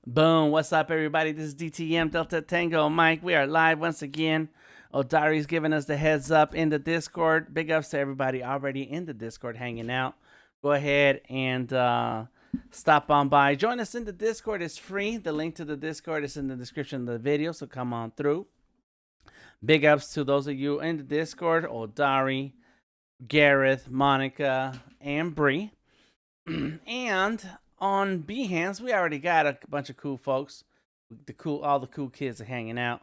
Boom. What's up, everybody? This is DTM Delta Tango Mike. We are live once again. Odari's giving us the heads up in the Discord. Big ups to everybody already in the Discord hanging out. Go ahead and stop on by. Join us in the Discord. It's free. The link to the Discord is in the description of the video, so come on through. Big ups to those of you in the Discord: Odari, Gareth, Monica, and Bree. And on Behance, we already got a bunch of cool folks. All the cool kids are hanging out.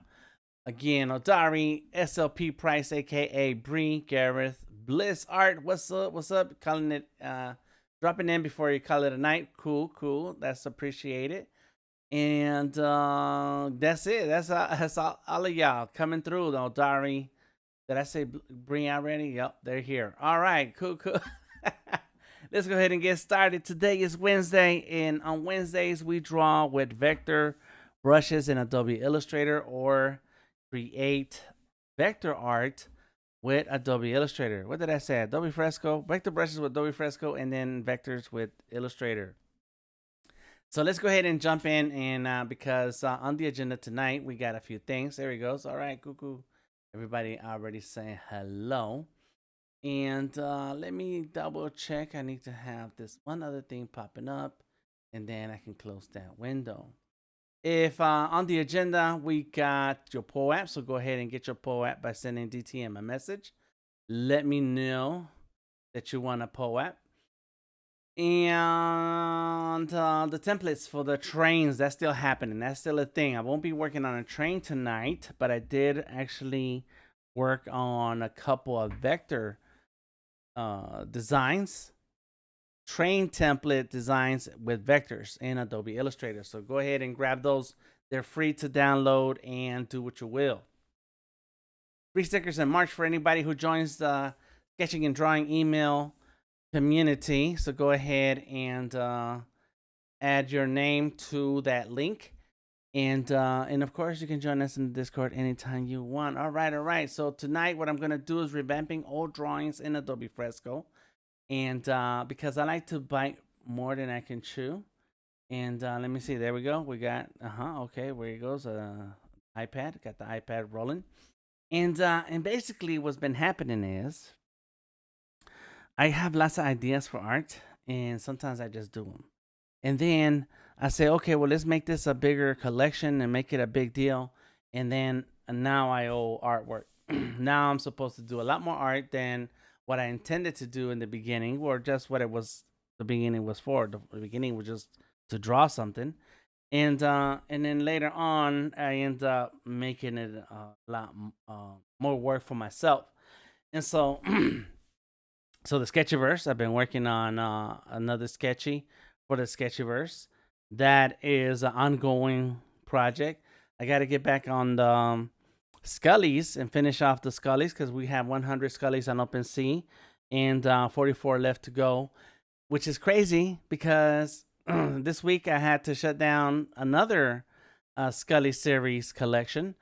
Again, Odari, SLP Price, aka Bree, Gareth, Bliss Art. What's up? What's up? Calling it, dropping in before you call it a night. Cool. That's appreciated. And that's it. That's all of y'all coming through. Odari. Did I say Bree already? Yep, they're here. All right, cool. Let's go ahead and get started. Today is Wednesday, and on Wednesdays we draw with vector brushes in Adobe Illustrator or create vector art with Adobe Illustrator. What did I say? Adobe Fresco, vector brushes with Adobe Fresco, and then vectors with Illustrator. So let's go ahead and jump in, and because on the agenda tonight we got a few things. There he goes. All right, cool. Everybody already saying hello. And let me double check. I need to have this one other thing popping up, and then I can close that window. If on the agenda we got your POAP, so go ahead and get your POAP by sending DTM a message. Let me know that you want a POAP. And the templates for the trains, that's still happening. That's still a thing. I won't be working on a train tonight, but I did actually work on a couple of vector designs, train template designs with vectors in Adobe Illustrator. So go ahead and grab those. They're free to download and do what you will. Free stickers in March for anybody who joins the sketching and drawing email community. So go ahead and add your name to that link. And of course, you can join us in the Discord anytime you want. All right. So tonight, what I'm going to do is revamping old drawings in Adobe Fresco. And because I like to bite more than I can chew. And let me see. There we go. We got, okay, where he goes. iPad. Got the iPad rolling. And basically what's been happening is I have lots of ideas for art. And sometimes I just do them. And then I say, okay, well, let's make this a bigger collection and make it a big deal. And then now I owe artwork. Now I'm supposed to do a lot more art than what I intended to do in the beginning, or just what it was the beginning was for. The beginning was just to draw something. And then later on, I end up making it a lot more work for myself. And so, so the Sketchyverse, I've been working on another sketchy for the Sketchyverse. That is an ongoing project. I got to get back on the Skullies and finish off the Skullies because we have 100 Skullies on OpenSea and 44 left to go, which is crazy because this week I had to shut down another Skully Series collection.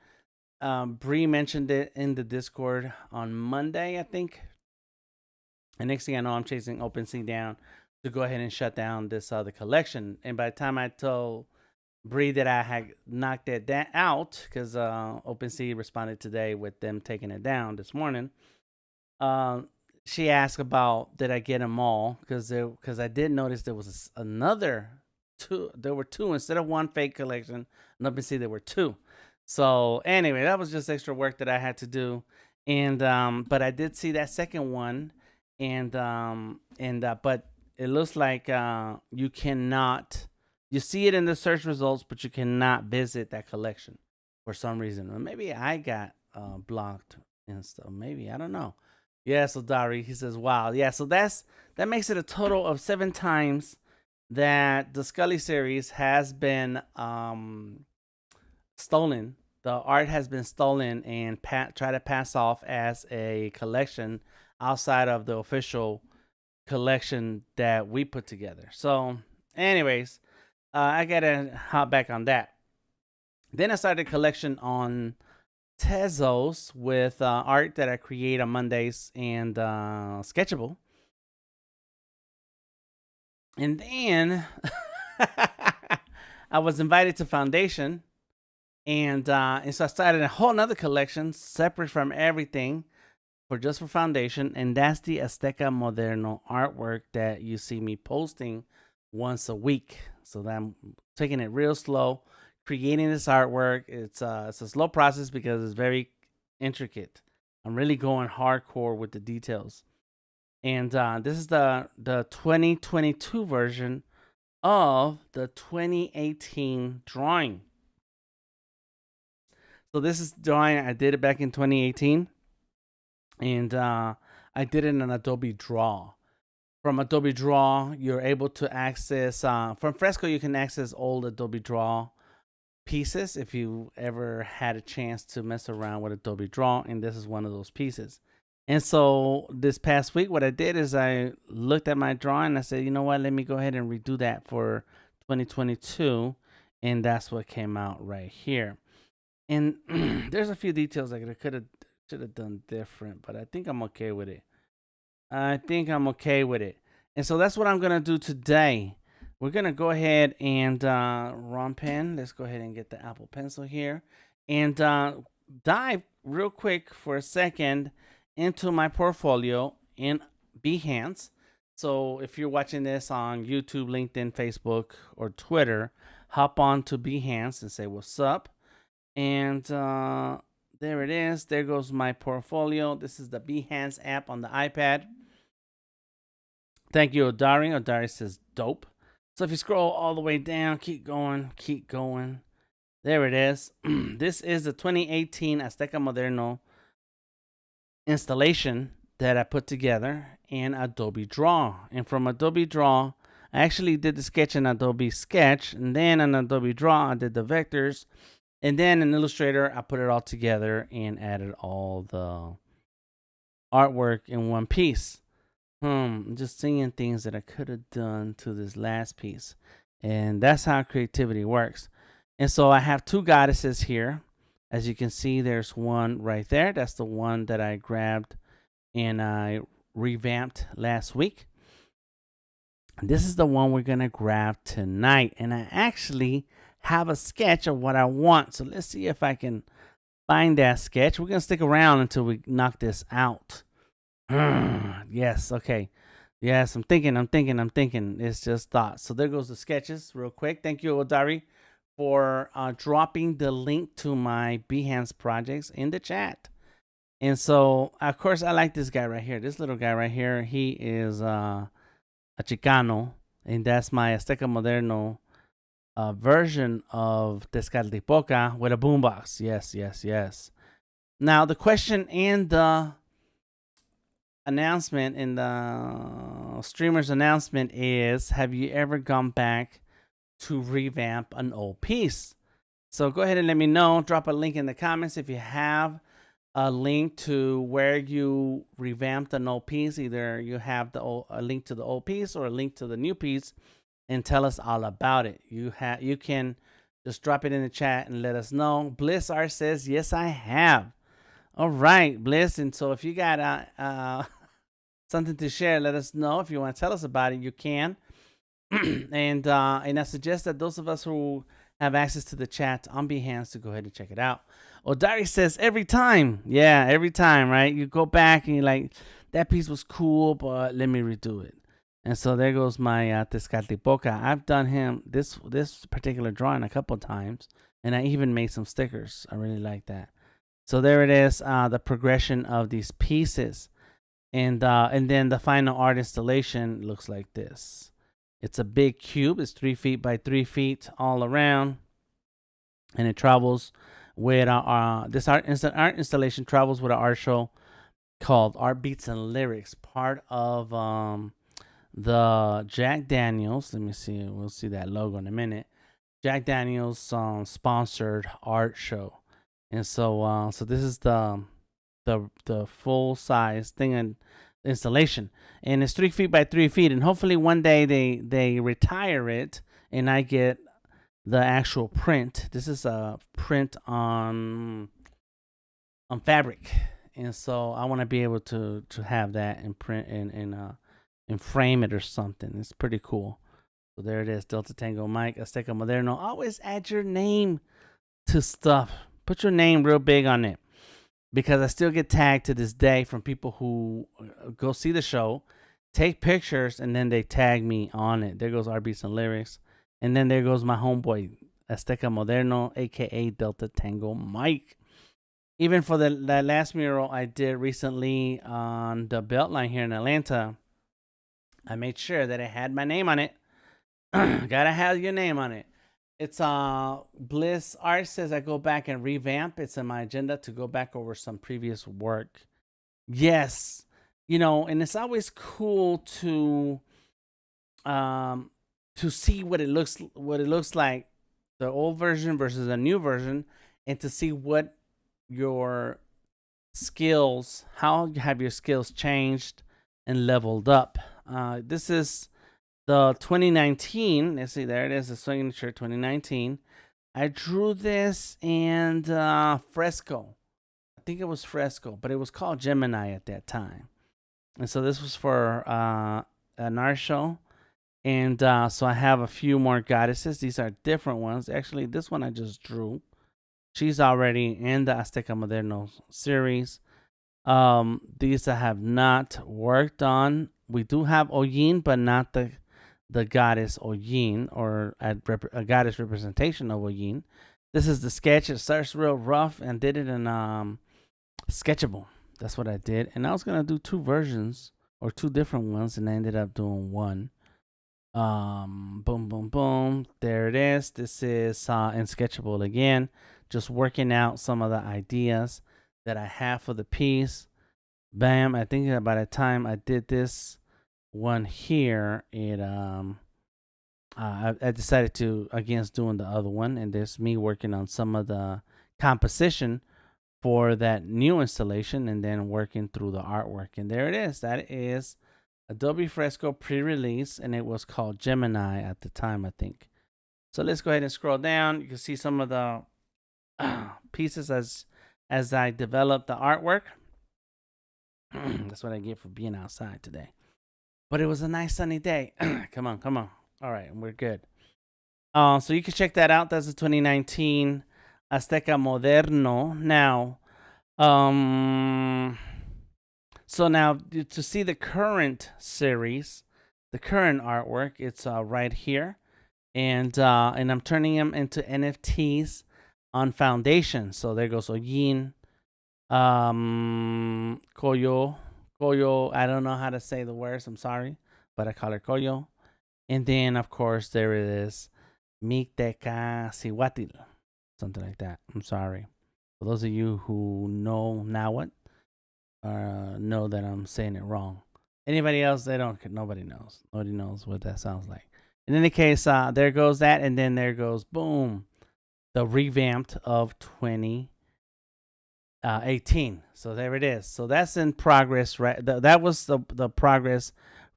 Bree mentioned it in the Discord on Monday, I think. And next thing I know, I'm chasing OpenSea down to go ahead and shut down this other collection. And by the time I told Bree that I had knocked it out, because OpenSea responded today with them taking it down this morning, she asked about did I get them all, because I did notice there was another two. There were two instead of one fake collection. On OpenSea there were two. So anyway, that was just extra work that I had to do. And but I did see that second one, and but it looks like you cannot. You see it in the search results, but you cannot visit that collection for some reason. Or maybe I got blocked and stuff. Maybe, I don't know. Yeah, so Dari, he says, wow. Yeah, so that makes it a total of 7 times that the Skully series has been stolen. The art has been stolen and try to pass off as a collection outside of the official collection that we put together. So anyways, I gotta hop back on that. Then I started a collection on Tezos with art that I create on Mondays and Sketchable. And then I was invited to foundation, and so I started a whole nother collection separate from everything for just for foundation, and that's the Azteca Moderno artwork that you see me posting once a week. So that I'm taking it real slow, creating this artwork. It's a slow process because it's very intricate. I'm really going hardcore with the details. And this is the 2022 version of the 2018 drawing. So this is drawing, I did it back in 2018, and I did it in an Adobe Draw. From Adobe Draw, you're able to access, from Fresco, you can access old Adobe Draw pieces if you ever had a chance to mess around with Adobe Draw, and this is one of those pieces. And so this past week, what I did is I looked at my drawing and I said, you know what, let me go ahead and redo that for 2022, and that's what came out right here. And there's a few details I should have done different, but I think I'm okay with it. And so that's what I'm gonna do today. We're gonna go ahead and run pen. Let's go ahead and get the Apple Pencil here and dive real quick for a second into my portfolio in Behance. So if you're watching this on YouTube, LinkedIn, Facebook, or Twitter, hop on to Behance and say what's up. And there it is. There goes my portfolio. This is the Behance app on the iPad. Thank you, Odari. Odari says dope. So if you scroll all the way down, keep going. There it is. This is the 2018 Azteca Moderno installation that I put together in Adobe Draw. And from Adobe Draw, I actually did the sketch in Adobe Sketch. And then in Adobe Draw, I did the vectors. And then in Illustrator, I put it all together and added all the artwork in one piece. Just seeing things that I could have done to this last piece. And that's how creativity works. And so I have two goddesses here. As you can see, there's one right there. That's the one that I grabbed and I revamped last week. This is the one we're going to grab tonight. And I actually have a sketch of what I want. So let's see if I can find that sketch. We're going to stick around until we knock this out. Yes, okay. Yes, I'm thinking. It's just thoughts. So there goes the sketches real quick. Thank you, Odari, for dropping the link to my Behance projects in the chat. And so, of course, I like this guy right here. This little guy right here. He is a Chicano, and that's my Azteca Moderno version of Tezcatlipoca with a boombox. Yes. Now, the question and the announcement in the streamer's announcement is, have you ever gone back to revamp an old piece? So go ahead and let me know. Drop a link in the comments if you have a link to where you revamped an old piece. Either you have a link to the old piece or a link to the new piece, and tell us all about it. You can just drop it in the chat and let us know. Bliss R says, yes, I have. All right, Bliss. And so if you got something to share, let us know. If you want to tell us about it, you can. And I suggest that those of us who have access to the chat on Behance to go ahead and check it out. Odari says, every time. Yeah, every time, right? You go back and you're like, that piece was cool, but let me redo it. And so there goes my Tezcatlipoca. I've done him, this particular drawing, a couple times. And I even made some stickers. I really like that. So there it is, the progression of these pieces. And then the final art installation looks like this. It's a big cube. It's 3 feet by 3 feet all around. And it travels with this art installation travels with an art show called Art Beats and Lyrics, part of the Jack Daniels. Let me see. We'll see that logo in a minute. Jack Daniels sponsored art show. And so this is the full size thing and installation, and it's 3 feet by 3 feet. And hopefully one day they retire it, and I get the actual print. This is a print on fabric, and so I want to be able to have that and print and frame it or something. It's pretty cool. So there it is, Delta Tango Mike, Azteca Moderno. Always add your name to stuff. Put your name real big on it, because I still get tagged to this day from people who go see the show, take pictures, and then they tag me on it. There goes RBs and Lyrics. And then there goes my homeboy, Azteca Moderno, a.k.a. Delta Tango Mike. Even for that last mural I did recently on the Beltline here in Atlanta, I made sure that it had my name on it. Gotta have your name on it. It's Bliss Art says I go back and revamp. It's in my agenda to go back over some previous work. Yes, and it's always cool to see what it looks like, the old version versus the new version, and to see what your skills, how have your skills changed and leveled up. This is the 2019. Let's see, there it is, the signature 2019. I drew this in Fresco. I think it was Fresco, but it was called Gemini at that time. And so this was for an art show. And so I have a few more goddesses. These are different ones. Actually, this one I just drew. She's already in the Azteca Moderno series. These I have not worked on. We do have Oyin, but not the goddess Oyin, or a goddess representation of Oyin. This is the sketch. It starts real rough, and did it in Sketchable. That's what I did. And I was going to do 2 versions, or 2 different ones, and I ended up doing one. Boom, boom, boom. There it is. This is in Sketchable again, just working out some of the ideas that I have for the piece. Bam. I think that by the time I did this one here, I decided to against doing the other one, and there's me working on some of the composition for that new installation, and then working through the artwork. And there it is. That is Adobe Fresco pre-release, and it was called Gemini at the time, I think. So let's go ahead and scroll down. You can see some of the pieces as I developed the artwork. That's what I get for being outside today. But it was a nice sunny day. Come on. All right, we're good. So you can check that out. That's the 2019 Azteca Moderno. Now, so now to see the current series, the current artwork, it's right here, and I'm turning them into NFTs on Foundation. So there goes Oyin, Koyo. I don't know how to say the words. I'm sorry, but I call her Koyo. And then of course there is Mixteca Cihuatil, something like that. I'm sorry. For those of you who know now what, know that I'm saying it wrong. Anybody else, nobody knows. Nobody knows what that sounds like. In any case, there goes that, and then there goes, boom, the revamped of 2018. So there it is. So that's in progress, right? That was the progress,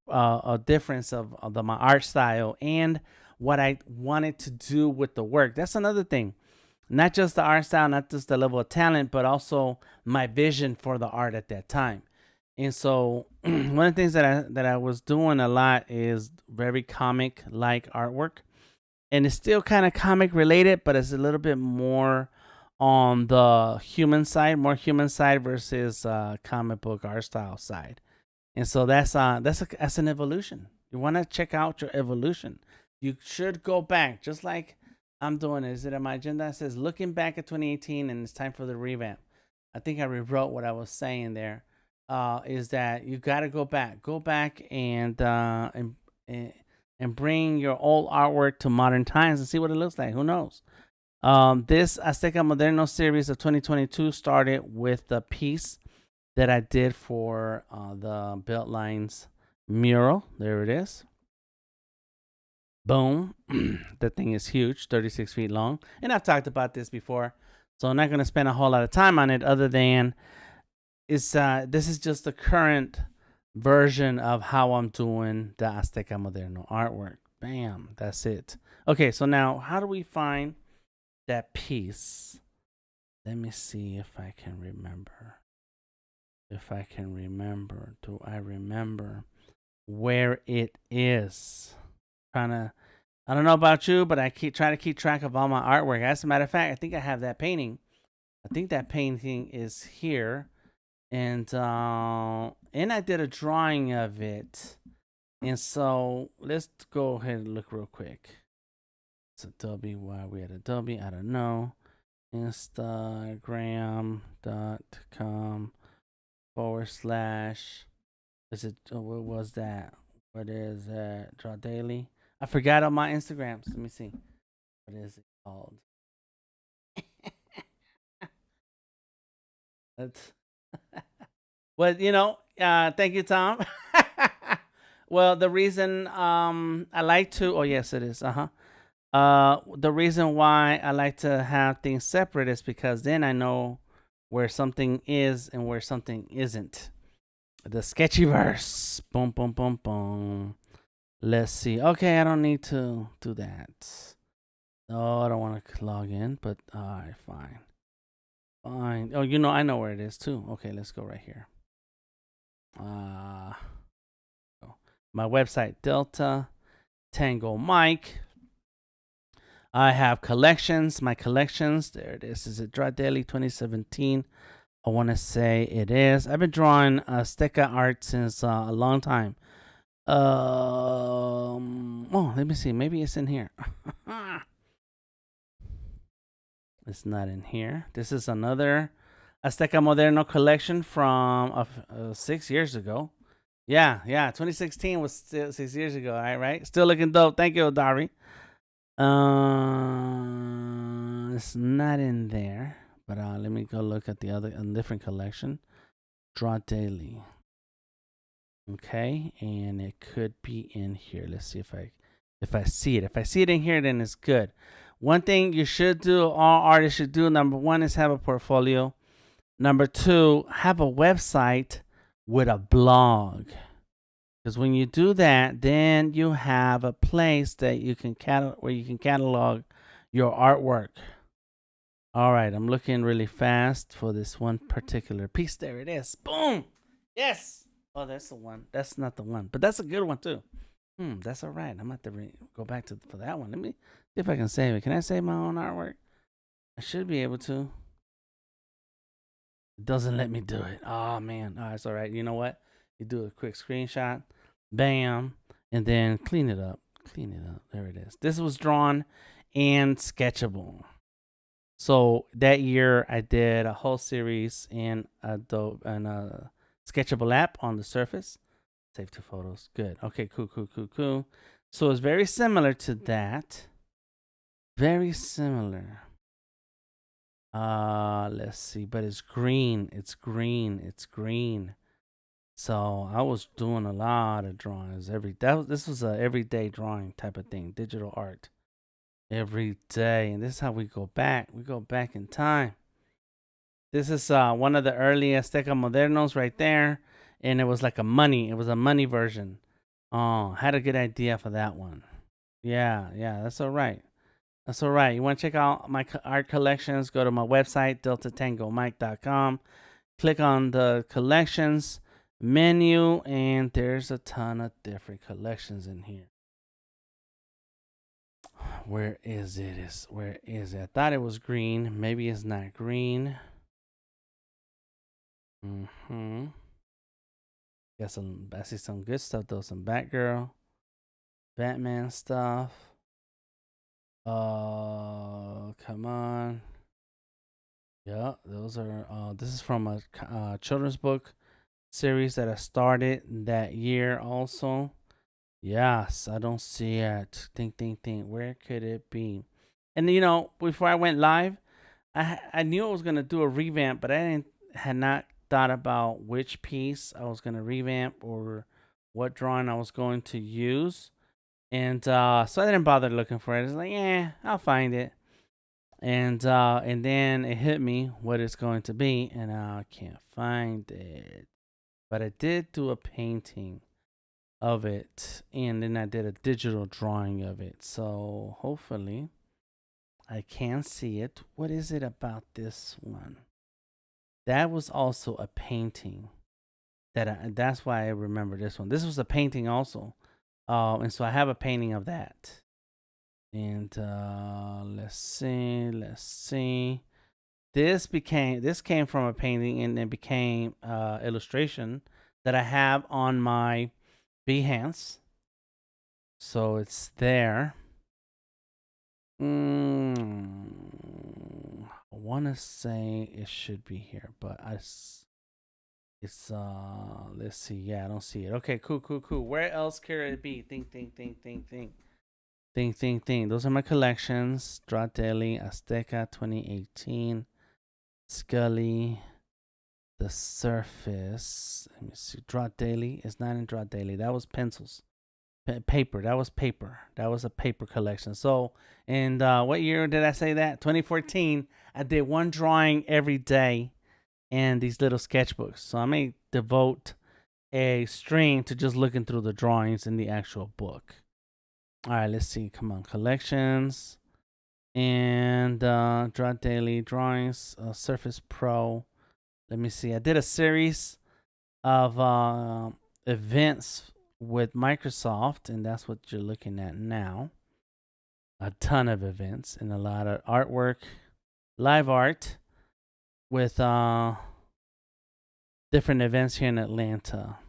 a difference of my art style and what I wanted to do with the work. That's another thing. Not just the art style, not just the level of talent, but also my vision for the art at that time. And so one of the things that I was doing a lot is very comic-like artwork. And it's still kind of comic related, but it's a little bit more on the human side, more human side versus comic book art style side. And so that's an evolution. You want to check out your evolution. You should go back, just like I'm doing. Is it on my agenda? It says looking back at 2018, and it's time for the revamp. I think I rewrote what I was saying there. Is that you got to go back and bring your old artwork to modern times and see what it looks like. Who knows? This Azteca Moderno series of 2022 started with the piece that I did for the Beltlines mural. There it is. Boom. That thing is huge, 36 feet long. And I've talked about this before, so I'm not going to spend a whole lot of time on it other than this is just the current version of how I'm doing the Azteca Moderno artwork. Bam. That's it. Okay, so now how do we find that piece? Let me see if I can remember. Do I remember where it is? Trying to I don't know about you, but I keep trying to keep track of all my artwork. As a matter of fact, I think I have that painting. I think that painting is here, and I did a drawing of it. And so let's go ahead and look real quick. It's Adobe. Why are we at Adobe? I don't know. Instagram.com// Is it? What was that? What is that? Draw daily. I forgot on my Instagrams. Let me see. What is it called? That's well, thank you, Tom. Well, the reason I like to, oh yes, it is. The reason why I like to have things separate is because then I know where something is and where something isn't. The Sketchyverse. Boom, boom, boom, boom. Let's see. Okay, I don't need to do that. Oh, I don't want to log in, but all right, fine. Fine. Oh, I know where it is too. Okay, let's go right here. My website, Delta Tango Mike. I have collections. My collections. There it is. Is it Draw Daily 2017? I want to say it is. I've been drawing Azteca art since a long time. Oh, let me see. Maybe it's in here. It's not in here. This is another Azteca Moderno collection from 6 years ago. Yeah. 2016 was still 6 years ago. All right. Still looking dope. Thank you, Dari. It's not in there. But let me go look at the other different collection. Draw Daily. Okay, and it could be in here. Let's see if I see it. If I see it in here, then it's good. One thing you should do, all artists should do, number one is have a portfolio. Number two, have a website with a blog. Because when you do that, then you have a place that you can where you can catalog your artwork. All right, I'm looking really fast for this one particular piece. There it is. Boom. Yes. Oh, that's the one. That's not the one, but that's a good one too. That's all right. I'm gonna have to go back for that one. Let me see if I can save it. Can I save my own artwork? I should be able to. It doesn't let me do it. Oh man. Oh, it's all right. You know what? You do a quick screenshot, bam, and then clean it up. Clean it up. There it is. This was drawn and sketchable. So that year I did a whole series in Adobe and a Sketchable app on the Surface. Save 2 photos. Good. Okay, cool. So it's very similar to that. Very similar. Let's see, but it's green. It's green. So I was doing a lot of drawings this was a everyday drawing type of thing, digital art. Every day, and this is how we go back. We go back in time. This is one of the early Azteca Modernos right there, and it was like a money. It was a money version. Oh, had a good idea for that one. Yeah, that's all right. That's all right. You want to check out my art collections? Go to my website, deltatangomike.com. Click on the collections menu, and there's a ton of different collections in here. Where is it? Where is it? I thought it was green. Maybe it's not green. I see some good stuff though. Some Batgirl, Batman stuff. Come on. Yeah, those are. This is from a children's book series that I started that year also. Yes, I don't see it. Think. Where could it be? And before I went live, I knew I was gonna do a revamp, but had not thought about which piece I was gonna revamp or what drawing I was going to use, and so I didn't bother looking for it. It's like, yeah, I'll find it, and then it hit me what it's going to be, and I can't find it. But I did do a painting of it, and then I did a digital drawing of it. So hopefully I can see it. What is it about this one? That was also a painting. That's why I remember this one. This was a painting also, and so I have a painting of that. And let's see. This came from a painting and it became illustration that I have on my Behance. So it's there. I want to say it should be here, but it's let's see. Yeah, I don't see it. Okay, cool. Where else could it be? Think. Those are my collections. Draw Daily, Azteca 2018, Skully, The Surface. Let me see. Draw Daily is not in Draw Daily. That was pencils. Paper. That was paper. That was a paper collection. So, and what year did I say that? 2014. I did one drawing every day and these little sketchbooks. So I may devote a stream to just looking through the drawings in the actual book. All right, let's see. Come on, collections and Draw Daily Drawings, Surface Pro. Let me see. I did a series of events with Microsoft, and that's what you're looking at now. A ton of events and a lot of artwork, live art with different events here in Atlanta.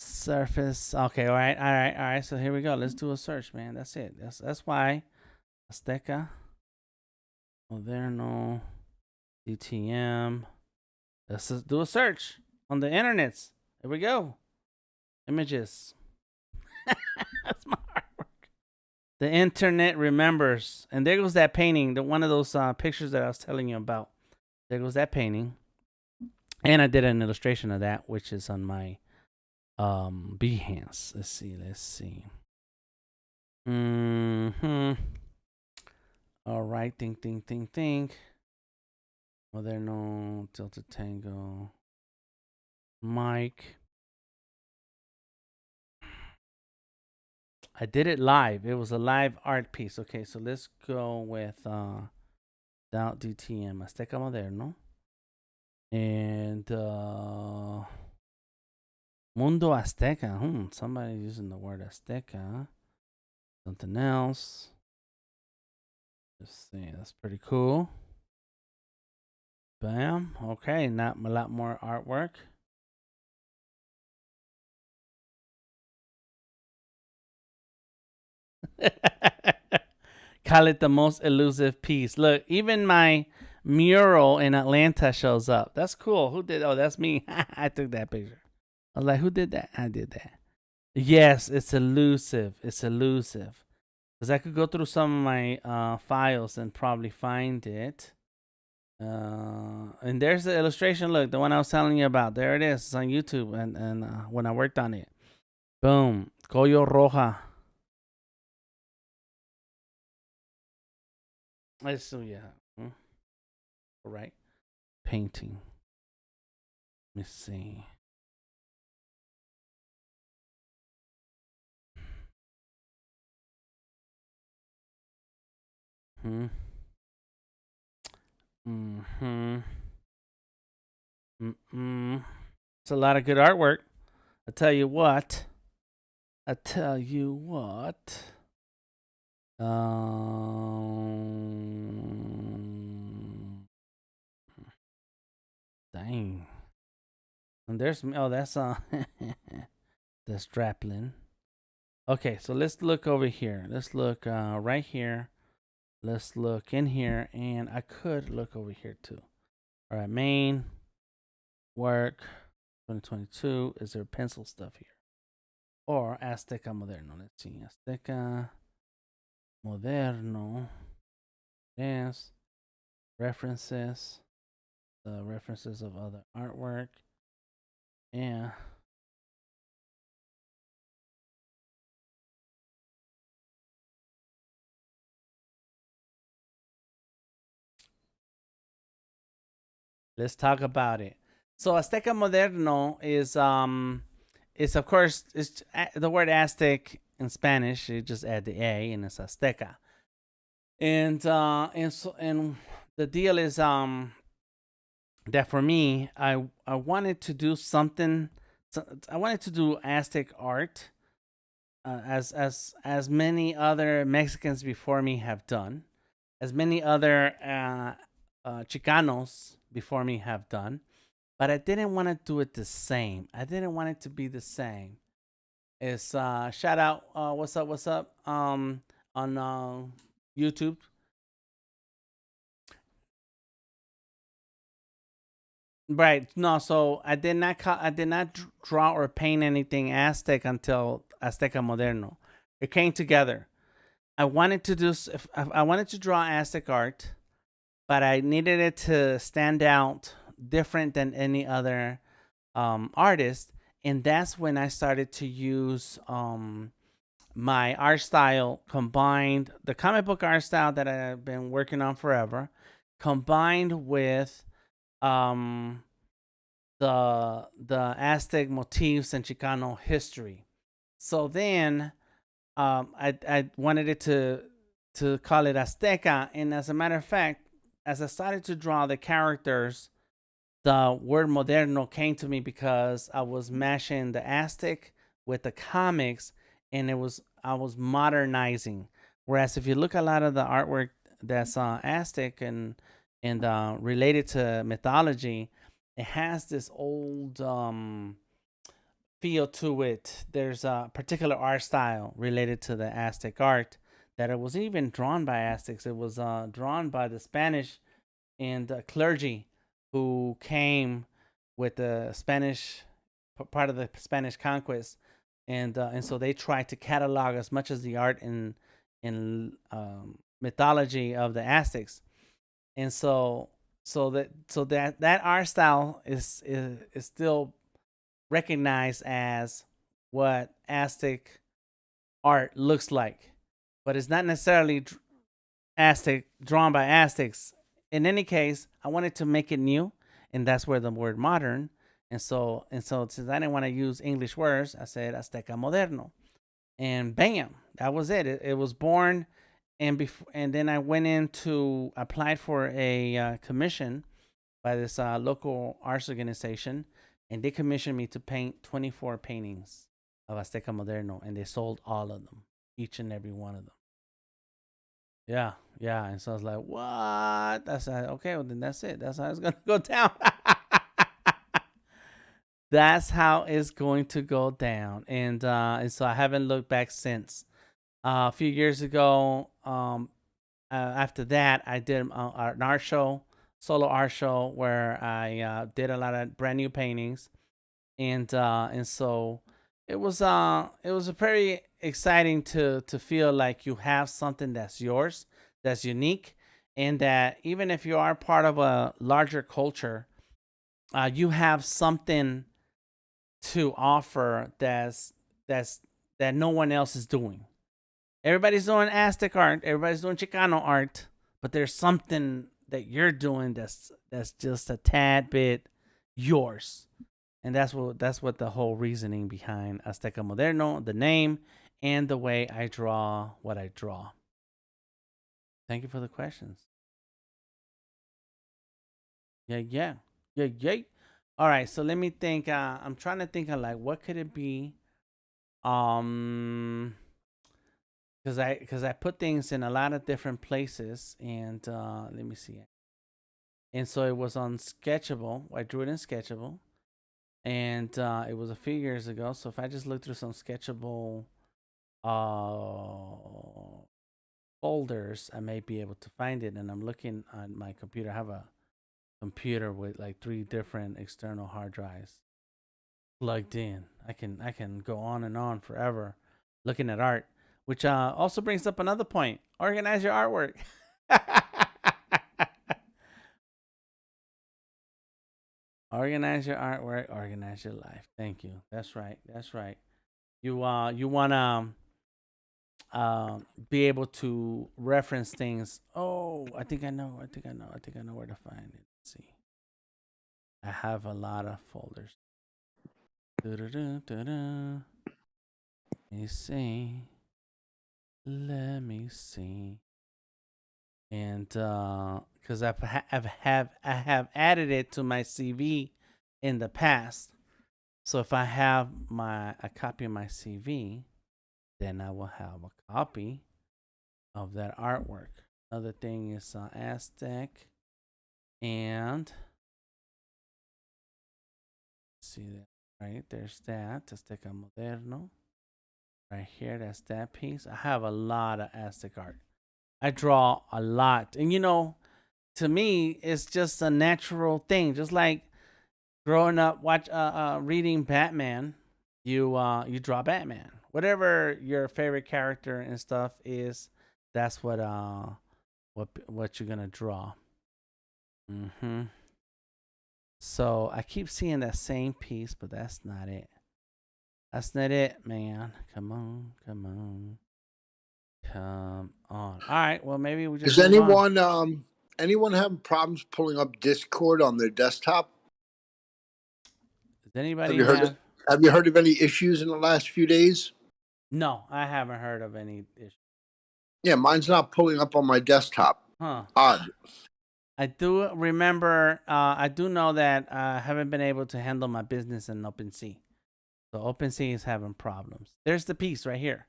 Surface. Okay, all right. So here we go. Let's do a search, man. That's it. That's why Azteca Moderno DTM. Let's just do a search on the internets. Here we go. Images. That's my artwork. The internet remembers. And there goes that painting. One of those pictures that I was telling you about. There goes that painting. And I did an illustration of that, which is on my Behance. Let's see. All right. Think. Moderno Delta Tango. Mike. I did it live. It was a live art piece. Okay, so let's go with DTM Azteca Moderno. And Mundo Azteca. Somebody using the word Azteca. Something else. Let's see. That's pretty cool. Bam. Okay, not a lot more artwork. Call it the most elusive piece. Look, even my mural in Atlanta shows up. That's cool. Who did? Oh, that's me. I took that picture. I was like, who did that? I did that. Yes, it's elusive. It's elusive. Because I could go through some of my files and probably find it. And there's the illustration. Look, the one I was telling you about. There it is. It's on YouTube. And when I worked on it. Boom. Collo Roja. So yeah. All right. Painting. Let me see. It's a lot of good artwork. I tell you what. Dang. And there's that's that's Draplin. Okay, so let's look over here. Let's look right here. Let's look in here, and I could look over here too. All right, main work 2022. Is there pencil stuff here? Or Azteca Moderno? Let's see. Azteca Moderno. Yes. References. The references of other artwork. Yeah. Let's talk about it. So Azteca Moderno is of course it's the word Aztec in Spanish. You just add the A and it's Azteca. And the deal is that for me I wanted to do something. I wanted to do Aztec art as many other Mexicans before me have done, as many other Chicanos before me have done, but I didn't want to do it the same. I didn't want it to be the same. It's shout out, what's up, on YouTube. Right. No, so I did not draw or paint anything Aztec until Azteca Moderno. It came together. I wanted to I wanted to draw Aztec art, but I needed it to stand out different than any other artist, and that's when I started to use my art style combined the comic book art style that I've been working on forever, combined with um the Aztec motifs and Chicano history. So then I wanted it to call it Azteca, and as a matter of fact, as I started to draw the characters, the word moderno came to me because I was mashing the Aztec with the comics, and I was modernizing. Whereas if you look at a lot of the artwork that's Aztec and related to mythology, it has this old feel to it. There's a particular art style related to the Aztec art that it was even drawn by Aztecs. It was drawn by the Spanish and the clergy who came with the Spanish part of the Spanish conquest, and so they tried to catalog as much as the art in mythology of the Aztecs, and that art style is still recognized as what Aztec art looks like, but it's not necessarily Aztec drawn by Aztecs. In any case, I wanted to make it new, and that's where the word modern. And so since I didn't want to use English words, I said Azteca Moderno, and bam, that was it. It was born, and then I went in to apply for a commission by this local arts organization, and they commissioned me to paint 24 paintings of Azteca Moderno, and they sold all of them, each and every one of them. Yeah, yeah. And so I was like, what? That's okay. Well, then that's it. That's how it's gonna go down. That's how it's going to go down, and so I haven't looked back since. A few years ago, after that, I did an art show, solo art show, where I did a lot of brand new paintings, and so it was a very exciting to feel like you have something that's yours, that's unique, and that even if you are part of a larger culture, you have something to offer that no one else is doing. Everybody's doing Aztec art, everybody's doing Chicano art, but there's something that you're doing that's just a tad bit yours. And that's what the whole reasoning behind Azteca Moderno, the name, and the way I draw what I draw. Thank you for the questions. Yeah, yeah, yeah, yeah. All right, so let me think. I'm trying to think of like what could it be. Um, because I put things in a lot of different places, and let me see. And so it was on Sketchable. I drew it in Sketchable, and it was a few years ago. So if I just look through some Sketchable uh folders, I may be able to find it. And I'm looking on my computer. I have a computer with like 3 different external hard drives plugged in. I can go on and on forever looking at art, which also brings up another point. Organize your artwork. Organize your artwork, organize your life. Thank you. That's right. That's right. You want to be able to reference things. Oh, I think I know. I think I know. I think I know where to find it. Let's see. I have a lot of folders. Let me see. Let me see. And because I have added it to my CV in the past. So if I have a copy of my CV, then I will have a copy of that artwork. Another thing is Aztec, and see that right there's that Azteca Moderno. Right here, that's that piece. I have a lot of Aztec art. I draw a lot, and to me, it's just a natural thing. Just like growing up, reading Batman, you draw Batman. Whatever your favorite character and stuff is, that's what you're gonna draw. So I keep seeing that same piece, but that's not it. That's not it, man. Come on, come on, come on. All right. Well, maybe we just Does move anyone on. anyone have problems pulling up Discord on their desktop? Does anybody have you heard of any issues in the last few days? No, I haven't heard of any issues. Yeah, mine's not pulling up on my desktop. Huh. Odd. I do remember. I do know that I haven't been able to handle my business in OpenSea. So OpenSea is having problems. There's the piece right here.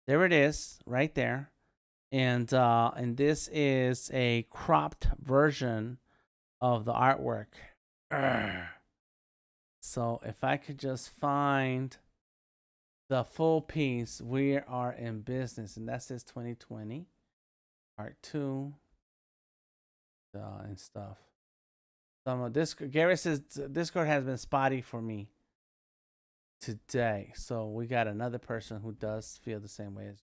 There it is, right there. And this is a cropped version of the artwork. So if I could just find the full piece, we are in business, and that says 2020 part 2 and stuff. Some of this, Garrett says Discord has been spotty for me today, so we got another person who does feel the same way as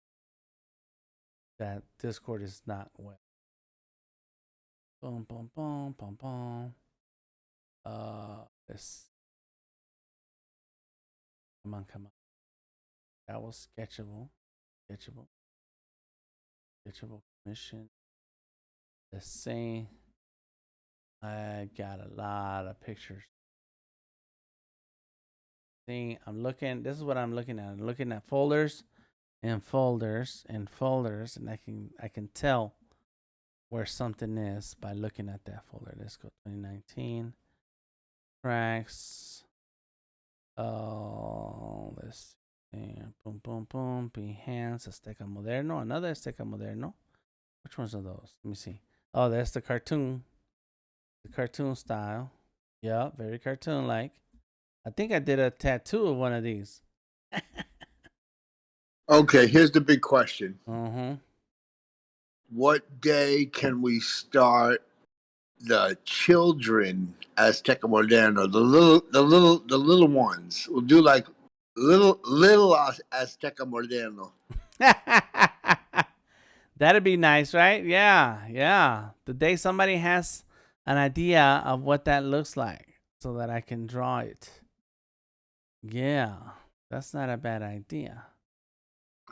that. Discord is not well. Boom, boom, boom, boom, boom. This. Come on, come on. That was sketchable. Sketchable commission. The same. I got a lot of pictures. See, I'm looking. This is what I'm looking at. I'm looking at folders and folders and folders, and I can tell where something is by looking at that folder. Let's go 2019 tracks. Oh, let's see. Boom, boom, boom. Behance, Azteca Moderno, another Azteca Moderno. Which ones are those? Let me see. Oh, that's the cartoon. The cartoon style. Yeah, very cartoon-like. I think I did a tattoo of one of these. Okay, here's the big question. Mm-hmm. What day can we start the children Azteca Moderno? The little ones. We'll do like little Azteca Moderno. That'd be nice, right? Yeah. The day somebody has an idea of what that looks like so that I can draw it. Yeah, that's not a bad idea.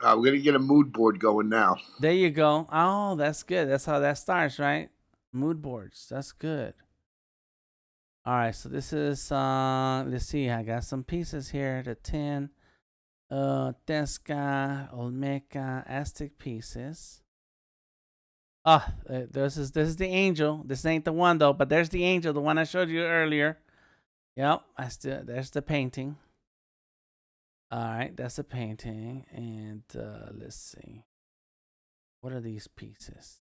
We're going to get a mood board going now. There you go. Oh, that's good. That's how that starts, right? Mood boards. That's good. All right, so this is, let's see. I got some pieces here. The 10 Tezca, Olmeca, Aztec pieces. This is the angel. This ain't the one though, but there's the angel, the one I showed you earlier. Yep, there's the painting. All right, that's the painting, and let's see. What are these pieces?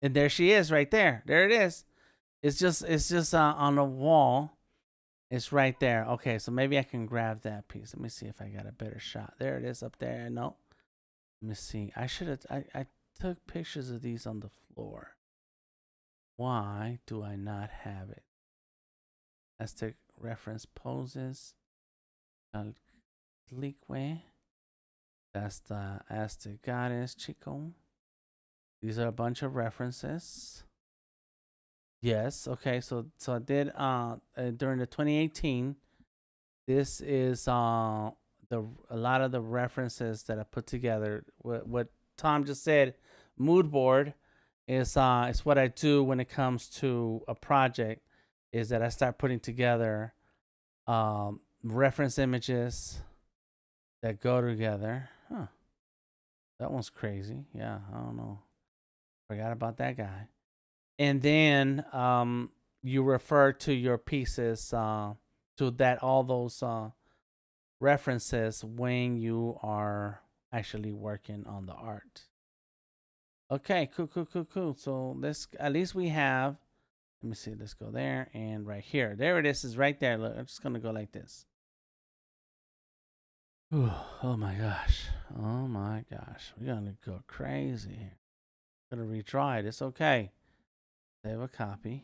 And there she is, right there. There it is. It's just on the wall. It's right there. Okay, so maybe I can grab that piece. Let me see if I got a better shot. There it is up there. No. Let me see. I took pictures of these on the floor. Why do I not have it? Aztec reference poses. Lique. That's the Aztec goddess Chico. These are a bunch of references. Yes. Okay. So I did during the 2018. This is a lot of the references that I put together. What Tom just said, mood board is what I do when it comes to a project. Is that I start putting together reference images that go together. Huh. That one's crazy. Yeah, I don't know. Forgot about that guy. And then you refer to your pieces to that all those references when you are actually working on the art. Okay, cool. So let's, at least we have, let me see, let's go there and right here. There it is right there. Look, I'm just gonna go like this. Ooh, oh my gosh. Oh my gosh. We're gonna go crazy here. Gonna retry it. It's okay. Save a copy.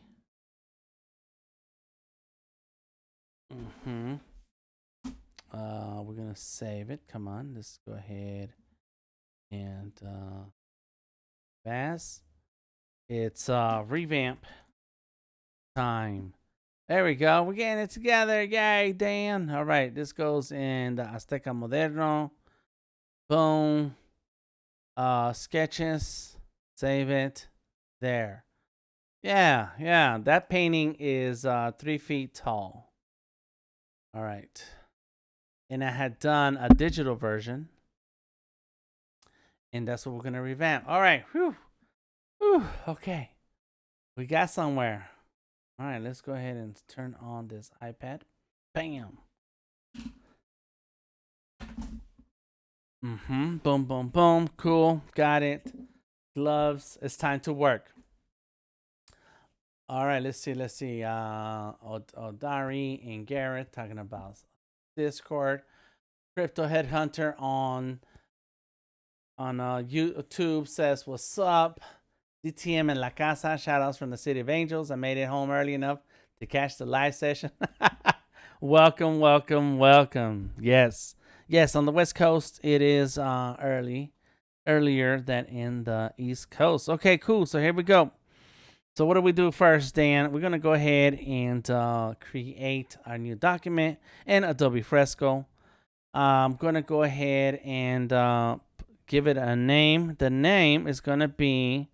We're gonna save it. Come on, let's go ahead and fast. It's revamp time. There we go. We're getting it together. Yay, Dan. All right, this goes in the Azteca Moderno. Boom. Sketches. Save it. There. Yeah. That painting is 3 feet tall. All right. And I had done a digital version. And that's what we're going to revamp. All right. Whew. Okay. We got somewhere. All right. Let's go ahead and turn on this iPad. Bam. Boom. Cool. Got it. Gloves. It's time to work. All right. Let's see. Odari and Garrett talking about Discord. Crypto Headhunter on YouTube says, what's up? DTM in La Casa. Shoutouts from the City of Angels. I made it home early enough to catch the live session. Welcome. Yes, on the West Coast, it is earlier than in the East Coast. Okay, cool. So here we go. So what do we do first, Dan? We're going to go ahead and create our new document in Adobe Fresco. I'm going to go ahead and give it a name. The name is going to be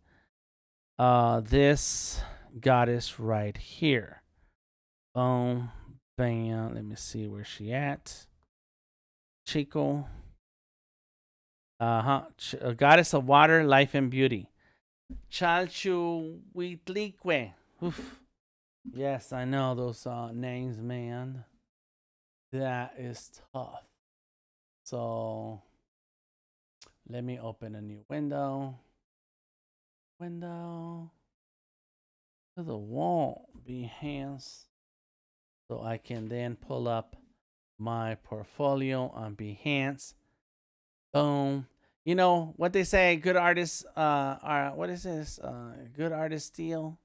this goddess right here. Boom, bam. Let me see where she at. Chico. Goddess of water, life, and beauty. Chalchuhuitlique. Oof. Yes, I know those names, man. That is tough. So let me open a new window. To the wall, Behance. So I can then pull up my portfolio on Behance. Boom. You know what they say, good artists are, what is this? Good artists steal.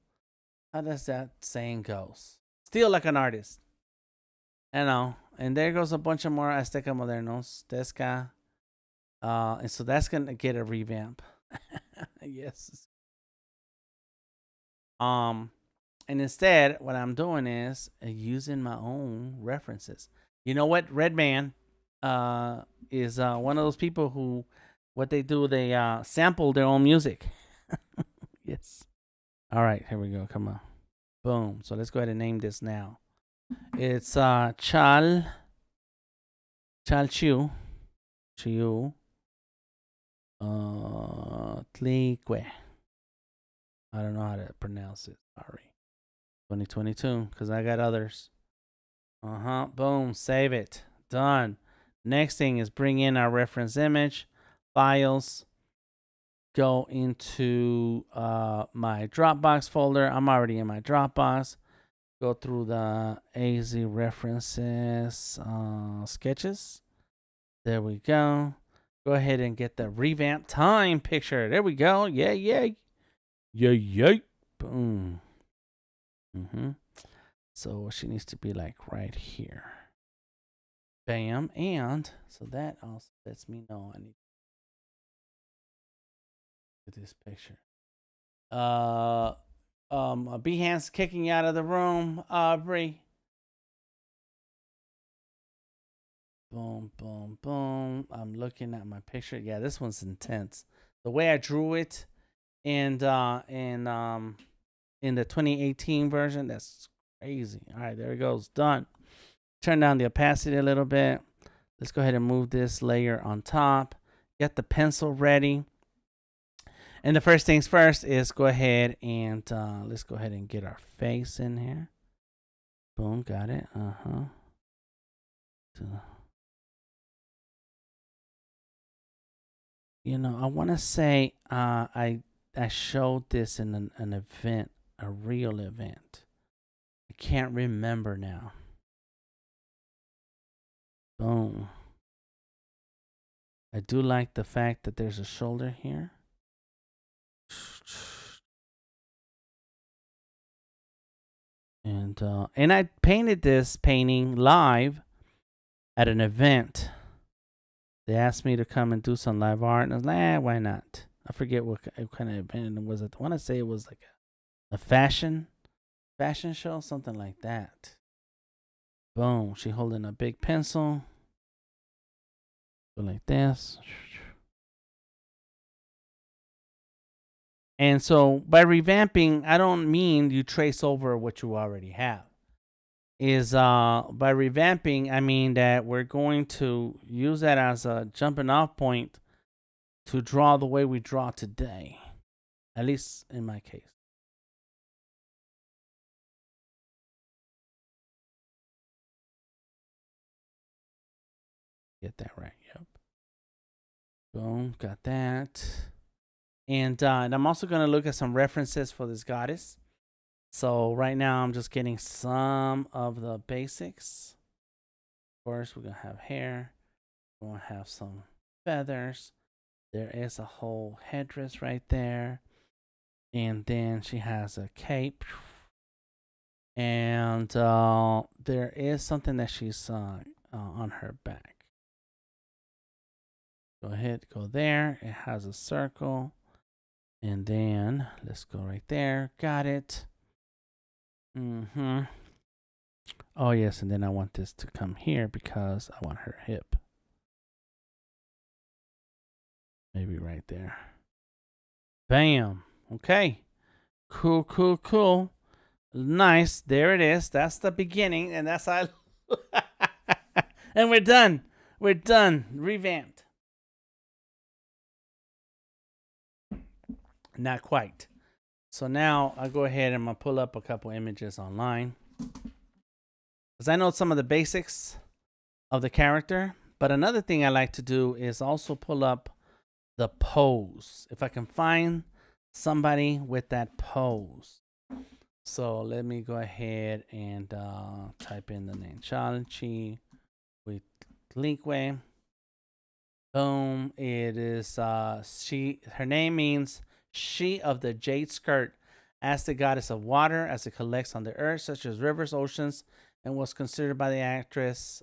How does that saying goes? Steal like an artist. I know. And there goes a bunch of more Azteca Modernos. Tezca. And so that's gonna get a revamp. Yes. And instead, what I'm doing is using my own references. You know what? Redman is one of those people who, what they do, they sample their own music. Yes. All right, here we go. Come on. Boom. So let's go ahead and name this now. It's Chalchu. Tlique. I don't know how to pronounce it. Sorry. 2022, because I got others. Boom. Save it. Done. Next thing is bring in our reference image. Files. Go into my Dropbox folder. I'm already in my Dropbox. Go through the AZ references sketches. There we go. Go ahead and get the revamp time picture. There we go. Yay. Boom. So she needs to be like right here. Bam. And so that also lets me know I need to get this picture. Behance kicking out of the room. Aubrey. Boom. I'm looking at my picture. Yeah, this one's intense. The way I drew it in the 2018 version, that's crazy. All right, there it goes. Done. Turn down the opacity a little bit. Let's go ahead and move this layer on top. Get the pencil ready. And the first things first is go ahead and let's go ahead and get our face in here. Boom, got it. I want to say I showed this in an event, a real event. I can't remember now. Boom. I do like the fact that there's a shoulder here. And I painted this painting live at an event. They asked me to come and do some live art, and I was like, why not? I forget what kind of event it was. I want to say it was like a fashion show, something like that. Boom. She holding a big pencil. Go like this. And so by revamping, I don't mean you trace over what you already have. By revamping, I mean that we're going to use that as a jumping off point to draw the way we draw today. At least in my case. Get that right. Yep. Boom. Got that. And I'm also going to look at some references for this goddess. So right now I'm just getting some of the basics. Of course, we're going to have hair. We're going to have some feathers. There is a whole headdress right there. And then she has a cape. And there is something that she's on her back. Go ahead, go there. It has a circle. And then let's go right there. Got it. Oh, yes. And then I want this to come here because I want her hip. Maybe right there. Bam. Okay. Cool, cool, cool. Nice. There it is. That's the beginning. And that's how and we're done. We're done. Revamped. Not quite. So now I'll go ahead and I'm going to pull up a couple images online. Because I know some of the basics of the character. But another thing I like to do is also pull up the pose. If I can find somebody with that pose. So let me go ahead and type in the name Chalanchi with Linkwe. Boom. It is her name means she of the jade skirt, as the goddess of water, as it collects on the earth, such as rivers, oceans, and was considered by the Aztecs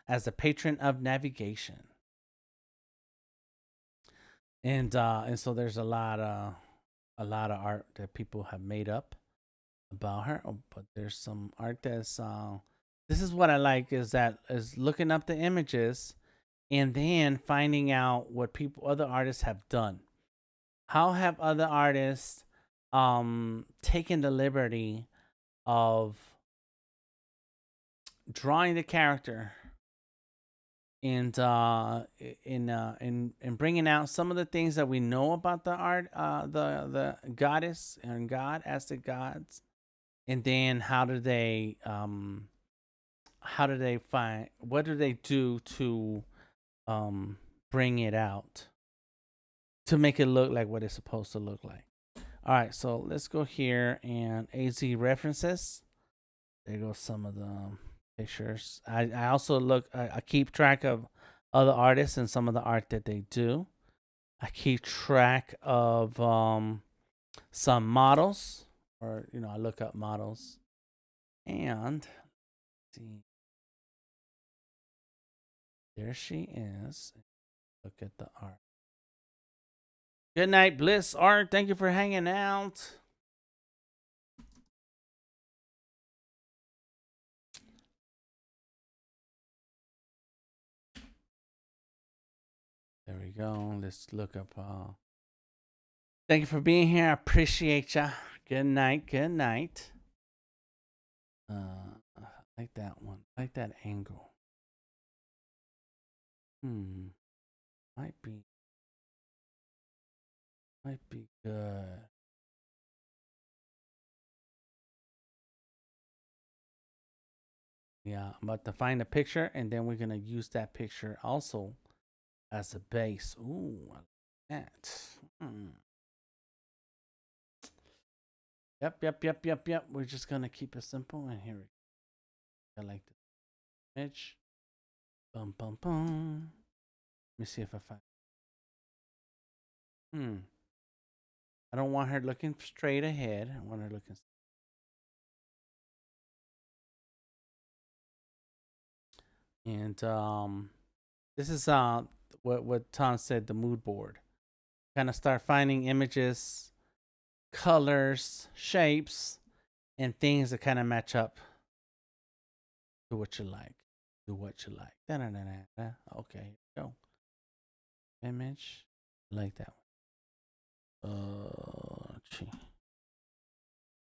as the patron of navigation. And so there's a lot of art that people have made up about her. But there's some art that's this is what I like is looking up the images and then finding out what other artists have done. How have other artists taken the liberty of drawing the character and in bringing out some of the things that we know about the art, the goddess and god as the gods, and then how do they find, what do they do to bring it out to make it look like what it's supposed to look like. All right, so let's go here and AZ references. There goes some of the pictures. I also I keep track of other artists and some of the art that they do. I keep track of some models, or I look up models. And let's see, there she is. Look at the art. Good night, Bliss Art. Thank you for hanging out. There we go. Let's look up. Thank you for being here. I appreciate ya. Good night. Good night. I like that one. I like that angle. Might be good. Yeah, I'm about to find a picture, and then we're gonna use that picture also as a base. Ooh, I like that. Yep. We're just gonna keep it simple, and here we go. I like the image. Bum bum bum. Let me see if I find. I don't want her looking straight ahead. I want her looking. And this is what Tom said. The mood board. Kind of start finding images, colors, shapes, and things that kind of match up to what you like. Do what you like. Da-da-da-da-da. Okay, go. Image. I like that one.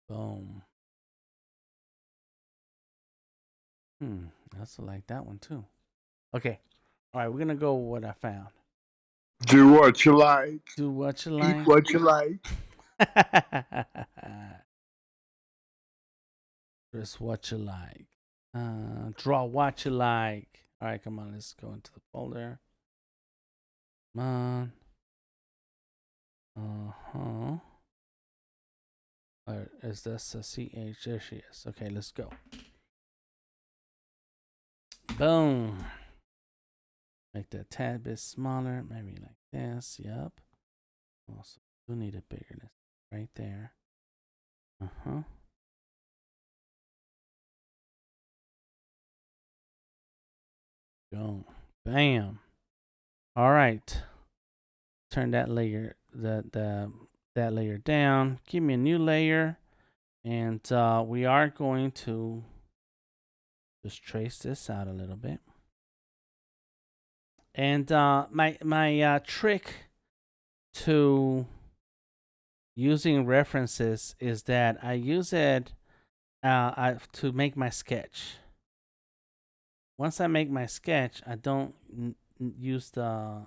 Boom. I also like that one too. Okay. All right, we're gonna go with what I found. Do what you like. Do what you like. Eat what you like. Just what you like. Draw what you like. All right, come on. Let's go into the folder. Come on. Or is this a CH? There she is. Okay, let's go. Boom. Make that a tad bit smaller. Maybe like this. Yep. Also, do need a biggerness right there. Go. Bam. All right. Turn that layer that layer down. Give me a new layer, and we are going to just trace this out a little bit. And my trick to using references is that I use it to make my sketch. Once I make my sketch, I don't use the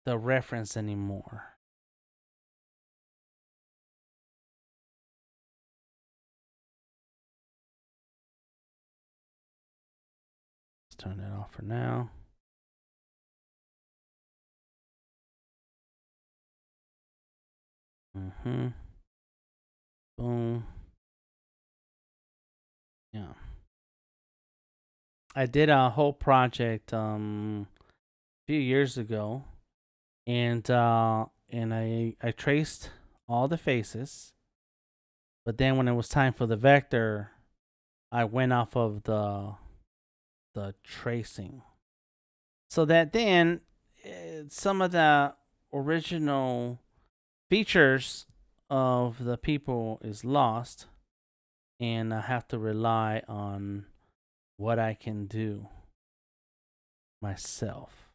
reference anymore. Let's turn that off for now. Boom. Yeah. I did a whole project a few years ago, and I traced all the faces, but then when it was time for the vector, I went off of the tracing, so that then some of the original features of the people is lost, and I have to rely on what I can do myself.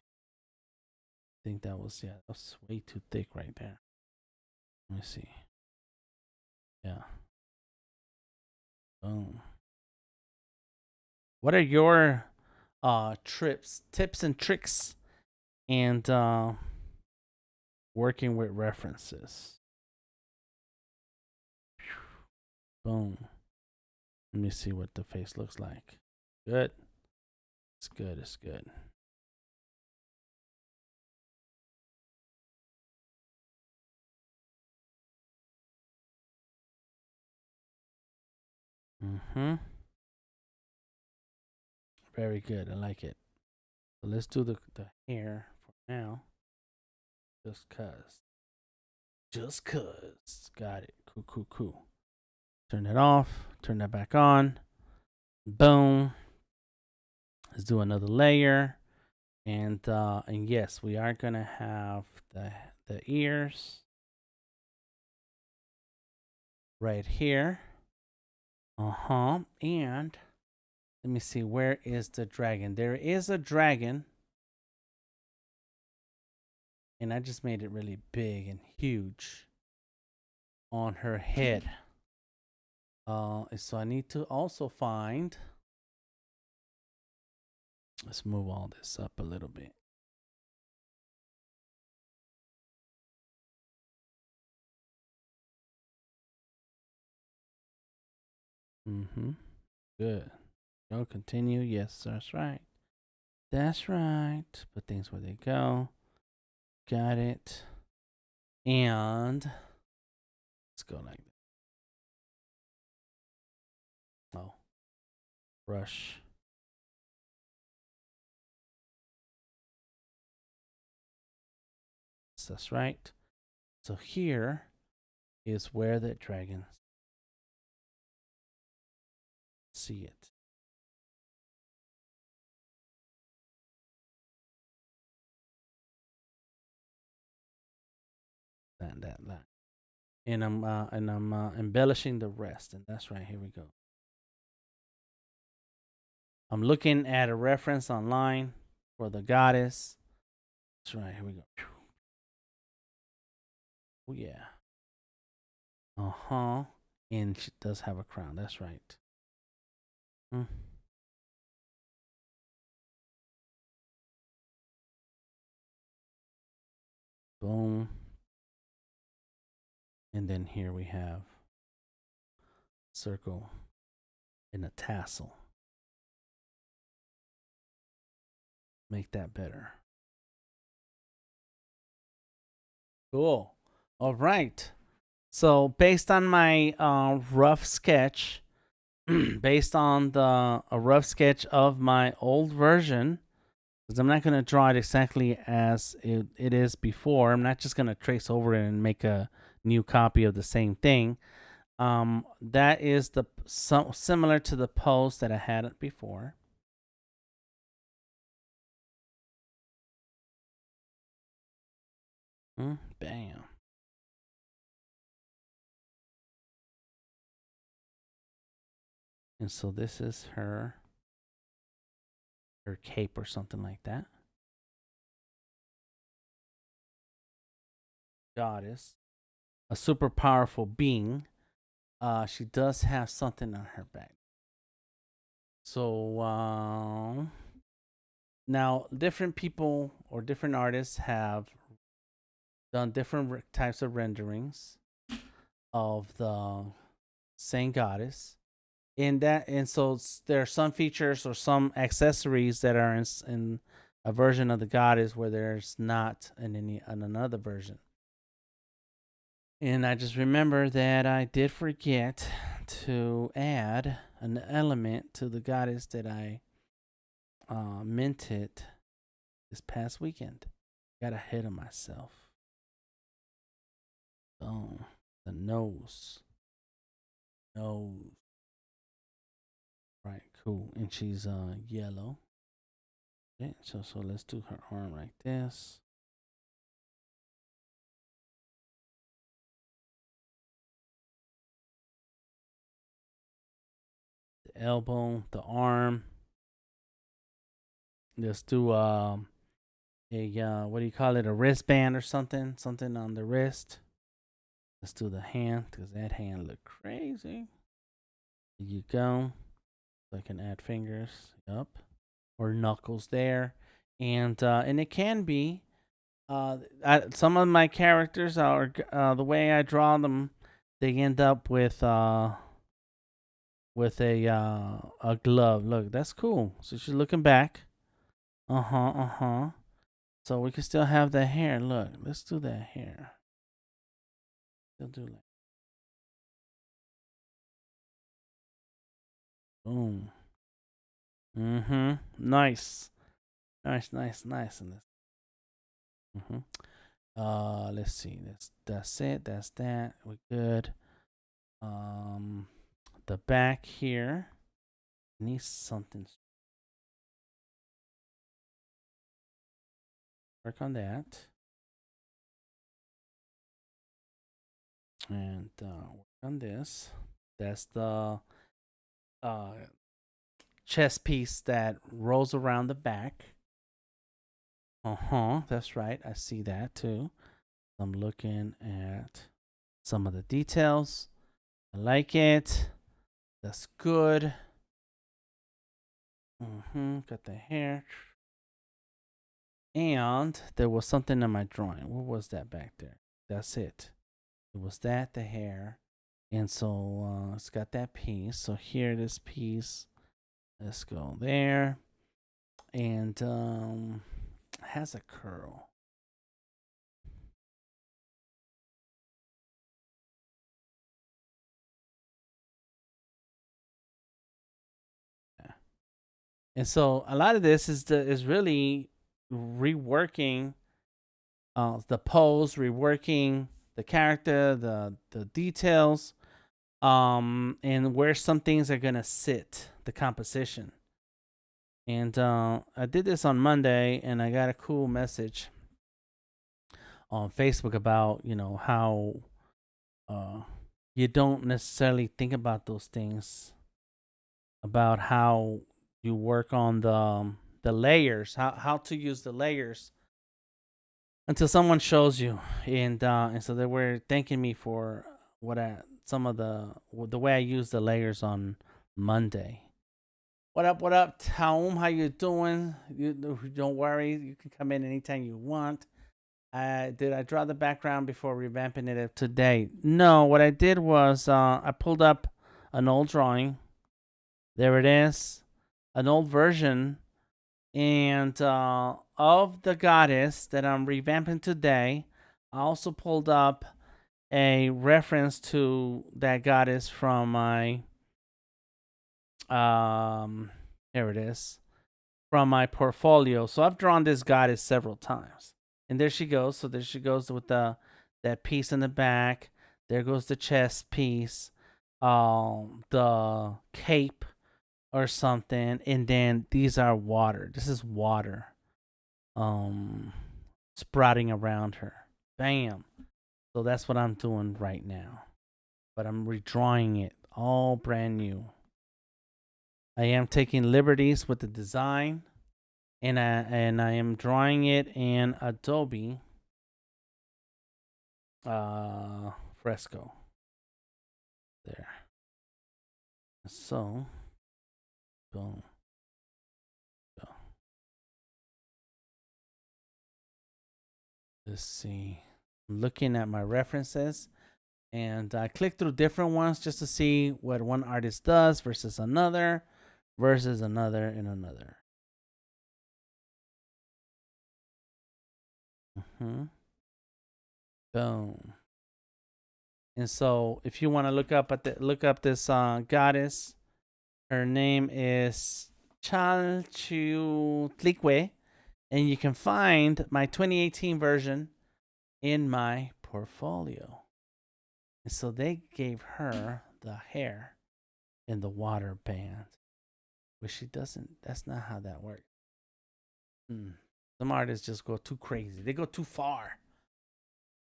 I think that was way too thick right there. Let me see. Yeah. Boom. What are your tips and tricks and working with references? Boom. Let me see what the face looks like. Good. It's good. It's good. Very good. I like it. So let's do the hair for now. Just cuz. Got it. Cool. Turn that off. Turn that back on. Boom. Let's do another layer. And yes, we are gonna have the ears right here. And let me see, where is the dragon? There is a dragon. And I just made it really big and huge on her head. So I need to also find. Let's move all this up a little bit. Good. Go continue. Yes, that's right. That's right. Put things where they go. Got it. And let's go like that. Oh, brush. So that's right. So here is where the dragons see it. That. And I'm embellishing the rest, and that's right. Here we go. I'm looking at a reference online for the goddess. That's right. Here we go. Oh yeah. And she does have a crown. That's right. Boom. And then here we have circle and a tassel. Make that better. Cool. All right. So based on my rough sketch, based on a rough sketch of my old version, because I'm not going to draw it exactly as it is before. I'm not just going to trace over it and make a new copy of the same thing. That is similar to the post that I had before. Bam. And so this is her cape or something like that. Goddess, a super powerful being. She does have something on her back. So now different people or different artists have done different types of renderings of the same goddess. And so there are some features or some accessories that are in a version of the goddess where there's not in another version. And I just remember that I did forget to add an element to the goddess that I minted this past weekend. Got ahead of myself. Oh, the nose. Right, cool. And she's yellow. Okay, so let's do her arm like this. The elbow, the arm. Let's do a what do you call it? A wristband or something? Something on the wrist. Let's do the hand because that hand look crazy. There you go. So I can add fingers. Yup. Or knuckles there. And it can be some of my characters are the way I draw them, they end up with a glove. Look, that's cool. So she's looking back. So we can still have the hair. Look, let's do that hair. Still do that. Boom. Nice. Nice. Let's see. That's it. That's that. We're good. The back here needs something. Work on that. And work on this. That's the chest piece that rolls around the back. That's right. I see that too. I'm looking at some of the details. I like it. That's good. Got the hair. And there was something in my drawing. What was that back there? That's it. It was that, the hair. And so it's got that piece. So here, this piece. Let's go there. and has a curl. Yeah. And so a lot of this is really reworking the pose, reworking the character, the details, and where some things are gonna sit, the composition. And I did this on Monday, and I got a cool message on Facebook about how you don't necessarily think about those things, about how you work on the layers, how to use the layers until someone shows you, and so they were thanking me for some of the way I use the layers on Monday. What up? What up, Tom? How you doing? You don't worry. You can come in anytime you want. Did I draw the background before revamping it today? No. What I did was I pulled up an old drawing. There it is, an old version, and of the goddess that I'm revamping today. I also pulled up a reference to that goddess from my here it is, from my portfolio. So I've drawn this goddess several times. And there she goes. So there she goes with that piece in the back. There goes the chest piece, the cape or something, and then these are water. This is water, sprouting around her. Bam. So that's what I'm doing right now. But I'm redrawing it all brand new. I am taking liberties with the design, and I am drawing it in Adobe Fresco. There. So boom. Go. Let's see. I'm looking at my references, and I click through different ones just to see what one artist does versus another and another. Boom. And so if you want to look up this goddess, her name is Chalchutlicue, and you can find my 2018 version in my portfolio. And so they gave her the hair in the water band, which she doesn't. That's not how that works. Some artists just go too crazy. They go too far.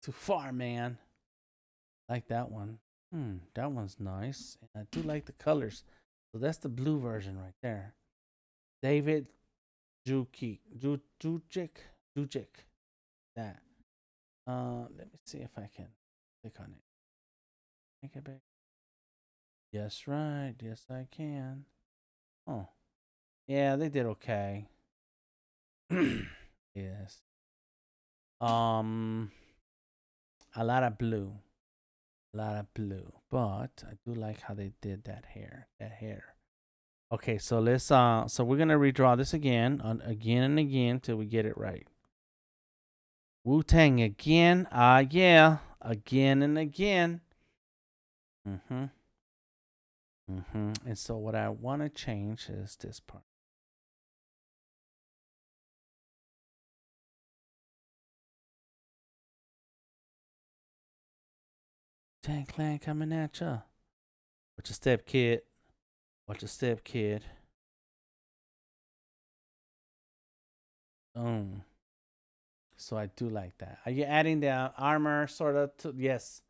Too far, man. Like that one. That one's nice. And I do like the colors. So that's the blue version right there. David Jukic. That. Let me see if I can click on it. Make it big. Yes, right. Yes, I can. Oh. Yeah, they did okay. Yes. A lot of blue. But I do like how they did that hair. Okay, so let's so we're gonna redraw this again and again till we get it right. Wu-Tang again. Yeah. Again and again. And so what I want to change is this part. Tang Clan coming at ya. Watch your step, kid. Watch your step, kid. So I do like that. Are you adding the armor sort of to, yes.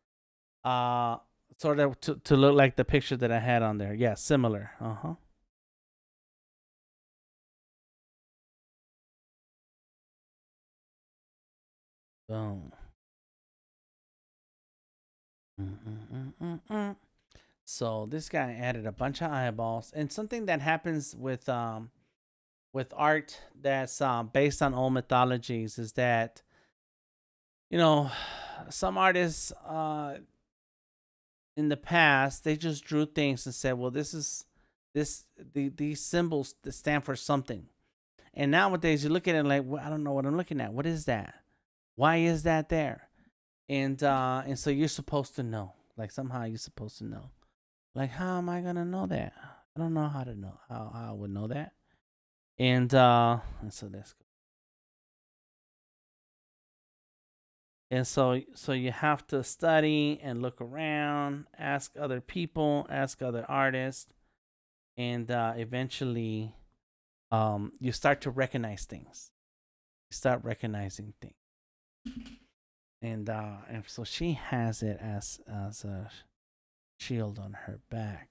Sort of to look like the picture that I had on there. Yeah, similar. Boom. So this guy added a bunch of eyeballs, and something that happens with art that's based on old mythologies is that some artists in the past they just drew things and said, well, these symbols that stand for something, And nowadays you look at it like, well, I don't know what I'm looking at. What is that? Why is that there? And so you're supposed to know. Like somehow you're supposed to know. Like, how am I gonna know that? I don't know how to know how I would know that. And so let's go. And so you have to study and look around, ask other people, ask other artists, and eventually you start to recognize things. You start recognizing things. And so she has it as a shield on her back.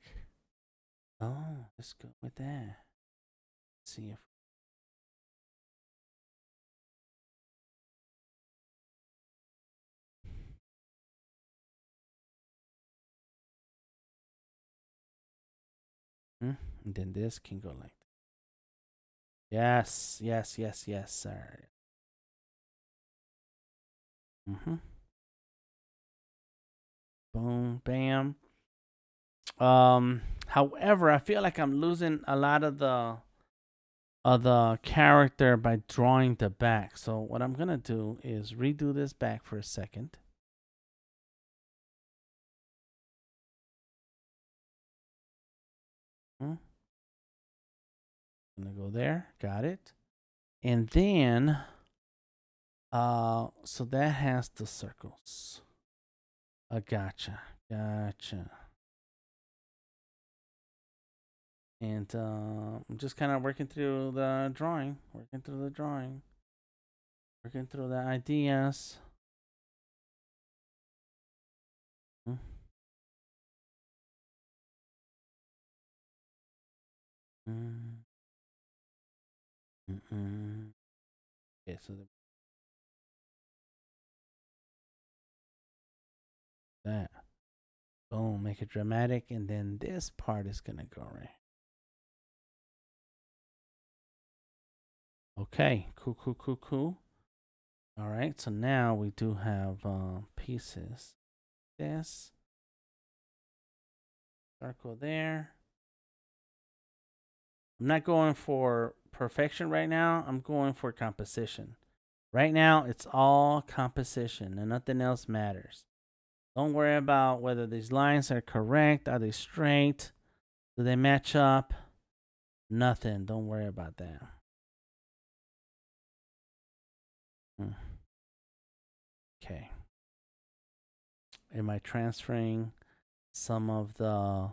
Oh, let's go with that. Let's see if and then this can go like that. Yes, yes, yes, yes, sir. Boom, bam. However, I feel like I'm losing a lot of the character by drawing the back. So what I'm gonna do is redo this back for a second. Gonna go there. Got it. And then so that has the circles. Gotcha. Gotcha. And I'm just kind of working through the drawing, working through the ideas. Okay, so that. Boom, make it dramatic, and then this part is gonna go right. Okay, cool. All right, so now we do have pieces. This circle there. I'm not going for perfection right now. I'm going for composition. Right now, it's all composition and nothing else matters. Don't worry about whether these lines are correct. Are they straight? Do they match up? Nothing. Don't worry about that. Okay. Am I transferring some of the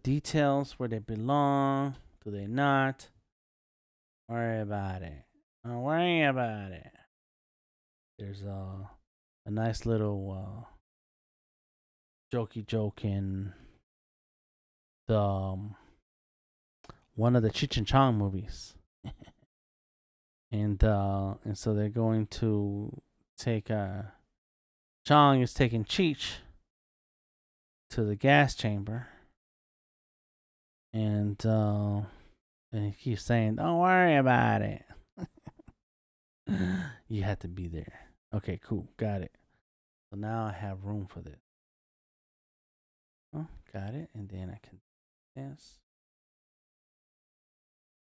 details where they belong? Do they not? Worry about it. Don't worry about it. There's a nice little jokey joke in the one of the Cheech and Chong movies. And so they're going to take Chong is taking Cheech to the gas chamber, and he keeps saying, "Don't worry about it." You had to be there. Okay, cool, got it. So now I have room for this. Oh, got it, and then I can do this.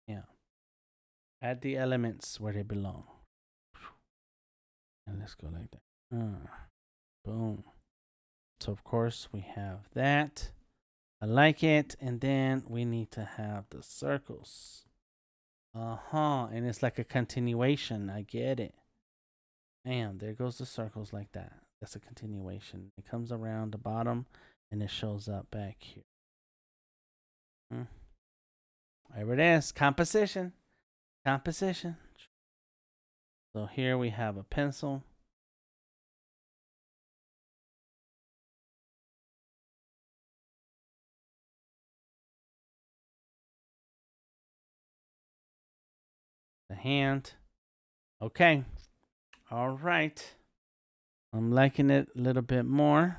Yeah, add the elements where they belong, and let's go like that. Boom. So of course we have that. I like it, and then we need to have the circles. And it's like a continuation. I get it. Bam, there goes the circles like that. That's a continuation. It comes around the bottom and it shows up back here. There it is. Composition. Composition. So here we have a pencil. The hand. Okay. All right. I'm liking it a little bit more.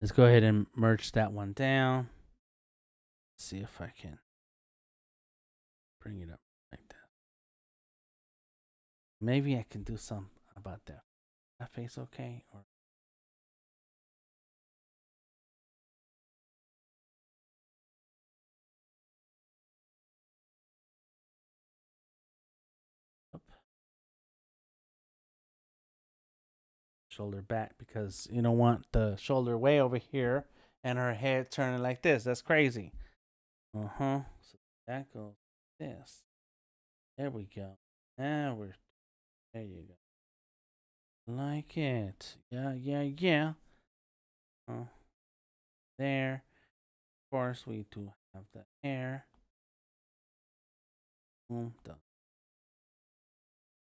Let's go ahead and merge that one down. See if I can bring it up like that. Maybe I can do something about that. That face okay? Or shoulder back because you don't want the shoulder way over here and her head turning like this. That's crazy. So that goes like this. There we go. Now we're there. You go. Like it. Yeah. There. Of course, we do have the hair. Boom. Done.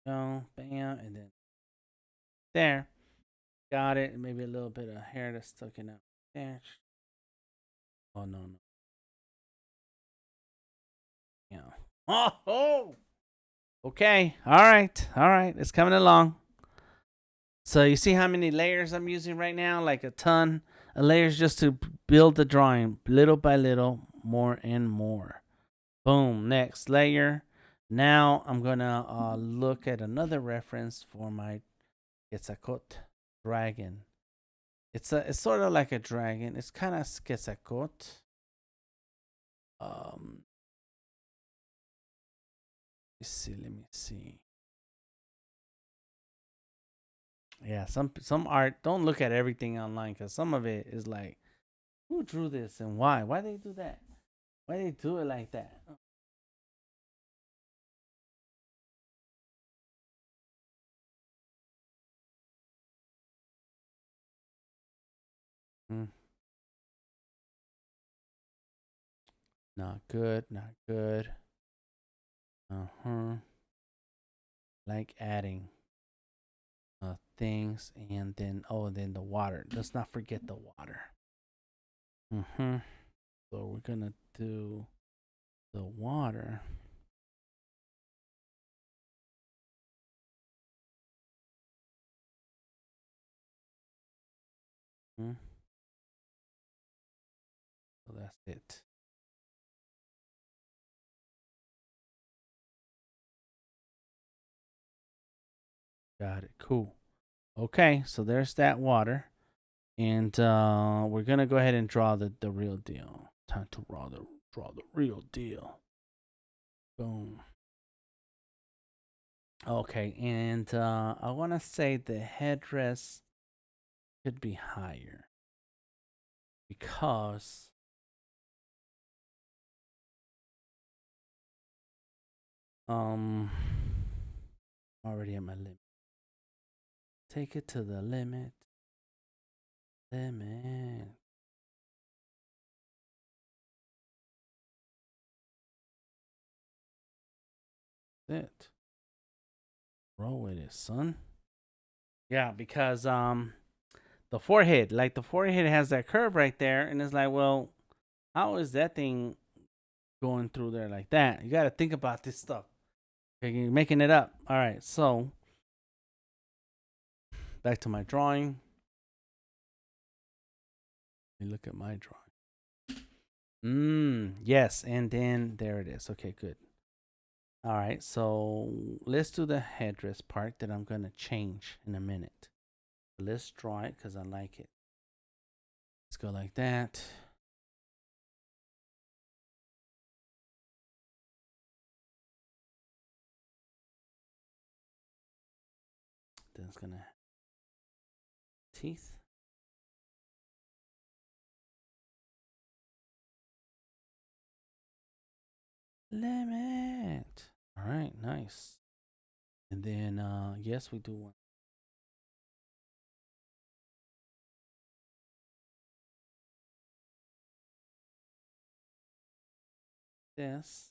Go. Bam. And then there. Got it. Maybe a little bit of hair that's sticking out there. Oh no. Yeah. Oh. Okay. All right. It's coming along. So you see how many layers I'm using right now? Like a ton of layers just to build the drawing little by little, more and more. Boom. Next layer. Now I'm gonna look at another reference for my Quetzalcoatl dragon. It's sort of like a dragon. It's kind of Quetzalcoatl. Let me see. Yeah, some art. Don't look at everything online because some of it is like, who drew this and why? Why they do that? Why they do it like that? Mm. Not good. Not good. Like adding things and then then the water. Let's not forget the water. So we're gonna do the water. So that's it. Got it. Cool. Okay, so there's that water. And we're gonna go ahead and draw the real deal. Time to draw the real deal. Boom. Okay, and I want to say the headdress should be higher because already at my limit. Take it to the limit. Limit. It. Roll with it, son. Yeah, because the forehead has that curve right there, and it's like, well, how is that thing going through there like that? You got to think about this stuff. Okay, you're making it up. All right, so back to my drawing. Let me look at my drawing. Yes, and then there it is. Okay, good. All right, so let's do the headdress part that I'm gonna change in a minute. Let's draw it because I like it. Let's go like that. Then it's gonna teeth. Limit. All right, nice. And then yes, we do one. This.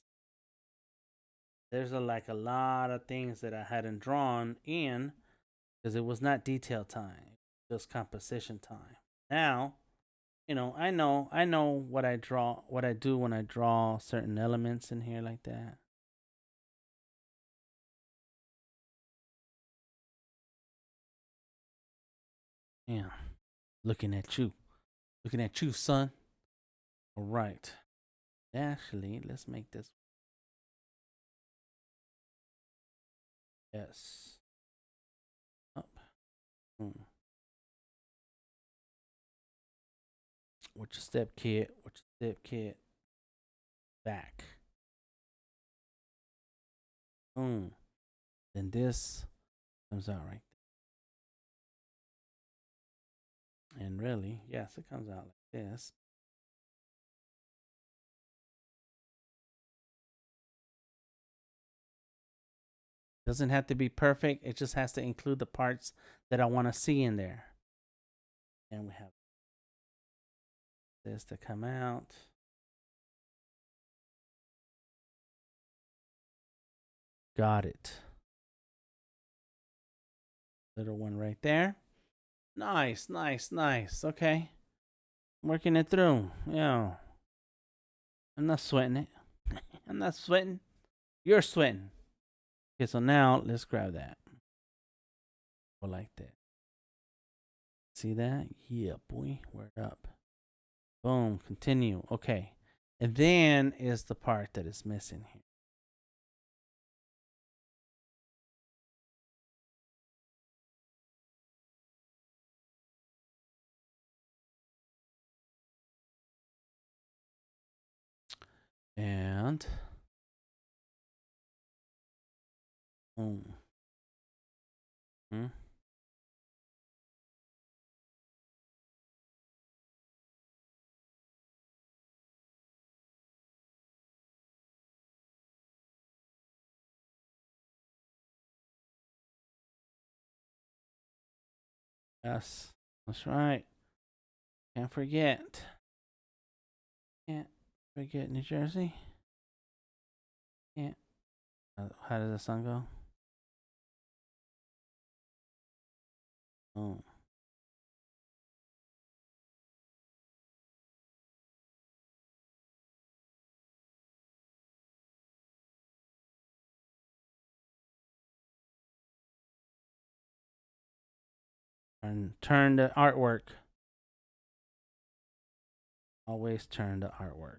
There's like a lot of things that I hadn't drawn in because it was not detail time, just composition time. Now, I know what I draw, what I do when I draw certain elements in here like that. Yeah, looking at you, son. All right. Actually, let's make this. Yes. Up. What's your step, kid? What's your step, kid? Back. Then this comes out right And really, yes, it comes out like this. Doesn't have to be perfect. It just has to include the parts that I want to see in there. And we have this to come out. Got it. Little one right there. Nice, nice, nice. Okay. Working it through. Yeah. I'm not sweating it. I'm not sweating. You're sweating. Okay, so now let's grab that. Go like that. See that? Yeah, boy. Word up. Boom. Continue. Okay. And then is the part that is missing here. And boom. Yes, that's right. Can't forget. Can't forget New Jersey. Can't. How does the song go? Oh. And turn the artwork. Always turn the artwork.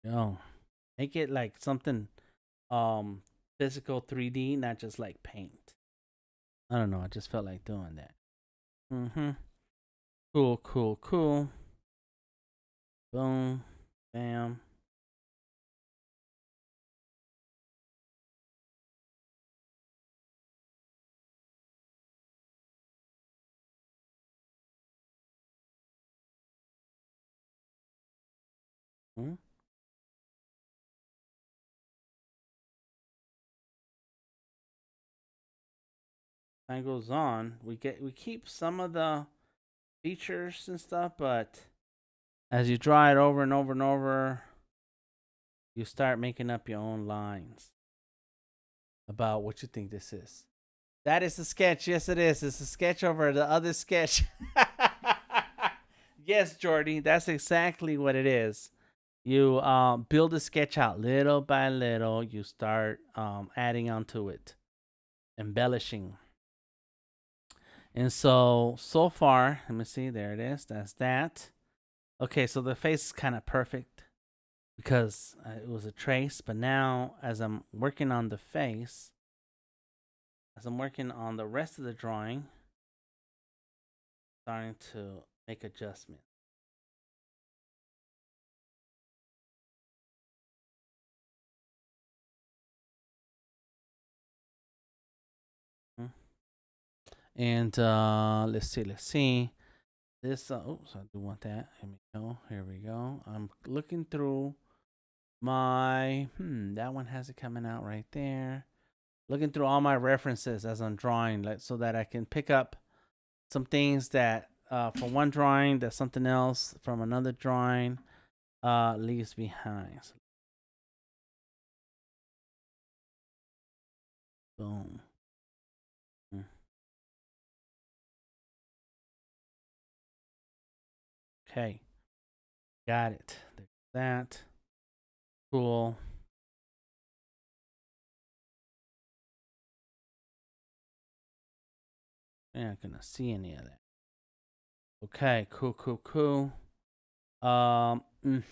Yo, make it like something physical 3D, not just like paint. I don't know, I just felt like doing that. Cool, cool, cool. Boom. Bam. Hmm? Time goes on, we keep some of the features and stuff, but as you draw it over and over and over, you start making up your own lines about what you think this is. That is a sketch. Yes, it is. It's a sketch over the other sketch. Yes, Jordy, that's exactly what it is. You build a sketch out little by little. You start adding onto it, embellishing. And so far, let me see. There it is. That's that. Okay, so the face is kind of perfect because it was a trace. But now, as I'm working on the face, as I'm working on the rest of the drawing, starting to make adjustments. And let's see. This, oops, I do want that. Here we go. I'm looking through my, that one has it coming out right there. Looking through all my references as I'm drawing, like, so that I can pick up some things that from one drawing that something else from another drawing leaves behind. So, boom. Okay. Got it. There's that. Cool. You're not gonna see any of that. Okay, cool. And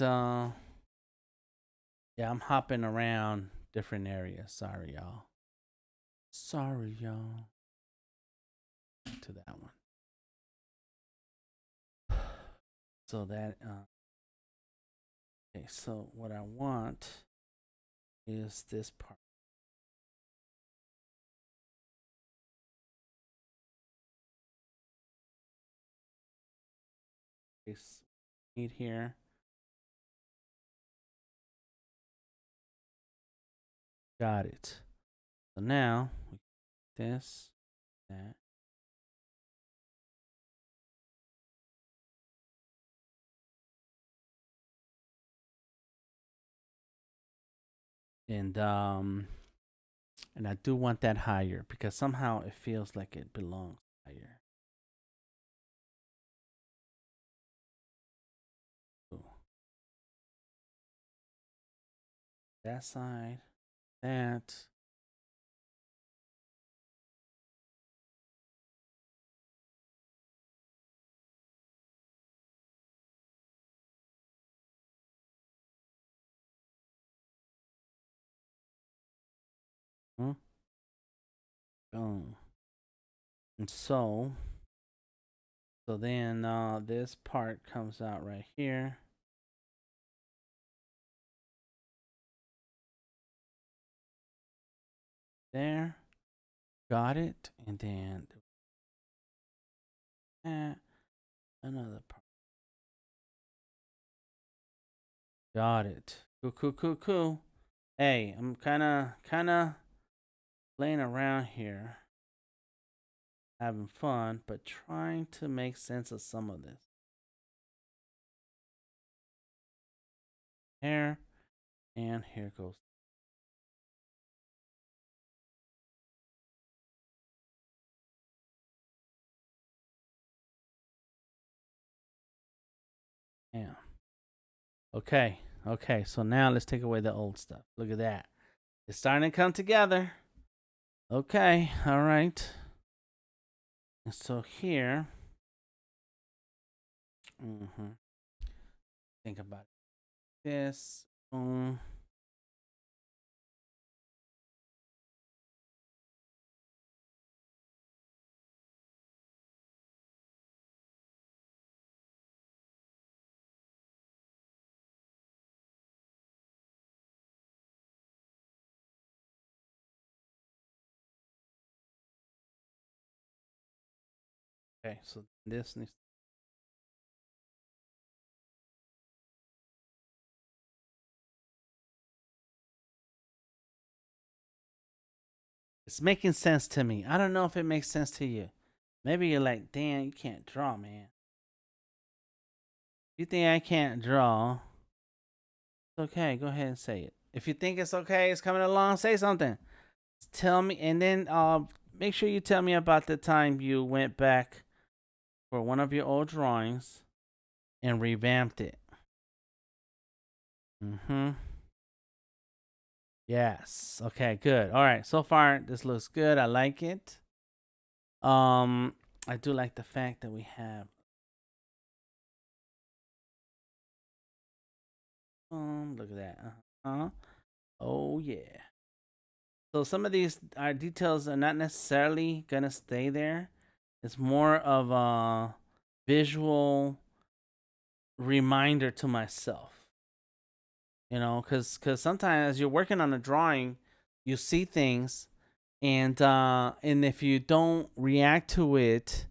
yeah, I'm hopping around different areas. Sorry, y'all. To that one. So that okay, so what I want is this part. This need here. Got it. So now this, that. And I do want that higher because somehow it feels like it belongs higher. Ooh. That side, that. Hmm? Boom. And so then this part comes out right here. There. Got it. And then another part. Got it. Cool. Hey, I'm kinda playing around here. Having fun, but trying to make sense of some of this. Here, and here goes. Yeah. Okay. So now let's take away the old stuff. Look at that. It's starting to come together. Okay. All right. And so here. Think about this. Boom. Okay. So this needs. It's making sense to me. I don't know if it makes sense to you. Maybe you're like, damn, you can't draw, man. If you think I can't draw, it's okay. Go ahead and say it. If you think it's okay, it's coming along, say something. Tell me, and then make sure you tell me about the time you went back for one of your old drawings and revamped it. Yes. Okay, good. All right. So far this looks good. I like it. I do like the fact that we have look at that. Oh yeah. So some of these details are not necessarily gonna stay there. It's more of a visual reminder to myself. You know, because sometimes as you're working on a drawing, you see things, and if you don't react to it,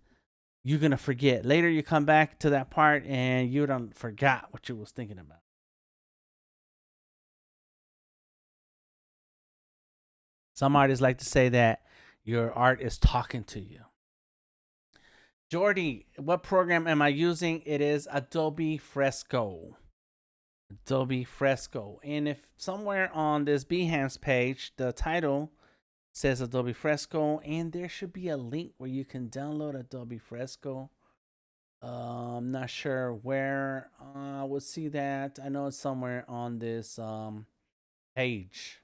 you're gonna forget. Later, you come back to that part and you don't forgot what you was thinking about. Some artists like to say that your art is talking to you. Jordy, what program am I using? It is Adobe Fresco. Adobe Fresco. And if somewhere on this Behance page, the title says Adobe Fresco, and there should be a link where you can download Adobe Fresco. I'm not sure where I would see that. I know it's somewhere on this page.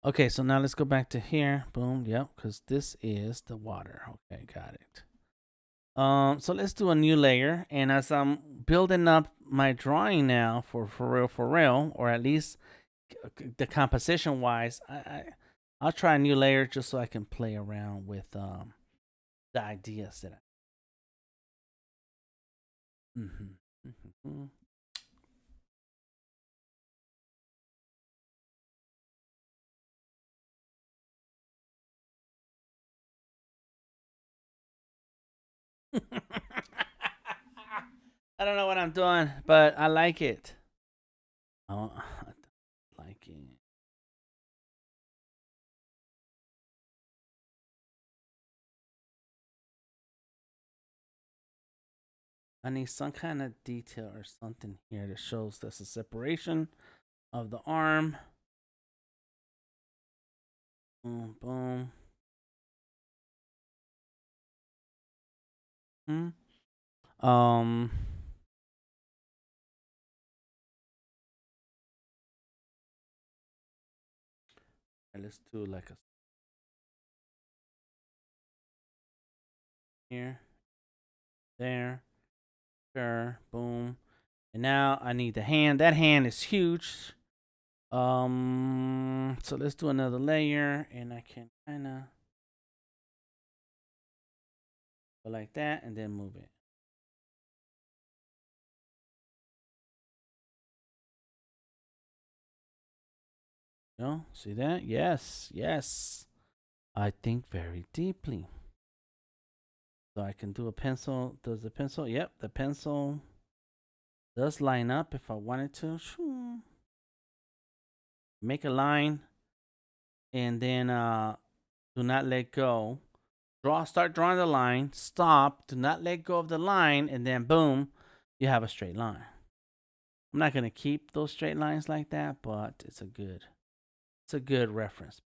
Okay, so now let's go back to here. Boom, yep, because this is the water. Okay, got it. So let's do a new layer, and as I'm building up my drawing now for real, or at least the composition wise, I'll try a new layer just so I can play around with the ideas that I. I don't know what I'm doing, but I like it. Oh, I like it. I need some kind of detail or something here that shows there's a separation of the arm. Boom, boom. Um, let's do like a here, there, sure, boom. And now I need the hand. That hand is huge. So let's do another layer, and I can kind of go like that, and then move it. No, see that? Yes, yes. I think very deeply. So I can do a pencil. Does the pencil? Yep, the pencil does line up if I wanted to. Make a line, and then do not let go. Start drawing the line. Stop. Do not let go of the line, and then boom, you have a straight line. I'm not gonna keep those straight lines like that, but it's a good reference.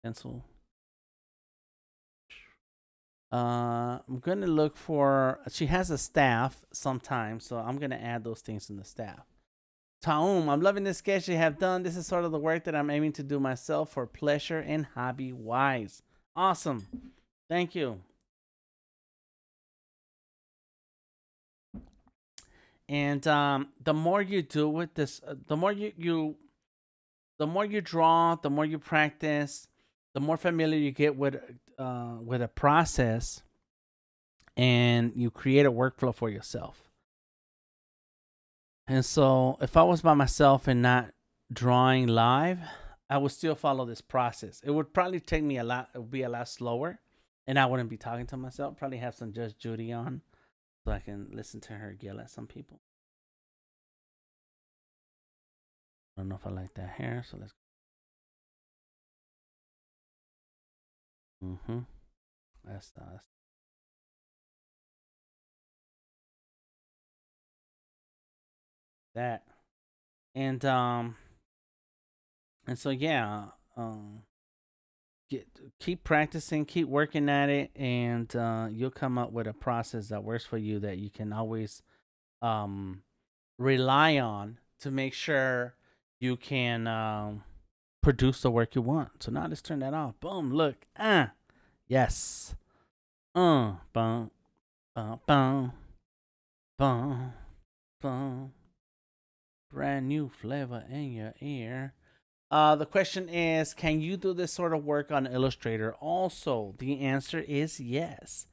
Pencil. I'm gonna look for. She has a staff sometimes, so I'm gonna add those things in the staff. Taum, I'm loving this sketch you have done. This is sort of the work that I'm aiming to do myself for pleasure and hobby wise. Awesome. Thank you. And the more you do with this, the more the more you draw, the more you practice, the more familiar you get with a process, and you create a workflow for yourself. And so, if I was by myself and not drawing live, I would still follow this process. It would probably take me a lot. It would be a lot slower, and I wouldn't be talking to myself. Probably have some Judge Judy on, so I can listen to her yell at some people. I don't know if I like that hair, so let's. Mm-hmm. That's that. And and so yeah, get keep practicing, keep working at it, and you'll come up with a process that works for you that you can always um rely on to make sure you can produce the work you want. So now let's turn that off. Boom, look. Yes. Boom, boom, boom, boom, boom. Brand new flavor in your ear. The question is, can you do this sort of work on Illustrator? Also, the answer is yes.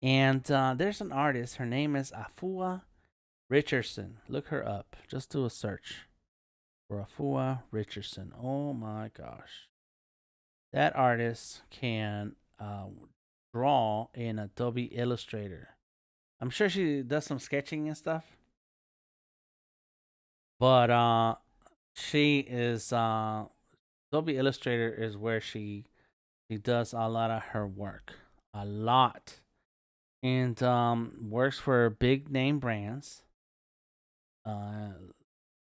And there's an artist. Her name is Afua Richardson. Look her up. Just do a search for Afua Richardson. Oh my gosh. That artist can draw in Adobe Illustrator. I'm sure she does some sketching and stuff. But she is Adobe Illustrator is where she does a lot of her work. A lot. And works for big name brands uh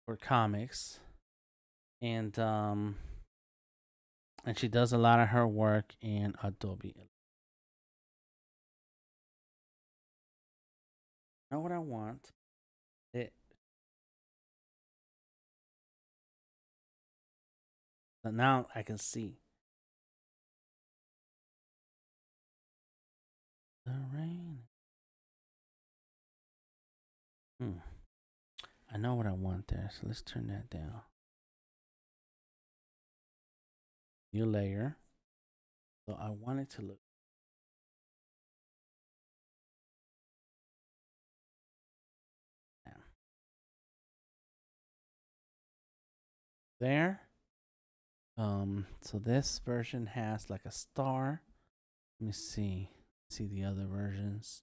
for comics. And she does a lot of her work in Adobe. You know what I want? It So now I can see. The rain. I know what I want there, so let's turn that down. New layer. So I want it to look down. There. So this version has like a star. Let me see. See the other versions.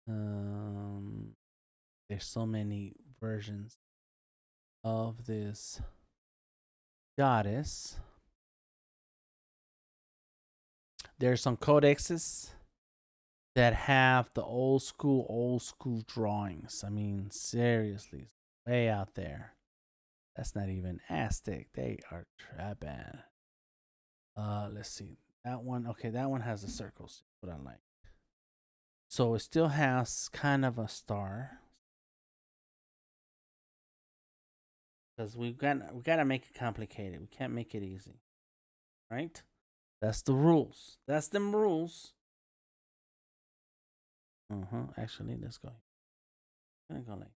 There's so many versions of this goddess. There's some codexes that have the old school drawings. I mean, seriously, way out there. That's not even Aztec. They are trapping. Let's see. That one, okay, that one has the circles. What I like. So it still has kind of a star. Because we gotta make it complicated. We can't make it easy. Right? That's the rules. That's them rules. Actually, let's go. I'm gonna go like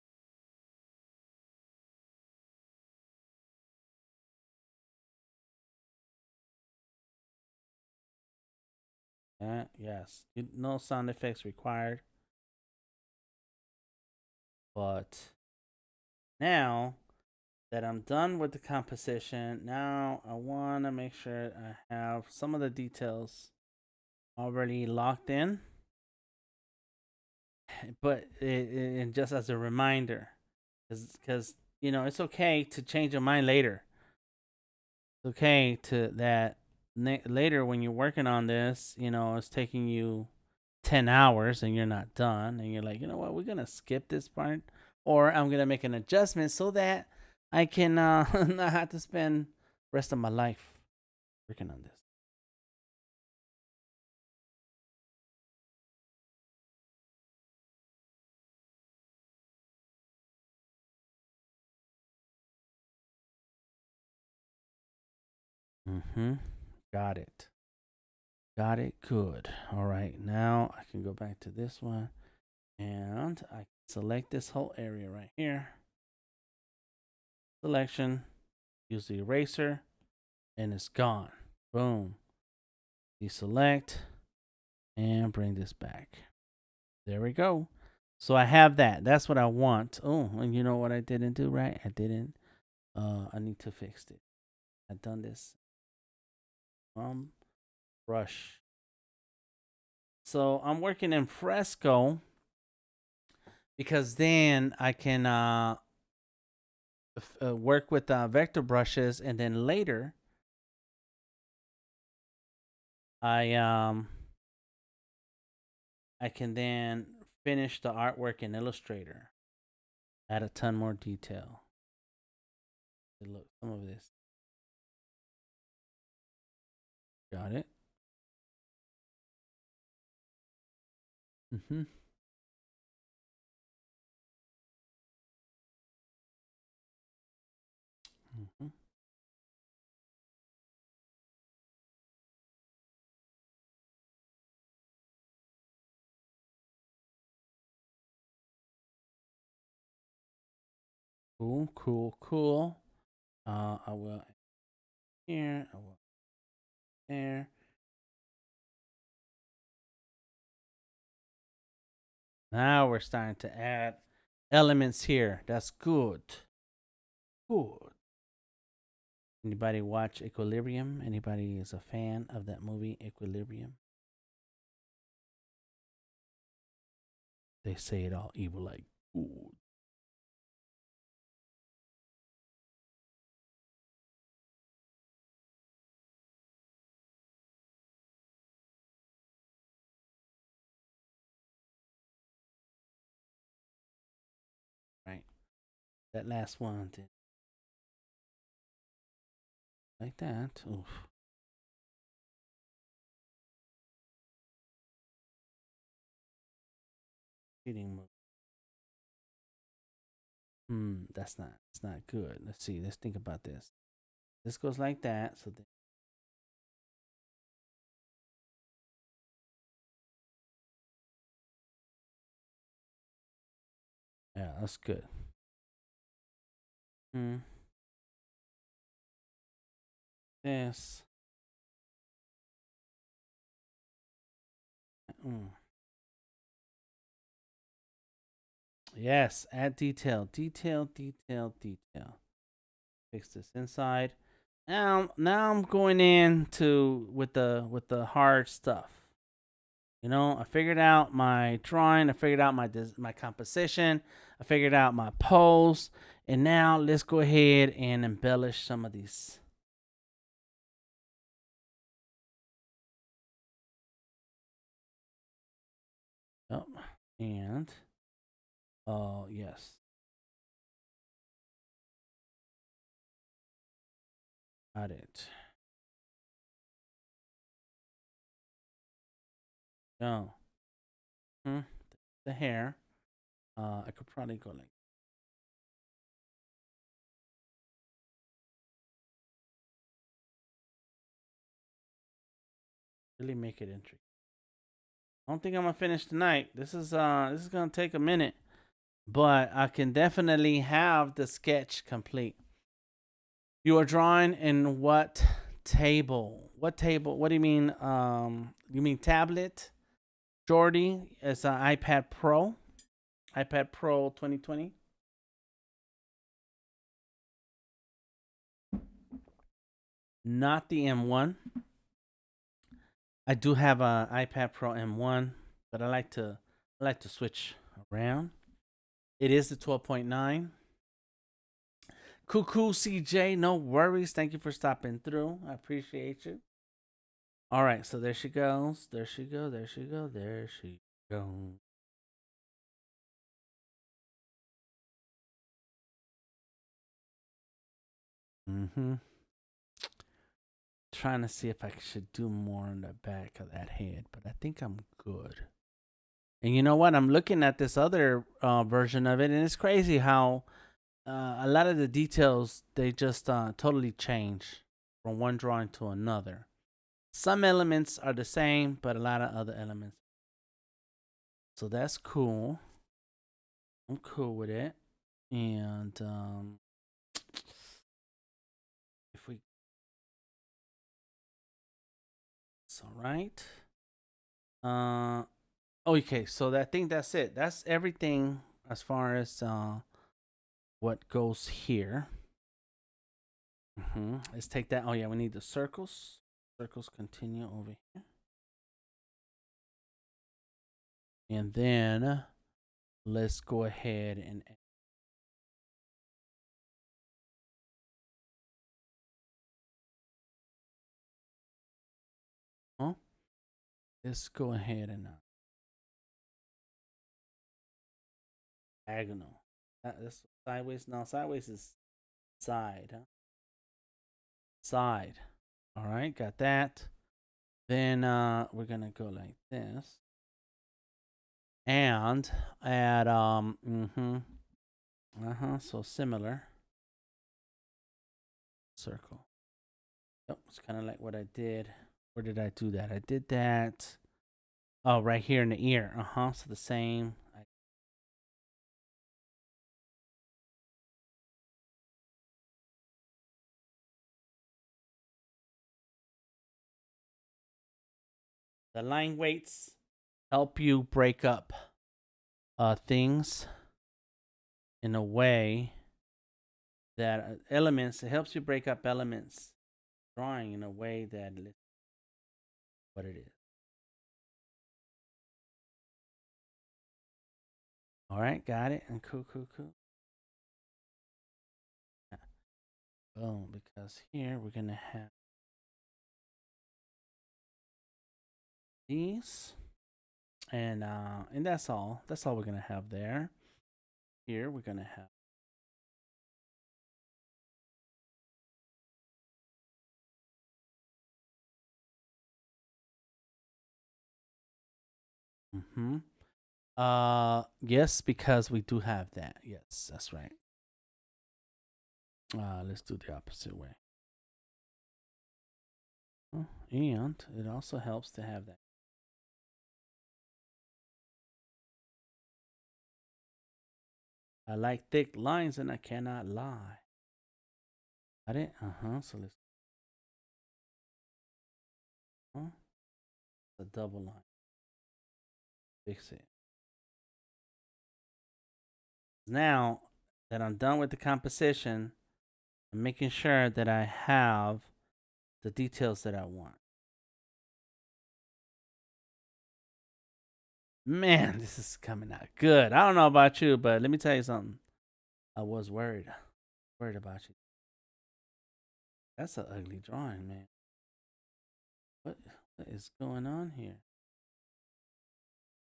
that. Yes. No sound effects required. But now that I'm done with the composition, now I want to make sure I have some of the details already locked in. But and just as a reminder, because you know it's okay to change your mind later. It's okay to that later when you're working on this, you know, it's taking you 10 hours and you're not done and you're like, you know what, we're gonna skip this part, or I'm gonna make an adjustment so that I can not have to spend the rest of my life working on this. Got it. Got it. Good. All right. Now I can go back to this one and I can select this whole area right here. Selection. Use the eraser and it's gone. Boom. Deselect and bring this back. There we go. So I have that. That's what I want. Oh, and you know what I didn't do, right? I didn't. I need to fix it. I've done this. Brush. So I'm working in Fresco because then I can work with vector brushes, and then later I can then finish the artwork in Illustrator. Add a ton more detail. Look, some of this. Got it. Mm-hmm. Mm-hmm. Cool, cool, cool. I will here. I will there. Now we're starting to add elements here. That's good. Good. Anybody watch Equilibrium? Anybody is a fan of that movie, Equilibrium? They say it all evil like good. Right. That last one did like that. Oof. Cheating move. It's not good. Let's see. Let's think about this. This goes like that. So yeah, that's good. Hmm. This. Mm. Yes, add detail, detail, detail, detail. Fix this inside. Now I'm going in to with the hard stuff. You know, I figured out my drawing. I figured out my composition. I figured out my pose. And now let's go ahead and embellish some of these. Oh, and oh yes, got it. Oh, the hair. I could probably go like really make it interesting. I don't think I'm gonna finish tonight. This is gonna take a minute, but I can definitely have the sketch complete. You are drawing in what table? What table? What do you mean? You mean tablet? Jordy, it's an iPad Pro. iPad Pro 2020. Not the M1. I do have an iPad Pro M1, but I like to switch around. It is the 12.9. Cuckoo CJ, no worries. Thank you for stopping through. I appreciate you. All right, so there she goes. There she goes. There she goes. There she goes. Mm-hmm. Trying to see if I should do more on the back of that head, but I think I'm good. And you know what? I'm looking at this other version of it, and it's crazy how a lot of the details they just totally change from one drawing to another. Some elements are the same, but a lot of other elements. So that's cool. I'm cool with it. And if we, it's all right. Okay. So I think that's it. That's everything as far as what goes here. Let's take that. Oh yeah, we need the circles. Circles continue over here. And then let's go ahead and let's go ahead and diagonal. That's sideways. No, sideways is side, huh? Side. All right, got that. Then we're gonna go like this, and add so similar circle. Oh, it's kind of like what I did. Where did I do that? I did that. Oh, right here in the ear. So the same. The line weights help you break up things in a way that elements. It helps you break up elements drawing in a way that what it is. All right, got it. And cool. Boom, because here we're gonna have these, and that's all. That's all we're gonna have there. Here we're gonna have. Yes, because we do have that. Yes, that's right. Let's do the opposite way. And it also helps to have that. I like thick lines and I cannot lie. Got it? So let's. A double line. Fix it. Now that I'm done with the composition, I'm making sure that I have the details that I want. Man, this is coming out good. I don't know about you, but let me tell you something. I was worried about you. That's an ugly drawing, man. What is going on here?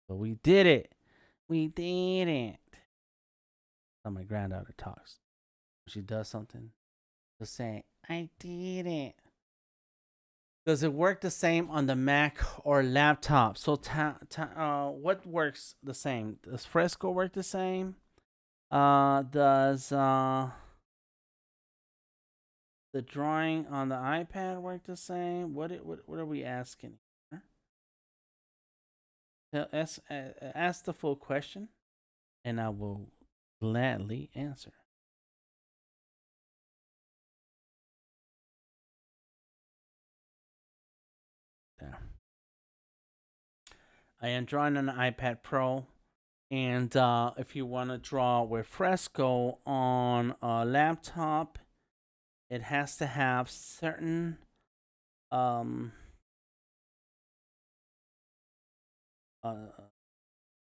But we did it. We did it. So my granddaughter talks. When she does something, she'll say, I did it. Does it work the same on the Mac or laptop? So, what works the same? Does Fresco work the same? Does the drawing on the iPad work the same? What are we asking here? Ask the full question, and I will gladly answer. There. I am drawing on the iPad Pro. And if you want to draw with Fresco on a laptop, it has to have certain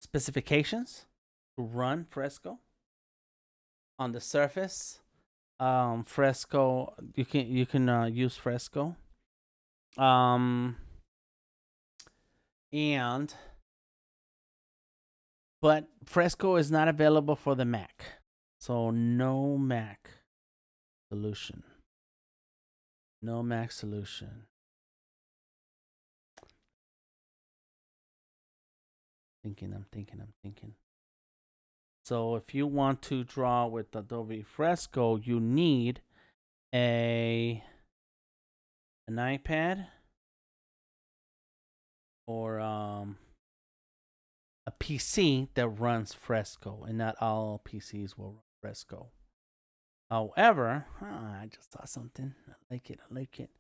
specifications to run Fresco on the Surface. Fresco, you can use Fresco. But Fresco is not available for the Mac, so no Mac solution. No Mac solution. I'm thinking. So if you want to draw with Adobe Fresco, you need an iPad or a PC that runs Fresco, and not all PCs will run Fresco. However, I just saw something. I like it.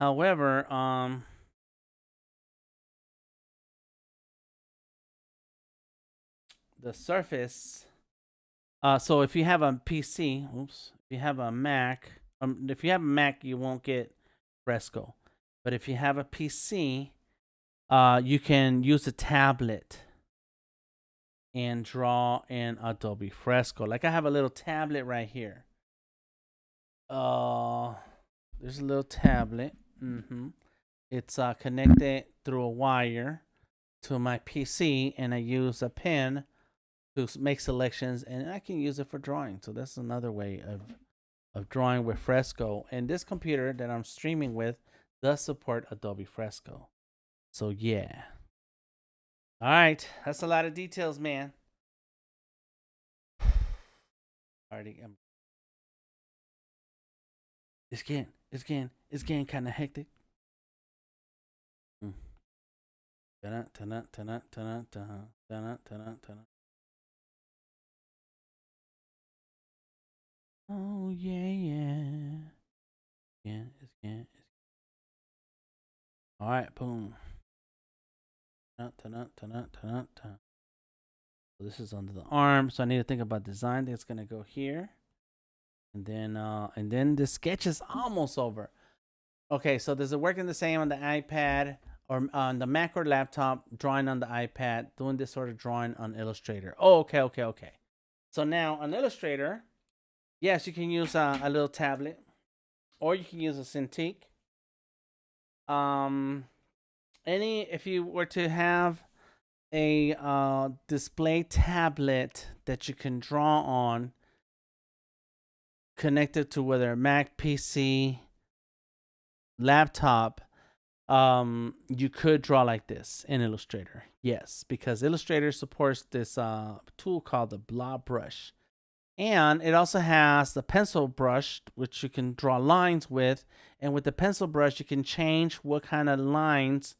However, the Surface. So if you have a PC, if you have a Mac, you won't get Fresco. But if you have a PC, you can use a tablet and draw in Adobe Fresco. Like I have a little tablet right here. There's a little tablet. It's connected through a wire to my PC, and I use a pen to make selections, and I can use it for drawing. So that's another way of drawing with Fresco. And this computer that I'm streaming with does support Adobe Fresco. So yeah. All right, that's a lot of details, man. Already, it's getting kind of hectic. Oh yeah. All right, boom. So this is under the arm, so I need to think about design. That's gonna go here, and then the sketch is almost over. Okay, so does it work in the same on the iPad or on the Mac or laptop? Drawing on the iPad, doing this sort of drawing on Illustrator. Oh, okay. So now on Illustrator, yes, you can use a little tablet, or you can use a Cintiq. If you were to have a display tablet that you can draw on, connected to whether Mac, PC, laptop, you could draw like this in Illustrator. Yes, because Illustrator supports this tool called the blob brush. And it also has the pencil brush, which you can draw lines with. And with the pencil brush, you can change what kind of lines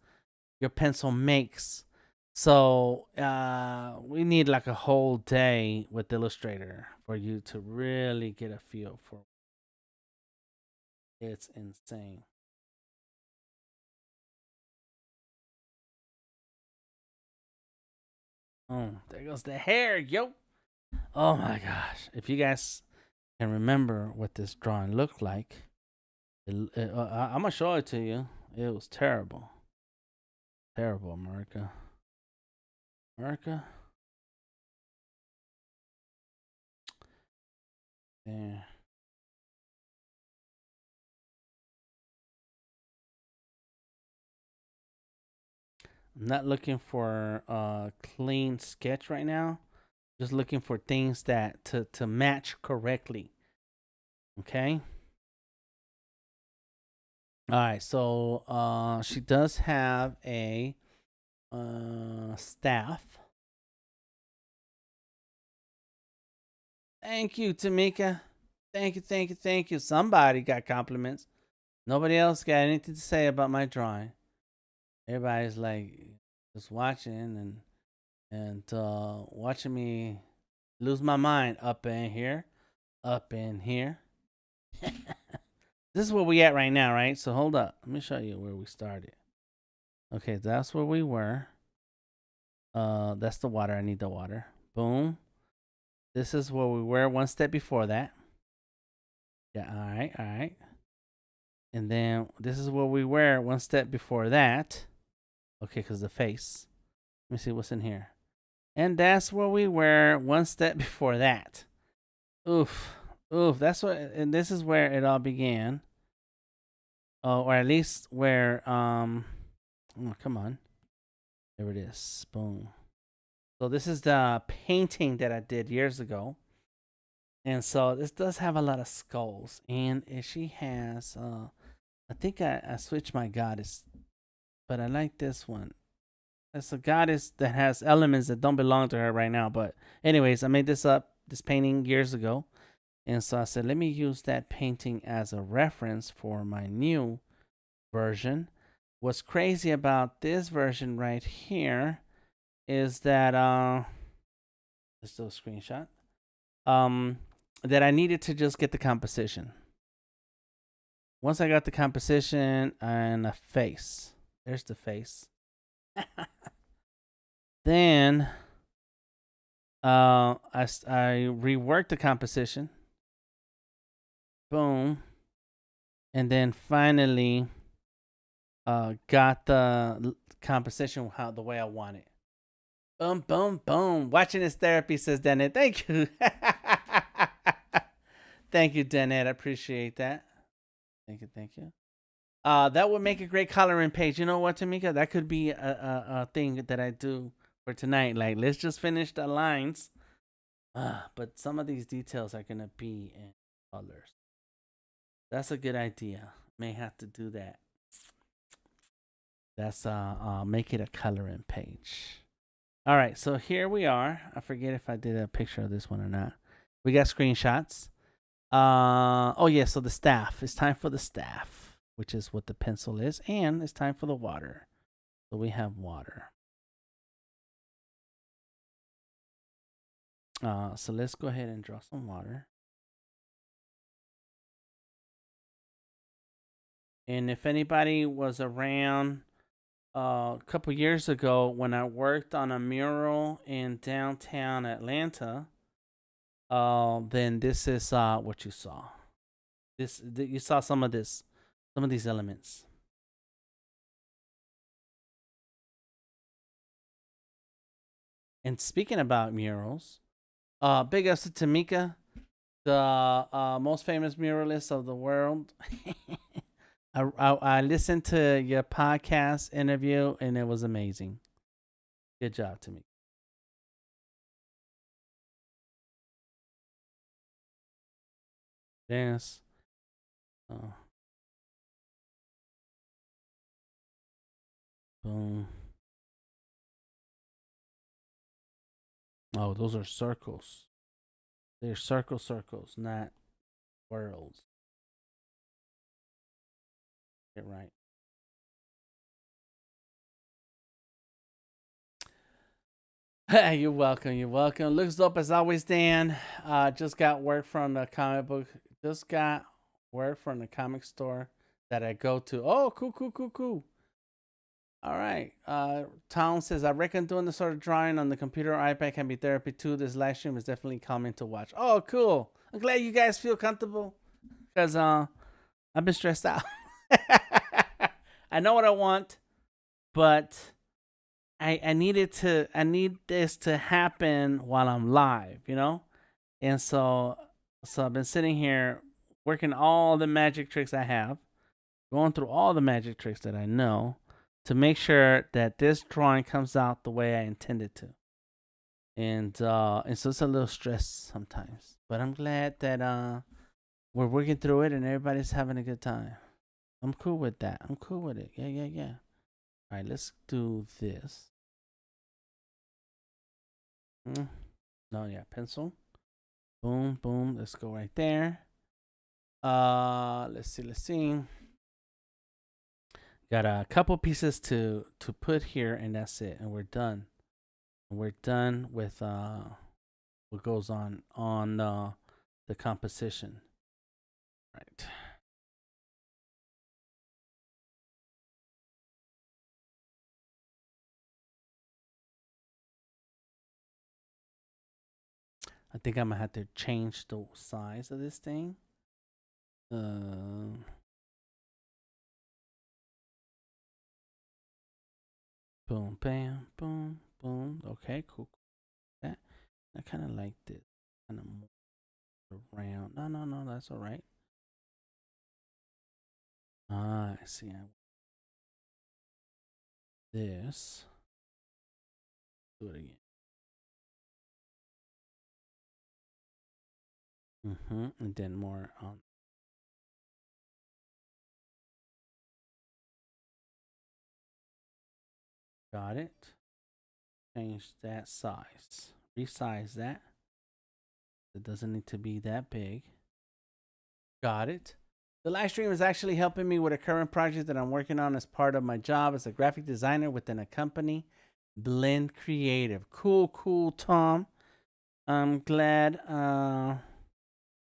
your pencil makes. So we need like a whole day with Illustrator for you to really get a feel for it. It's insane. Oh, there goes the hair, yo. Oh my gosh. If you guys can remember what this drawing looked like, I'm going to show it to you. It was terrible. Terrible, America. America. Yeah. I'm not looking for a clean sketch right now. Just looking for things that to match correctly. Okay. All right. So she does have a staff. Thank you, Tamika. Thank you, thank you, thank you. Somebody got compliments. Nobody else got anything to say about my drawing. Everybody's like just watching and watching me lose my mind up in here, up in here. This is where we at right now, right? So hold up. Let me show you where we started. Okay, that's where we were. That's the water. I need the water. Boom. This is where we were one step before that. Yeah, all right, all right. And then this is where we were one step before that. Okay, because the face. Let me see what's in here. And that's where we were one step before that. Oof. Oof. That's what, and this is where it all began. Oh, or at least where, oh, come on. There it is. Boom. So this is the painting that I did years ago. And so this does have a lot of skulls. And she has, I think I switched my goddess, but I like this one. It's a goddess that has elements that don't belong to her right now. But anyways, I made this painting years ago. And so I said, let me use that painting as a reference for my new version. What's crazy about this version right here is that, let's do a screenshot. That I needed to just get the composition. Once I got the composition and a face, there's the face. Then I reworked the composition. Boom. And then finally got the composition the way I want it. Boom, boom, boom. Watching is therapy, says Danette. Thank you. Thank you, Danette. I appreciate that. Thank you, thank you. That would make a great coloring page. You know what, Tamika? That could be a thing that I do for tonight. Like, let's just finish the lines. But some of these details are gonna be in colors. That's a good idea. May have to do that. That's make it a coloring page. All right, so here we are. I forget if I did a picture of this one or not. We got screenshots. Oh yeah, so the staff. It's time for the staff, which is what the pencil is, and it's time for the water. So we have water. So let's go ahead and draw some water. And if anybody was around a couple years ago when I worked on a mural in downtown Atlanta, then this is what you saw. You saw some of these elements. And speaking about murals, big ups to Tamika, the most famous muralist of the world. I listened to your podcast interview and it was amazing. Good job, Tamika. Yes. Oh. Boom. Oh, those are circles. They're circles, not worlds. Get right. You're welcome. You're welcome. Looks dope as always, Dan. Just got word from the comic book. Just got word from the comic store that I go to. Oh, cool. All right. Town says, I reckon doing the sort of drawing on the computer or iPad can be therapy too. This live stream is definitely calming to watch. Oh, cool. I'm glad you guys feel comfortable because I've been stressed out. I know what I want, but I need this to happen while I'm live, you know? And so I've been sitting here working all the magic tricks I have, going through all the magic tricks that I know to make sure that this drawing comes out the way I intended to. And so it's a little stress sometimes. But I'm glad that we're working through it and everybody's having a good time. I'm cool with that. I'm cool with it. Yeah. All right, let's do this. No, yeah, pencil. Boom, boom. Let's go right there. Let's see. Got a couple pieces to put here, and that's it. And we're done. We're done with what goes on the composition. Right. I think I'm gonna have to change the size of this thing. Boom, bam, boom, boom. Okay, cool. That I kind of like this. Kind of more around. No. That's all right. I see. This. Do it again. And then more on. Got it. Change that size. Resize that. It doesn't need to be that big. Got it. The live stream is actually helping me with a current project that I'm working on as part of my job as a graphic designer within a company, Blend Creative. Cool, Tom. I'm glad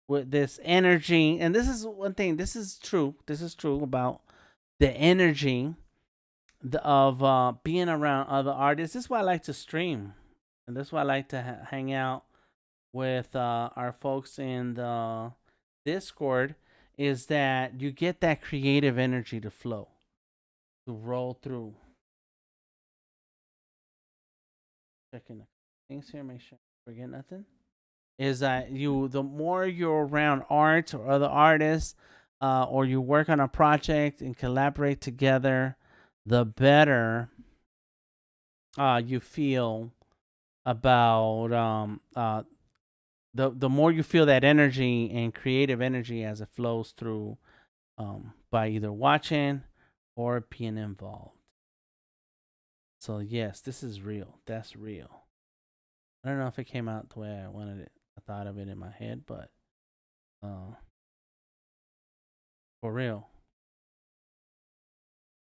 with this energy. And this is one thing. This is true. This is true about the energy of being around other artists. This is why I like to stream. And this is why I like to hang out with our folks in the Discord, is that you get that creative energy to flow, to roll through. Checking the things here, make sure I forget nothing. Is that the more you're around art or other artists, or you work on a project and collaborate together, the better you feel about the more you feel that energy and creative energy as it flows through, by either watching or being involved. So yes, this is real. That's real. I don't know if it came out the way I wanted it. I thought of it in my head, but for real.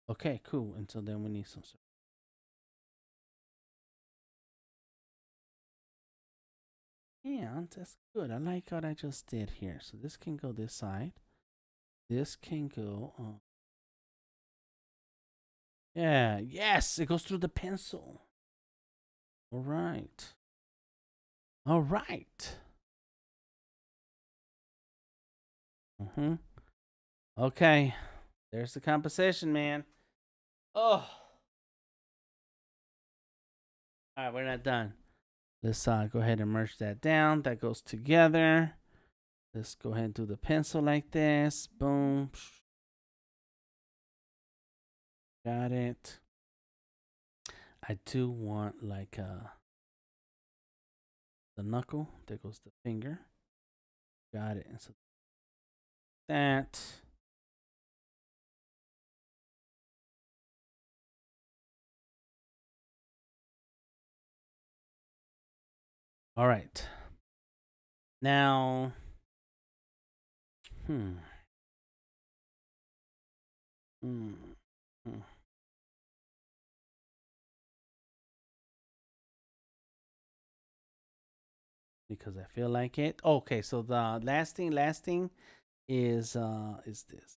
Okay, cool. Until then, we need some. Yeah, that's good. I like what I just did here. So this can go this side. This can go. Yeah. Yes, it goes through the pencil. All right. All right. Okay. There's the composition, man. Oh. All right, we're not done. Let's go ahead and merge that down. That goes together. Let's go ahead and do the pencil like this. Boom. Got it. I do want like the knuckle. There goes the finger. Got it. And so that. All right. Now, hmm. Because I feel like it. Okay, so the last thing is this.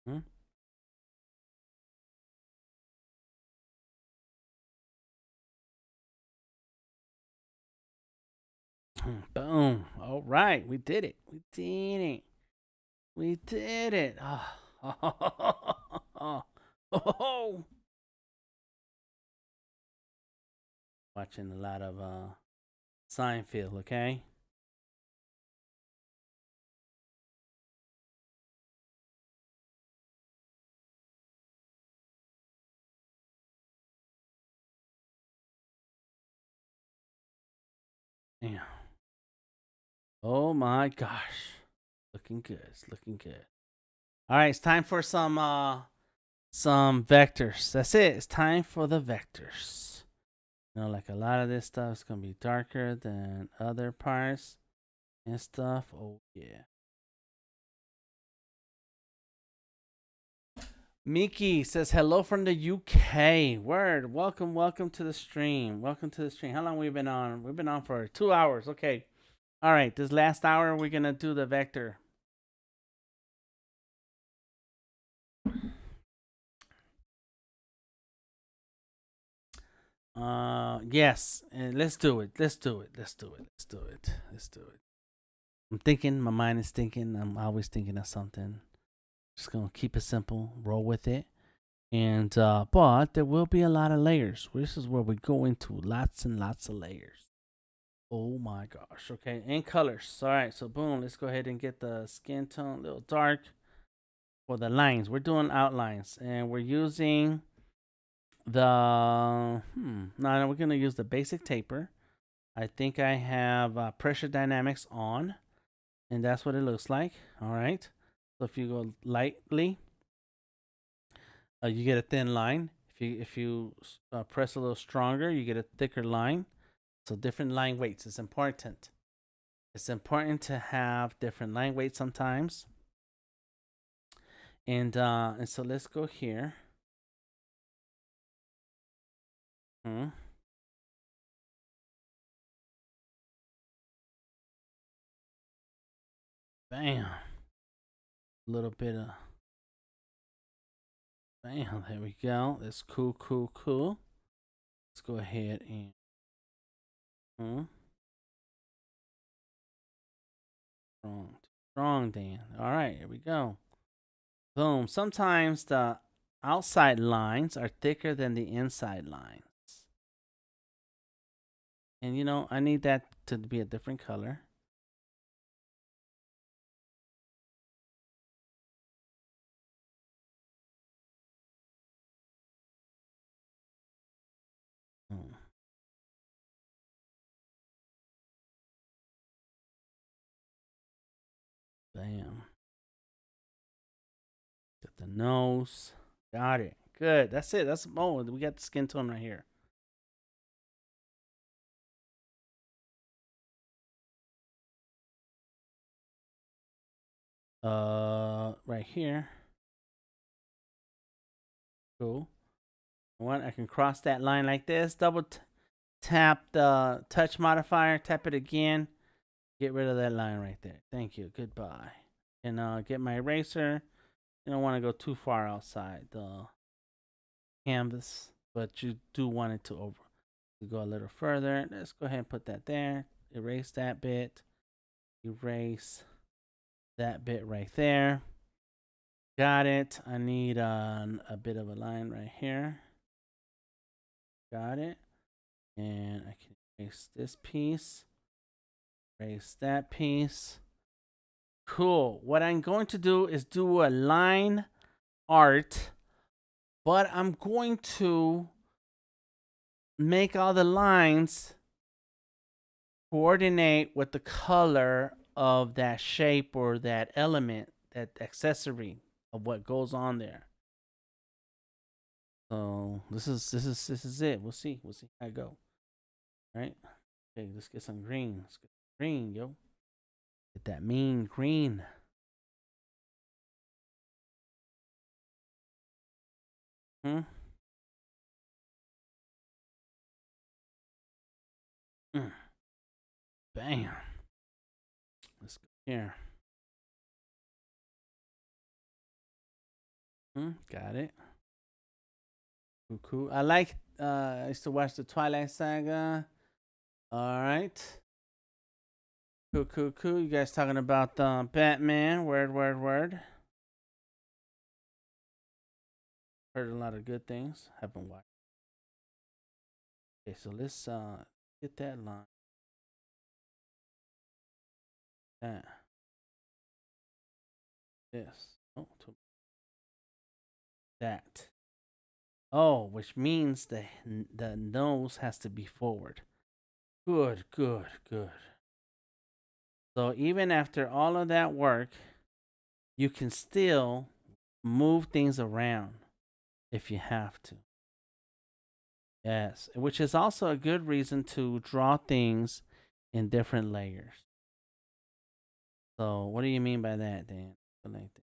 Hmm? Boom. All right. We did it. We did it. We did it. Oh. Watching a lot of Seinfeld, okay? Yeah. Oh my gosh. Looking good. It's looking good. All right, it's time for some vectors. That's it. It's time for the vectors. You know, like a lot of this stuff is gonna be darker than other parts and stuff. Oh yeah. Miki says hello from the UK. Word. Welcome to the stream. Welcome to the stream. How long we been on? We've been on for 2 hours. Okay. All right. This last hour we're gonna do the vector. Yes. Let's do it. Let's do it. Let's do it. Let's do it. Let's do it. I'm thinking. My mind is thinking. I'm always thinking of something. Just gonna keep it simple. Roll with it. And but there will be a lot of layers. This is where we go into lots and lots of layers. Oh my gosh. Okay, and colors. All right, so boom, let's go ahead and get the skin tone a little dark for the lines. We're doing outlines, and we're using the no, we're gonna use the basic taper. I think I have pressure dynamics on, and that's what it looks like. All right, so if you go lightly, you get a thin line. If you press a little stronger, you get a thicker line. So different line weights is important. It's important to have different line weights sometimes. And so let's go here. Bam. A little bit of bam. There we go. That's cool. Let's go ahead and strong Dan. All right, here we go. Boom. Sometimes the outside lines are thicker than the inside lines. And you know, I need that to be a different color. Bam. Got the nose. Got it. Good. That's it. That's we got the skin tone right here. Right here. Cool. One, I can cross that line like this. Double tap the touch modifier. Tap it again. Get rid of that line right there. Thank you. Goodbye. And get my eraser. You don't want to go too far outside the canvas, but you do want it to go a little further. Let's go ahead and put that there. Erase that bit. Erase that bit right there. Got it. I need a bit of a line right here. Got it. And I can erase this piece. Erase that piece. Cool. What I'm going to do is do a line art, but I'm going to make all the lines coordinate with the color of that shape or that element, that accessory of what goes on there. So this is it. We'll see how I go. All right. Okay, let's get some green. Let's get green, yo. Get that mean green. Mm. Bam. Let's go here. Got it. Cool. I like. I used to watch the Twilight Saga. All right. Cool, cool, cool. You guys talking about Batman? Word, word, word. Heard a lot of good things. Haven't watched. Okay, so let's get that line. That. This. Oh, that. Oh, which means the nose has to be forward. Good, good, good. So even after all of that work, you can still move things around if you have to. Yes, which is also a good reason to draw things in different layers. So what do you mean by that, Dan? Like that.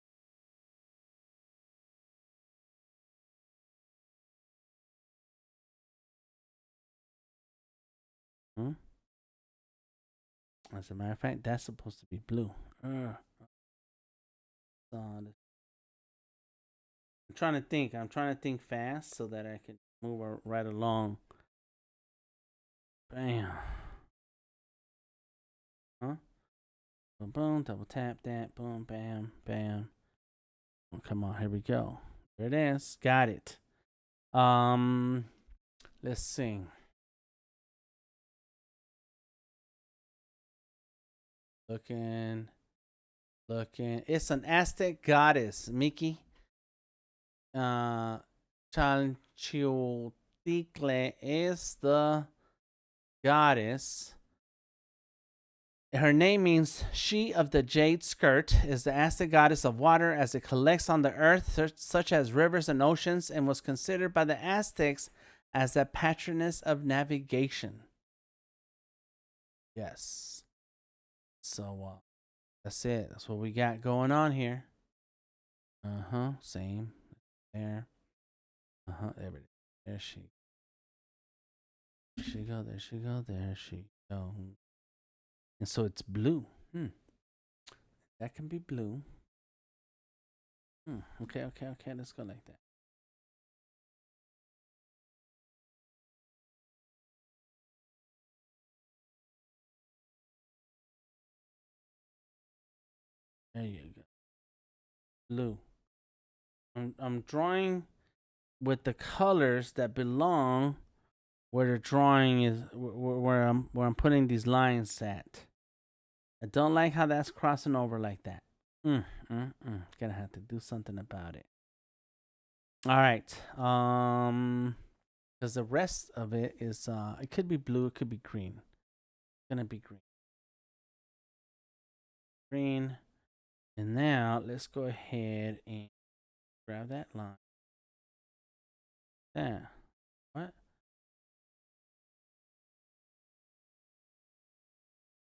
Hmm? As a matter of fact, that's supposed to be blue. I'm trying to think. I'm trying to think fast so that I can move right along. Bam. Huh? Boom, boom, double tap that. Boom, bam, bam. Oh, come on, here we go. There it is. Got it. Let's sing. Looking. It's an Aztec goddess, Mickey. Chalchioticle is the goddess. Her name means she of the jade skirt, is the Aztec goddess of water as it collects on the earth, such as rivers and oceans, and was considered by the Aztecs as the patroness of navigation. Yes. So that's it. That's what we got going on here. Same. There. There it is. There she. There she go. There she go. There she go. And so it's blue. That can be blue. Okay. Let's go like that. There you go. Blue. I'm drawing with the colors that belong where the drawing is, where I'm putting these lines at. I don't like how that's crossing over like that. Gonna have to do something about it. All right. Because the rest of it is it could be blue, it could be green. It's gonna be green. Green. And now let's go ahead and grab that line. There. What?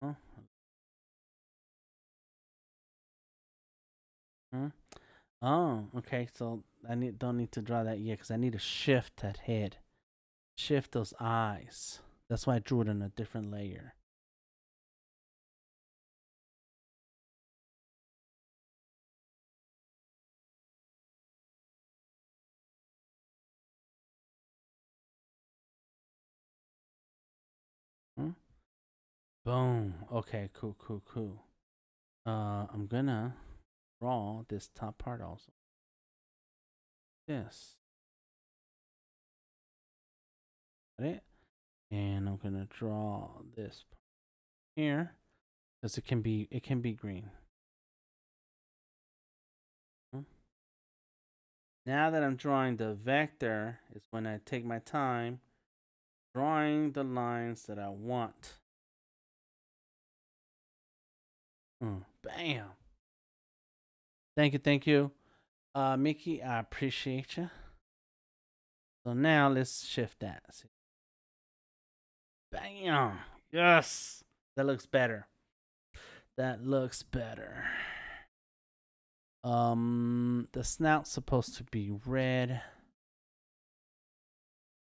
Oh. Oh, okay. So I don't need to draw that yet because I need to shift that head, shift those eyes. That's why I drew it in a different layer. Boom. Okay. Cool. I'm gonna draw this top part also. This. Got it. And I'm gonna draw this here because it can be green. Now that I'm drawing the vector is when I take my time drawing the lines that I want. Bam. Thank you. Mickey, I appreciate you. So now let's shift that. Bam. Yes. That looks better. The snout's supposed to be red.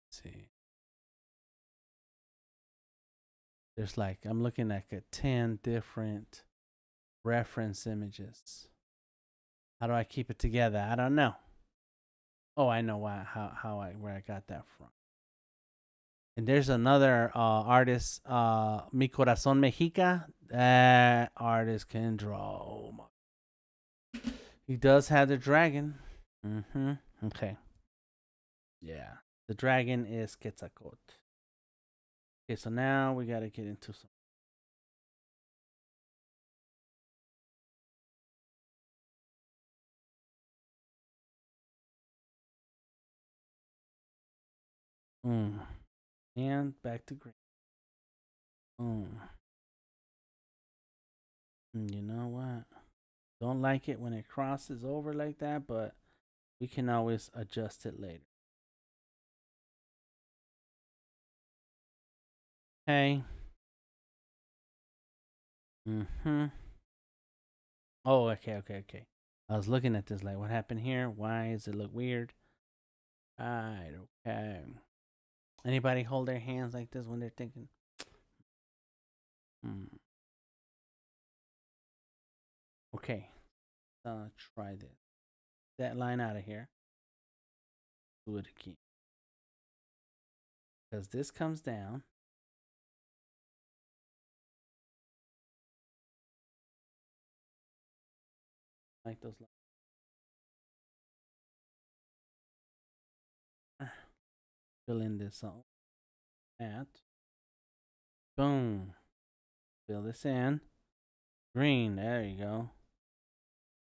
Let's see. There's I'm looking at 10 different reference images. How do I keep it together? I don't know. Oh, I know where I got that from. And there's another artist, Mi Corazón Mexica. That artist can draw. Oh my. He does have the dragon. Mm-hmm. Okay. Yeah. The dragon is Quetzalcoatl. Okay, so now we got to get into some. And back to green. You know what? Don't like it when it crosses over like that, but we can always adjust it later. Okay. Oh, okay. I was looking at this like, what happened here? Why does it look weird? Alright, okay. Anybody hold their hands like this when they're thinking? Okay. Try this. That line out of here. Do it again. Because this comes down. Like those lines. Fill in this all. That. Boom. Fill this in. Green. There you go.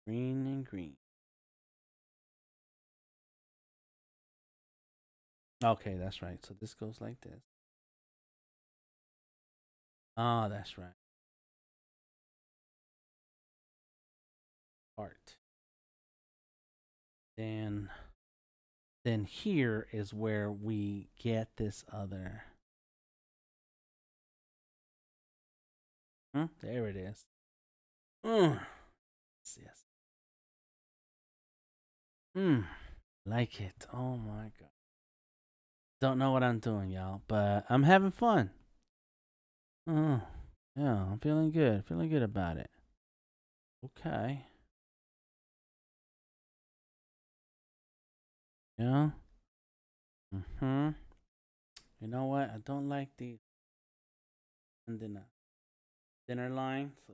Green and green. Okay, that's right. So this goes like this. Oh, that's right. Art. Then here is where we get this other. There it is. Yes. Like it. Oh my god. Don't know what I'm doing, y'all, but I'm having fun. Yeah, I'm feeling good. Feeling good about it. Okay. Yeah. You know what? I don't like the thinner line. So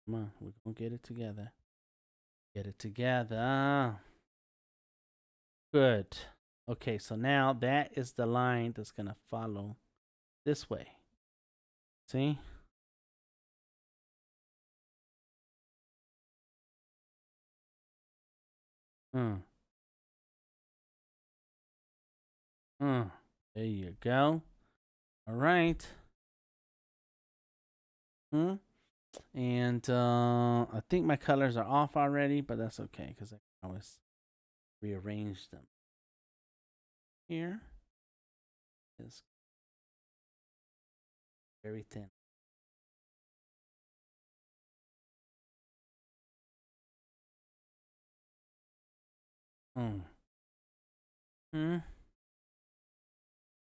come on, we're gonna get it together. Get it together. Good. Okay, so now that is the line that's gonna follow this way. See? There you go. All right. And I think my colors are off already, but that's okay because I can always rearrange them. Here is very thin.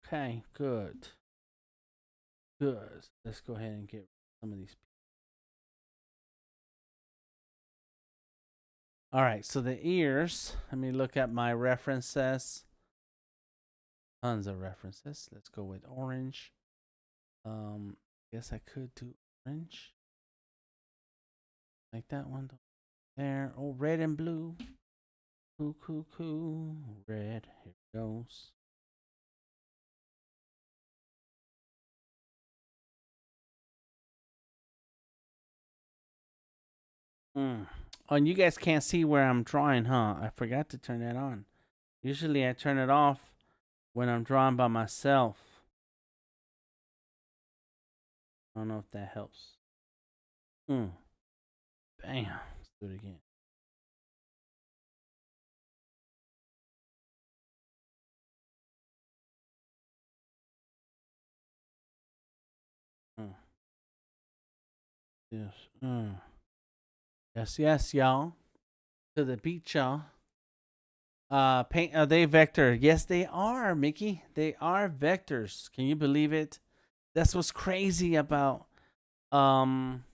Okay, good. Good. Let's go ahead and get some of these. All right, so the ears. Let me look at my references. Tons of references. Let's go with orange. Guess I could do orange. Like that one there. Oh, red and blue. Cool. Red. Here it goes. Oh, and you guys can't see where I'm drawing, huh? I forgot to turn that on. Usually I turn it off when I'm drawing by myself. I don't know if that helps. Bam. Let's do it again. Yes, y'all. To the beach, y'all. Paint. Are they vector? Yes, they are, Mickey. They are vectors. Can you believe it? that's what's crazy about um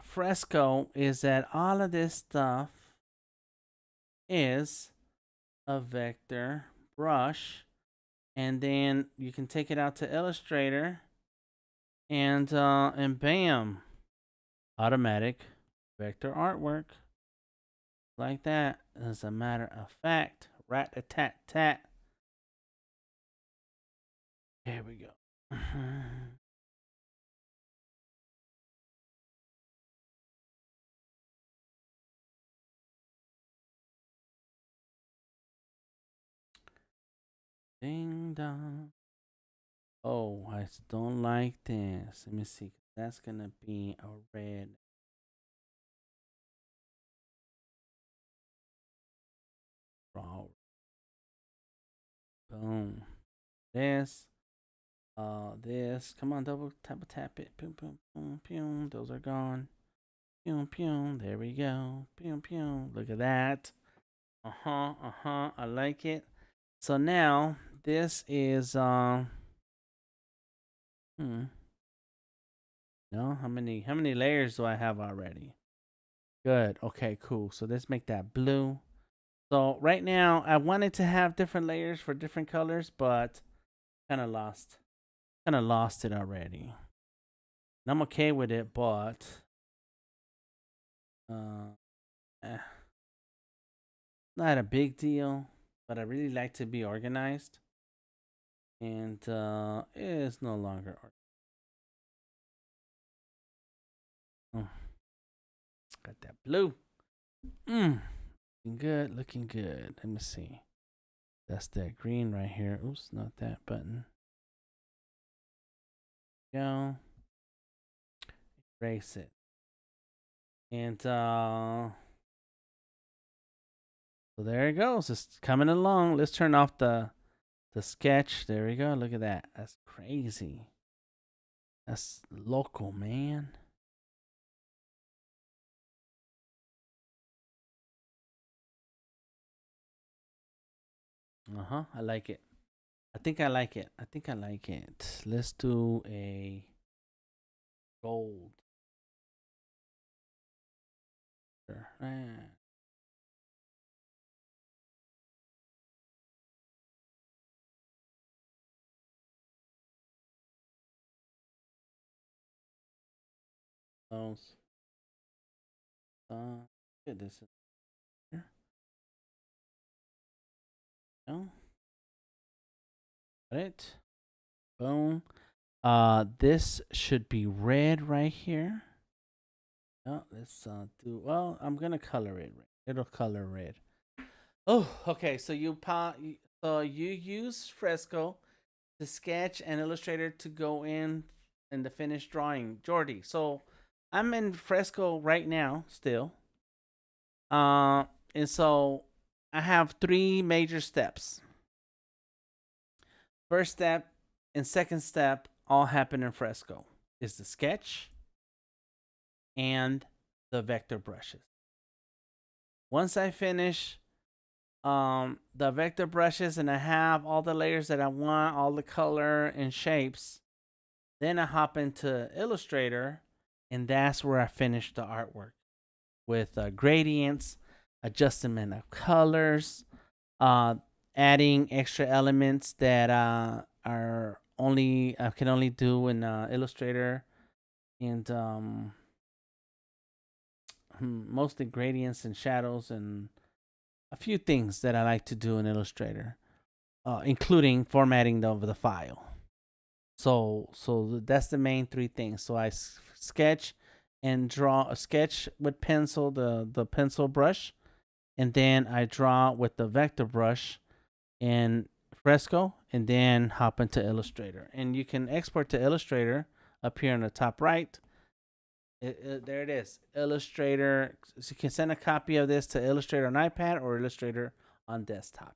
Fresco, is that all of this stuff is a vector brush, and then you can take it out to Illustrator, and bam, automatic vector artwork like that. As a matter of fact, rat a tat tat. Here we go. Ding dong. Oh, I don't like this. Let me see. That's gonna be a red. Raw. Boom. This. This. Come on, double tap it. Boom, boom, boom, boom. Those are gone. Pew, pew. There we go. Pew, pew. Look at that. I like it. So now this is no, how many layers do I have already? Good. Okay, cool. So let's make that blue. So right now I wanted to have different layers for different colors, but kind of lost it already. And I'm okay with it, but not a big deal. But I really like to be organized, and it is no longer. Oh, got that blue. Looking good, looking good. Let me see. That's that green right here. Oops, not that button. Go. Erase it. And so there it goes. It's coming along. Let's turn off the sketch. There we go. Look at that. That's crazy. That's local, man. I like it. I think I like it. Let's do a gold. Those. Get this here. No. Got it. Boom. This should be red right here. Oh, let's do. Well, I'm gonna color it red. It'll color red. Oh, okay. So you use Fresco to sketch and Illustrator to go in the finished drawing, Jordy. So I'm in Fresco right now still. And so I have 3 major steps. First step and second step all happen in Fresco. Is the sketch and the vector brushes. Once I finish the vector brushes and I have all the layers that I want, all the color and shapes, then I hop into Illustrator, and that's where I finish the artwork with gradients, adjustment of colors, adding extra elements that are only I can only do in Illustrator, and mostly gradients and shadows and a few things that I like to do in Illustrator, including formatting the file. So that's the main 3 things. So I sketch and draw a sketch with pencil, the pencil brush, and then I draw with the vector brush in Fresco, and then hop into Illustrator. And you can export to Illustrator up here on the top right. There it is, Illustrator. So you can send a copy of this to Illustrator on iPad or Illustrator on desktop.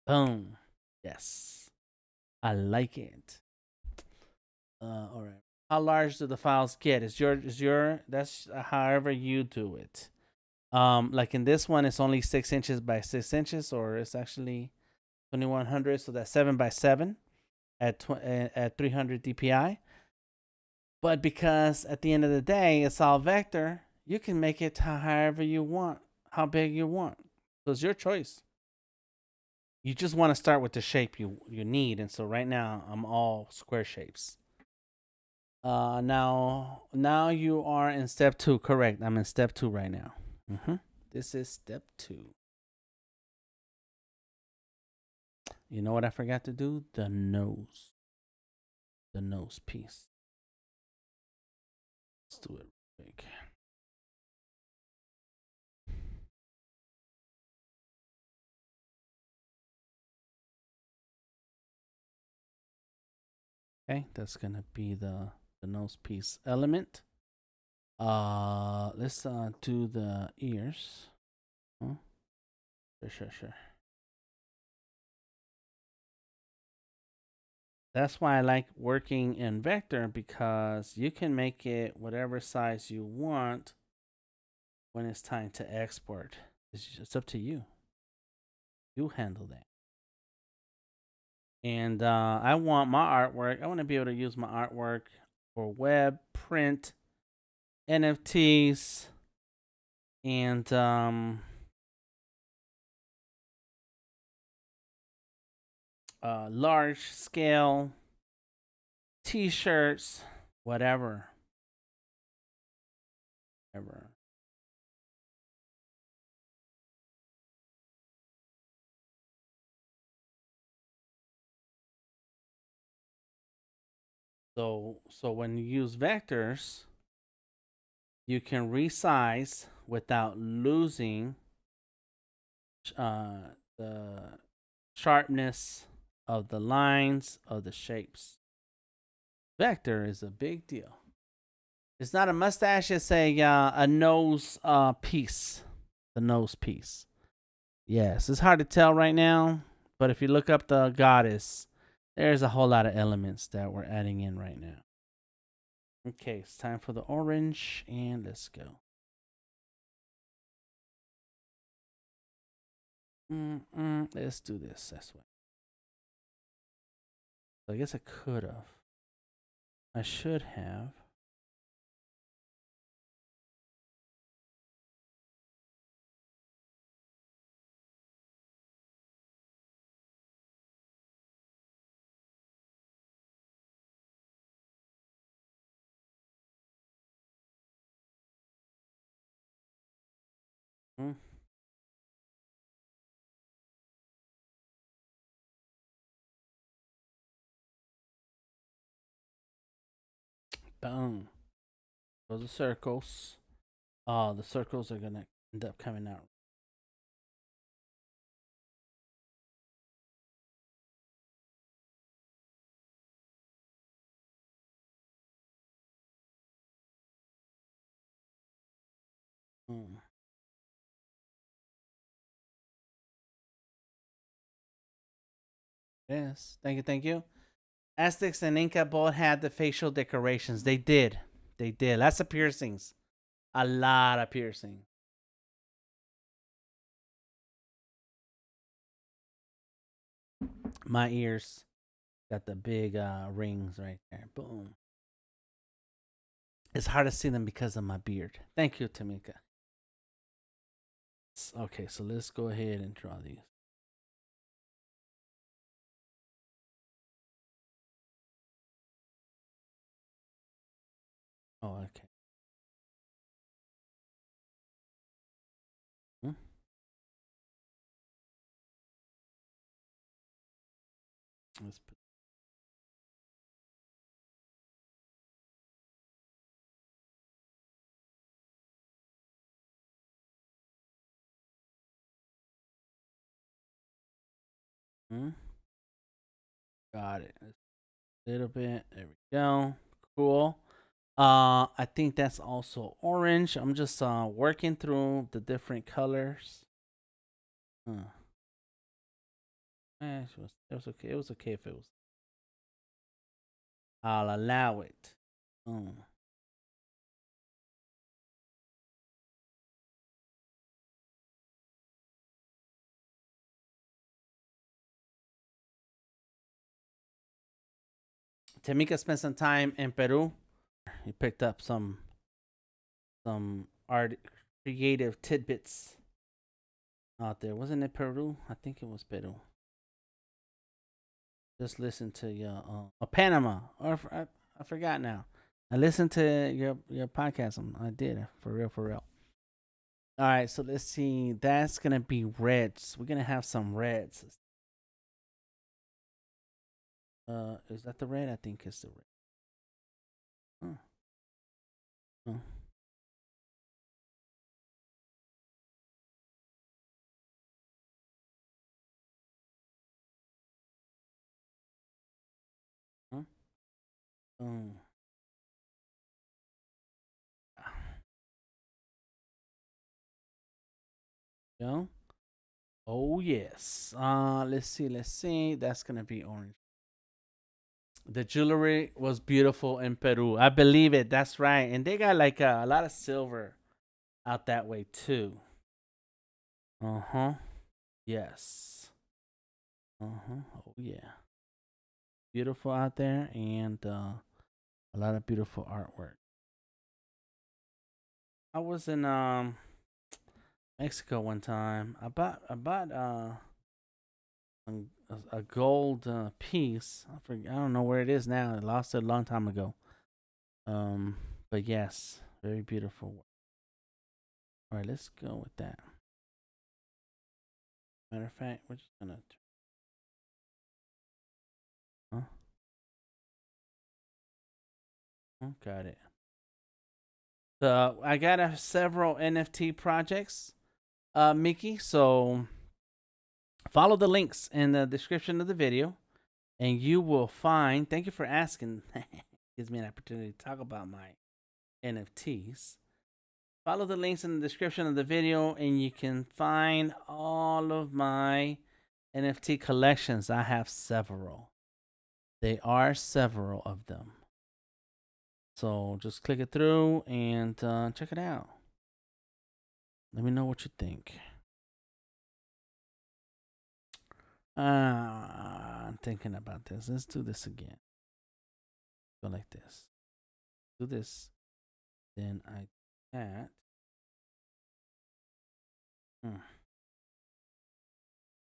Boom. Yes, I like it. All right. How large do the files get? Is your that's however you do it. Like in this one, it's only 6 inches by 6 inches, or it's actually 2100, so that's 7 by 7. at 300 dpi. But because at the end of the day it's all vector, you can make it however you want, how big you want. So it's your choice. You just want to start with the shape you need, and so right now I'm all square shapes. Now you are in step 2. Correct. I'm in step 2 right now. This is step 2. You know what I forgot to do? The nose. The nose piece. Let's do it big. Okay, that's gonna be the nose piece element. Let's do the ears. Sure. That's why I like working in vector, because you can make it whatever size you want when it's time to export. It's up to you. You handle that. And I want my artwork. I want to be able to use my artwork for web, print, NFTs, and large scale t-shirts, whatever. So when you use vectors, you can resize without losing the sharpness of the lines of the shapes. Vector is a big deal. It's not a mustache, it's a nose piece. The nose piece. Yes, it's hard to tell right now, but if you look up the goddess, there's a whole lot of elements that we're adding in right now. Okay, it's time for the orange, and let's go. Let's do this way. So I guess I could have. I should have. Boom. Those are circles. The circles are gonna end up coming out. Yes, thank you. Aztecs and Inca both had the facial decorations. They did. Lots of piercings. A lot of piercing. My ears got the big rings right there. Boom. It's hard to see them because of my beard. Thank you, Tamika. Okay, so let's go ahead and draw these. Oh, okay. Let's put. Got it. A little bit. There we go. Cool. I think that's also orange. I'm just working through the different colors. It was okay. It was okay if it was. I'll allow it. Tamika spent some time in Peru. He picked up some art creative tidbits out there. Wasn't it Peru? I think it was Peru. Just listen to your Panama, or I forgot now. I listened to your podcast. I did for real, for real. All right, so let's see. That's gonna be reds. We're gonna have some reds. Is that the red? I think it's the red. Huh. Huh. Huh? Oh. Yeah. Oh yes. Let's see. Let's see. That's gonna be orange. The jewelry was beautiful in Peru. I believe it. That's right. And they got like a lot of silver out that way too. Uh huh. Yes. Uh huh. Oh yeah. Beautiful out there, and a lot of beautiful artwork. I was in Mexico one time. I bought a gold piece. I don't know where it is now. I lost it a long time ago. But yes, very beautiful. All right, let's go with that. Matter of fact, we're just gonna. Huh? Oh, got it. So I got several NFT projects, Mickey. So follow the links in the description of the video, and you will find. Thank you for asking. Gives me an opportunity to talk about my NFTs. Follow the links in the description of the video, and you can find all of my NFT collections. I have several. There are several of them. So just click it through and check it out. Let me know what you think. I'm thinking about this. Let's do this again. Go like this. Do this. Then I that.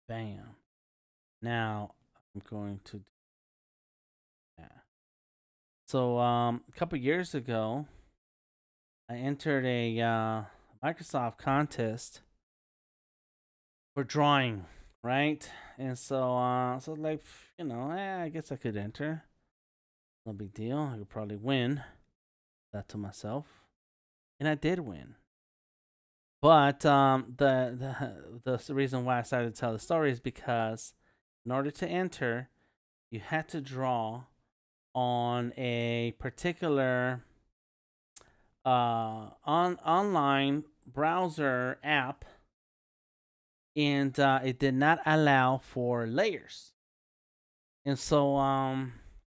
Bam. Now I'm going to do that. So a couple years ago, I entered a Microsoft contest for drawing, right? And so like I guess I could enter. No big deal. I could probably win. That to myself, and I did win. But the reason why I started to tell the story is because in order to enter, you had to draw on a particular online browser app, and it did not allow for layers. And so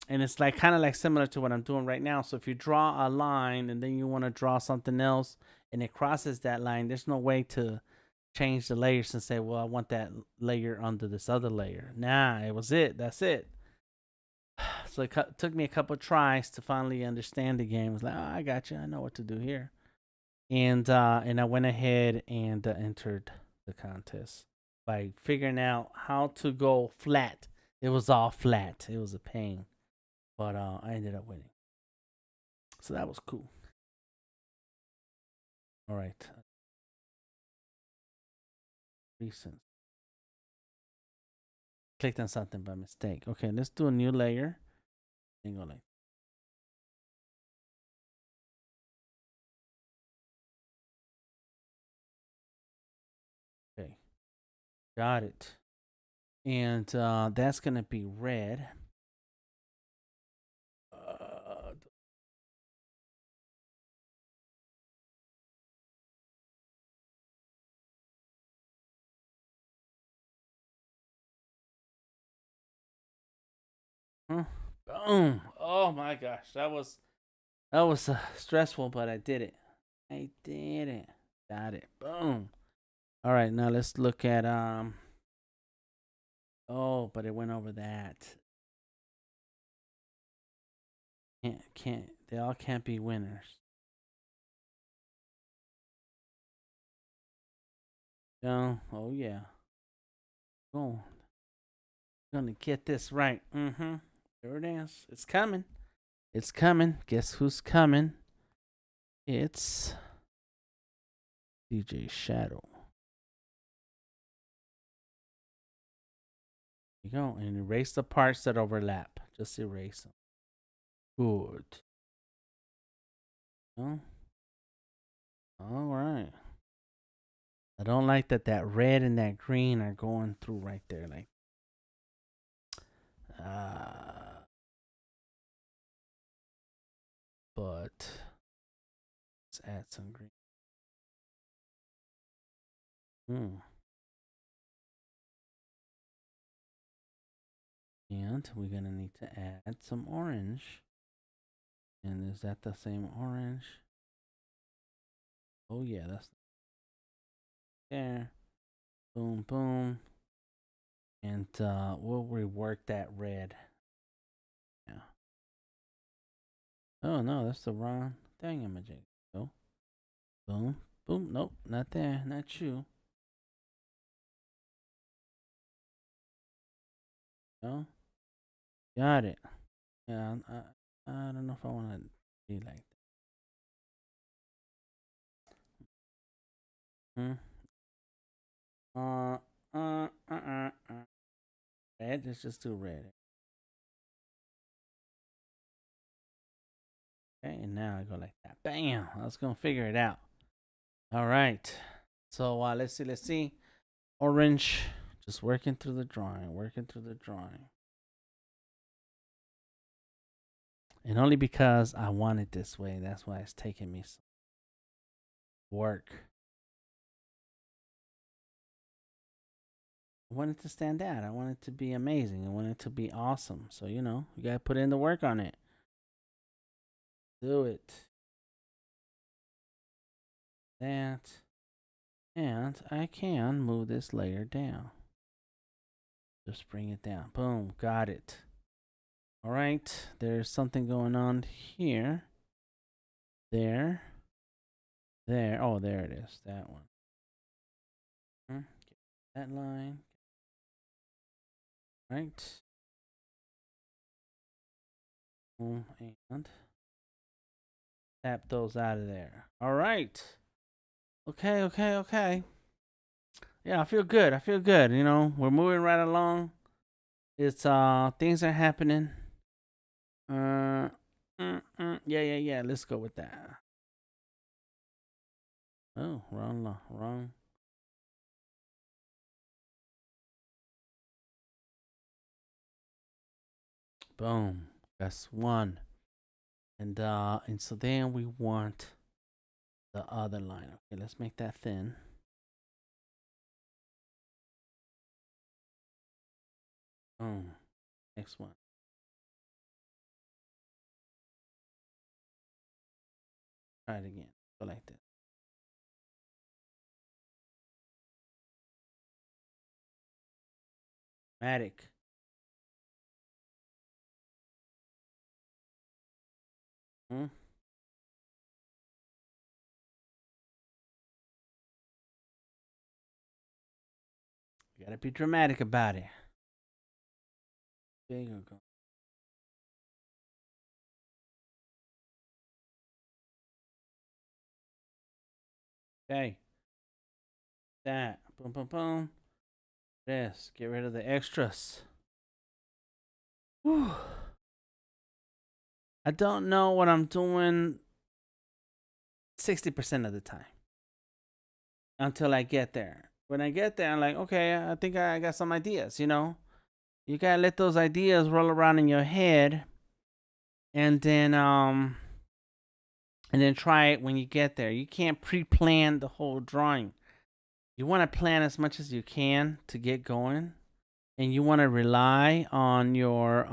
and it's like kind of like similar to what I'm doing right now. So if you draw a line and then you want to draw something else and it crosses that line, there's no way to change the layers and say, well, I want that layer under this other layer. Nah, it was it. That's it. So it took me a couple tries to finally understand the game. I was like, oh, I got you. I know what to do here. And I went ahead and entered the contest by figuring out how to go flat. It was all flat. It was a pain, but I ended up winning. So that was cool. All right. Recent. Clicked on something by mistake. Okay, let's do a new layer. And go like. Okay, got it. And that's gonna be red. Boom! Oh my gosh, that was stressful, but I did it. I did it. Got it. Boom. All right, now let's look at Oh, but it went over that. They all can't be winners. No, oh yeah. Oh, gonna get this right. Mm-hmm. There it is. It's coming. It's coming. Guess who's coming? It's DJ Shadow. There you go. And erase the parts that overlap. Just erase them. Good. Oh. All right. I don't like that red and that green are going through right there. Like, but let's add some green. And we're going to need to add some orange. And is that the same orange? Oh, yeah, that's there. Boom, boom. And we'll rework that red. Yeah. Oh, no, that's the wrong thing, imaging. So, boom, boom. Nope, not there. Not you. No. Got it. Yeah, I don't know if I want to be like that. Red. Let's just do red. Okay, and now I go like that. Bam! I was gonna figure it out. All right. So let's see. Orange. Just working through the drawing. And only because I want it this way. That's why it's taking me some work. I want it to stand out. I want it to be amazing. I want it to be awesome. So, you gotta put in the work on it. Do it. That. And I can move this layer down. Just bring it down. Boom. Got it. All right. There's something going on here. There. Oh, there it is. That one. That line. Right. And tap those out of there. All right. Okay. Yeah, I feel good. We're moving right along. It's things are happening. Yeah. Let's go with that. Oh, wrong. Boom. That's one. And so then we want the other line. Okay, let's make that thin. Boom. Next one. Try it again. Go like this. Dramatic. You gotta be dramatic about it. Big or go. Okay. That. Boom. This. Get rid of the extras. Whew. I don't know what I'm doing 60% of the time until I get there. When I get there, I'm like, okay, I think I got some ideas, You gotta let those ideas roll around in your head and then try it when you get there. You can't pre-plan the whole drawing. You want to plan as much as you can to get going, and you want to rely on your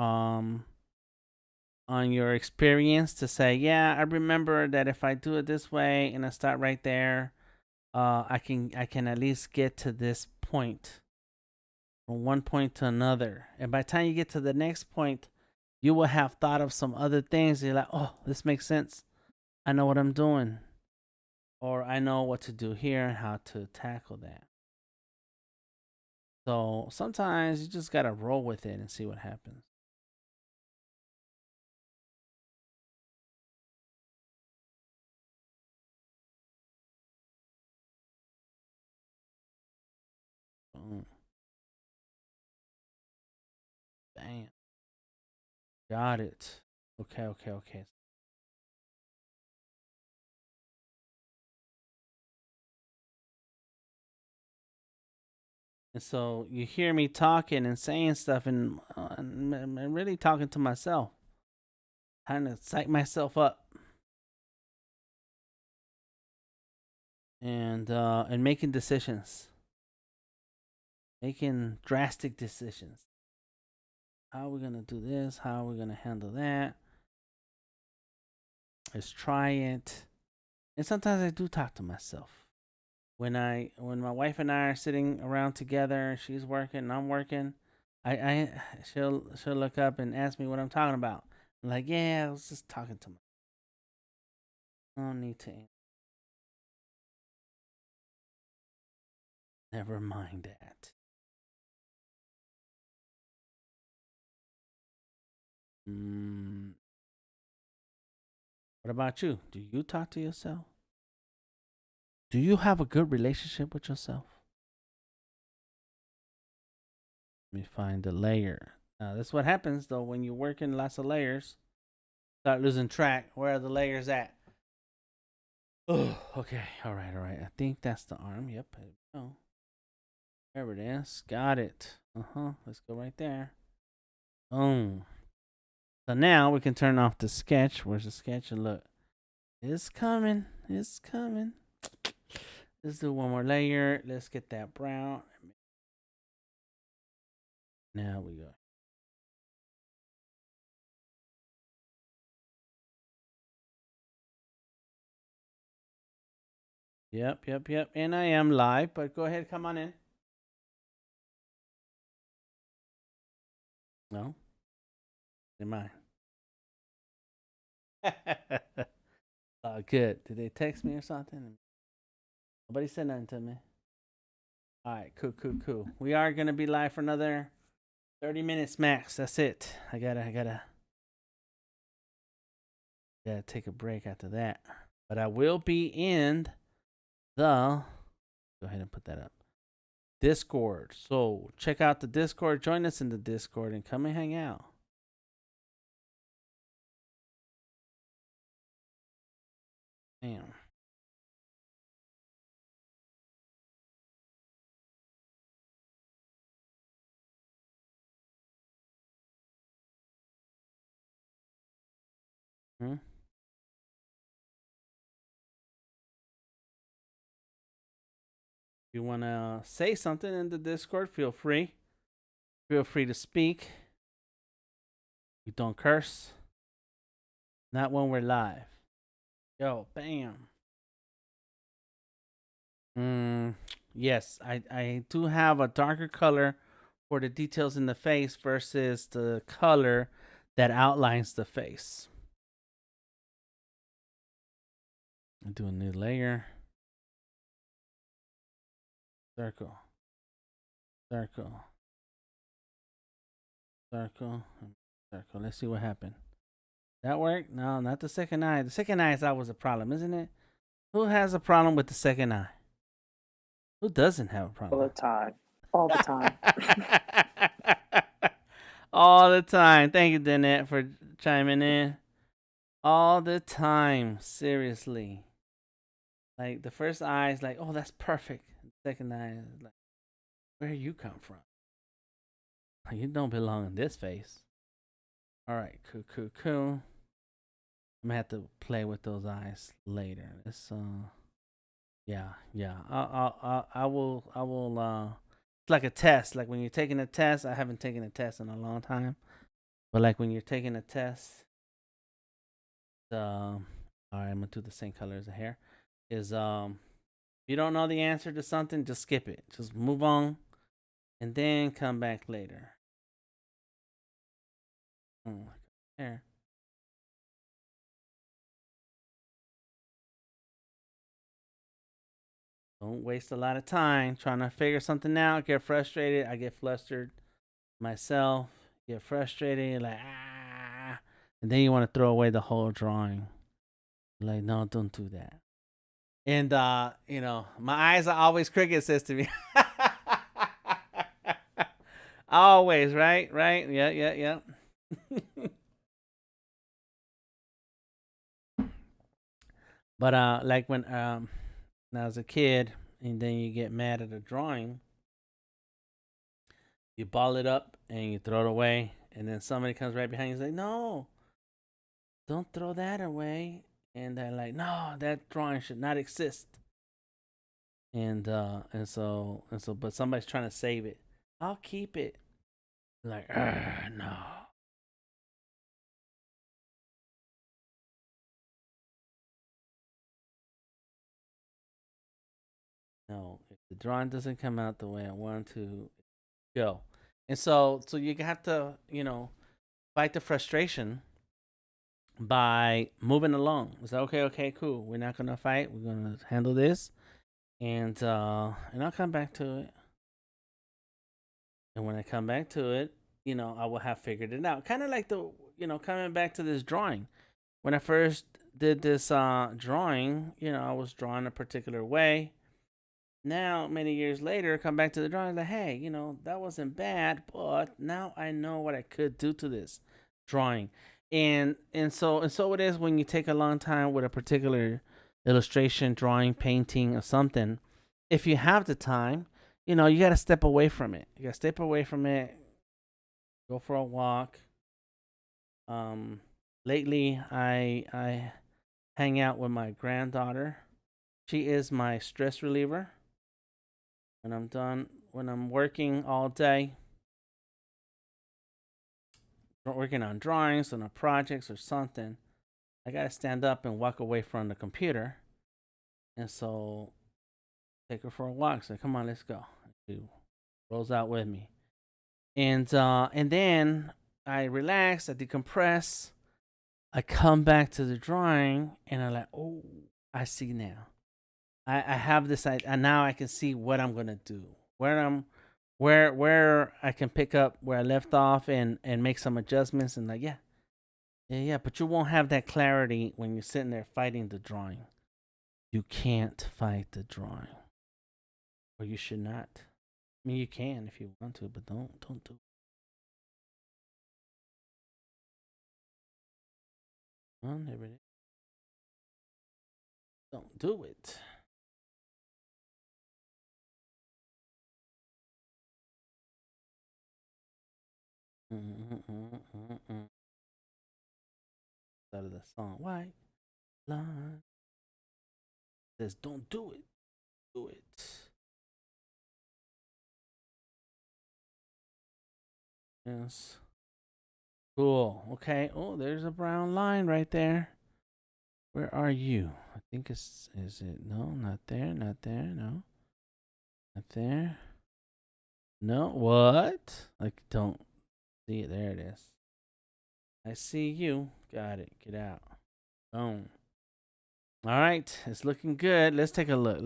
experience to say, yeah, I remember that if I do it this way and I start right there, I can at least get to this point, from one point to another. And by the time you get to the next point, you will have thought of some other things. You're like, oh, this makes sense. I know what I'm doing. Or I know what to do here and how to tackle that. So sometimes you just got to roll with it and see what happens. Boom. Bam. Got it. Okay. And so you hear me talking and saying stuff and really talking to myself, trying to psych myself up, and making decisions, making drastic decisions. How are we gonna do this? How are we gonna handle that? Let's try it. And sometimes I do talk to myself. When my wife and I are sitting around together, she's working and I'm working, she'll look up and ask me what I'm talking about. I'm like, yeah, I was just talking to myself. I don't need to. Never mind that. What about you? Do you talk to yourself? Do you have a good relationship with yourself? Let me find the layer. That's what happens though when you work in lots of layers. Start losing track. Where are the layers at? Oh, okay. All right. I think that's the arm. Yep. Oh, there it is. Got it. Let's go right there. Boom. So now we can turn off the sketch. Where's the sketch? And look, it's coming. It's coming. Let's do one more layer. Let's get that brown. Now we go. Yep. And I am live, but go ahead, come on in. No? Am I? Oh, good. Did they text me or something? Nobody said nothing to me. All right, cool. We are gonna be live for another 30 minutes max. That's it. I gotta take a break after that. But I will be in the. Go ahead and put that up. Discord. So check out the Discord. Join us in the Discord and come and hang out. Damn. If you want to say something in the Discord, feel free. Feel free to speak. We don't curse. Not when we're live. Yo, bam. Yes, I do have a darker color for the details in the face versus the color that outlines the face. I do a new layer. Circle. Let's see what happened. That worked? No, not the second eye. The second eye is always a problem, isn't it? Who has a problem with the second eye? Who doesn't have a problem? All the time. All the time. All the time. Thank you, Danette, for chiming in. All the time. Seriously. Like, the first eye is like, oh, that's perfect. The second eye is like, where you come from? You don't belong in this face. All right, cool. I'm gonna have to play with those eyes later. It's yeah. I will. It's like a test. Like when you're taking a test. I haven't taken a test in a long time, but like when you're taking a test, all right, I'm gonna do the same color as the hair. Is if you don't know the answer to something, just skip it. Just move on, and then come back later. There. Don't waste a lot of time trying to figure something out. Get frustrated. I get flustered myself. Get frustrated. Like, ah. And then you want to throw away the whole drawing. Like, no, don't do that. And, my eyes are always crooked, says to me. Always, right? Right? Yeah. But, like when I was a kid, and then you get mad at a drawing, you ball it up and you throw it away, and then somebody comes right behind you and say, "No, don't throw that away." And they're like, "No, that drawing should not exist." And so, but somebody's trying to save it. I'll keep it. Like, no. No, if the drawing doesn't come out the way I want to go. And so you have to, fight the frustration by moving along. It's like, okay, cool. We're not gonna fight. We're gonna handle this, and I'll come back to it. And when I come back to it, I will have figured it out. Kind of like coming back to this drawing. When I first did this drawing, I was drawing a particular way. Now, many years later, come back to the drawing, like, hey, that wasn't bad, but now I know what I could do to this drawing. And so it is when you take a long time with a particular illustration, drawing, painting, or something. If you have the time, you got to step away from it. You got to step away from it, go for a walk. Lately, I hang out with my granddaughter. She is my stress reliever. When I'm working all day, working on drawings, on projects or something, I gotta stand up and walk away from the computer. And so, take her for a walk. Say, come on, let's go. She rolls out with me, and then I relax, I decompress, I come back to the drawing, and I'm like, oh, I see now. I have this, and now I can see what I'm gonna do, where I can pick up where I left off and make some adjustments, and like, yeah. But you won't have that clarity when you're sitting there fighting the drawing. You can't fight the drawing, or you should not. I mean, you can if you want to, but don't do it. Well, there it is. Don't do it. Out of the song, white line says, "Don't do it, do it." Yes. Cool. Okay. Oh, there's a brown line right there. Where are you? I think is it? No, not there. Not there. No. Not there. No. What? Like, don't see it. There it is. I see you. Got it. Get out. Boom. All right. It's looking good. Let's take a look.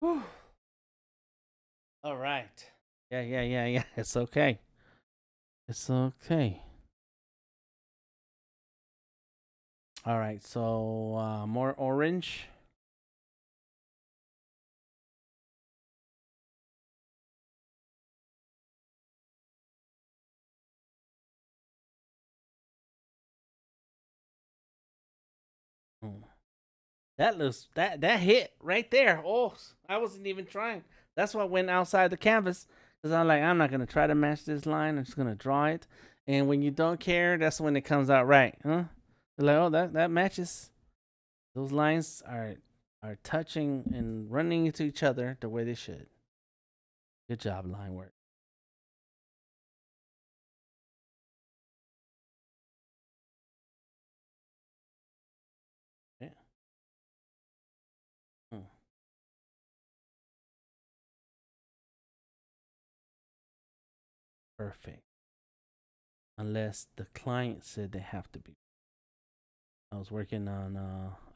Whew. All right. Yeah. It's okay. It's okay. All right. So, more orange. Hmm. That hit right there. Oh, I wasn't even trying. That's why I went outside the canvas, because I'm like, I'm not gonna try to match this line. I'm just gonna draw it. And when you don't care, that's when it comes out right, huh? They're like, oh, that matches. Those lines are touching and running into each other the way they should. Good job, line work. Yeah. Hmm. Perfect. unless the client said they have to be. I was working on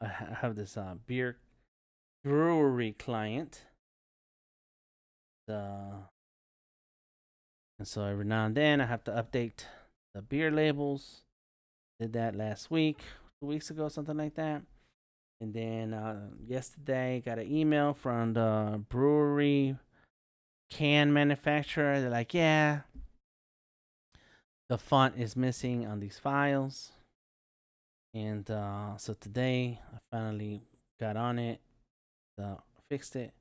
I have this beer brewery client. And so every now and then I have to update the beer labels. Did that last week, 2 weeks ago, something like that. And then yesterday got an email from the brewery can manufacturer. They're like, yeah, the font is missing on these files. And so today I finally got on it, fixed it.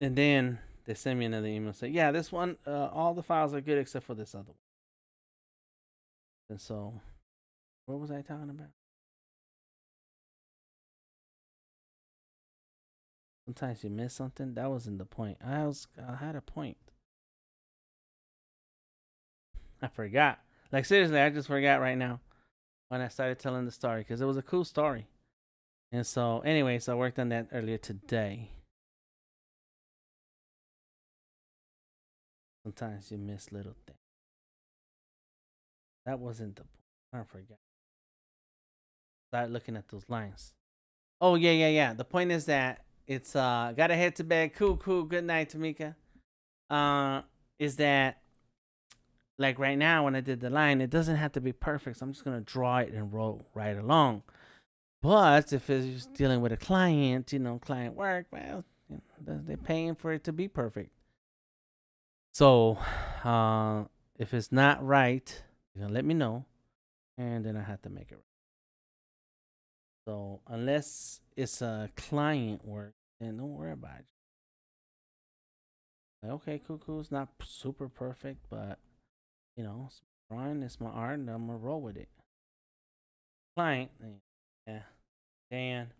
And then they sent me another email saying, yeah, this one, all the files are good except for this other one. And so, what was I talking about? Sometimes you miss something. That wasn't the point. I had a point. I forgot. Like seriously, I just forgot right now when I started telling the story because it was a cool story. And so, anyways, I worked on that earlier today. Sometimes you miss little things. That wasn't the point. I forgot. Start looking at those lines. Oh yeah. The point is that it's gotta head to bed. Cool. Good night, Tamika. Is that like right now when I did the line, it doesn't have to be perfect. So I'm just gonna draw it and roll right along. But if it's dealing with a client, client work, well, they're paying for it to be perfect. So if it's not right, you're gonna let me know, and then I have to make it right. So unless it's a client work, then don't worry about it. Like, okay, cool. It's not super perfect, but it's drawing, it's my art, and I'm gonna roll with it. Client, yeah, Dan,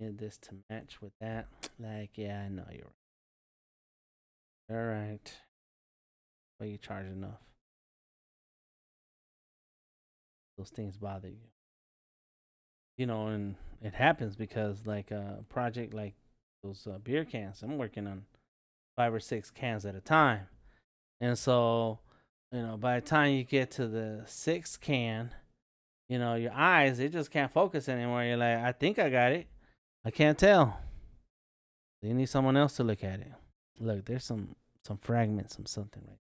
need this to match with that. Like, yeah, I know you're right. All right, but you charge enough. Those things bother you, and it happens because like a project like those beer cans, I'm working on 5 or 6 cans at a time, and so by the time you get to the 6th can, your eyes, they just can't focus anymore. You're like, I think I got it. I can't tell. You need someone else to look at it. Look, there's some fragments, something right.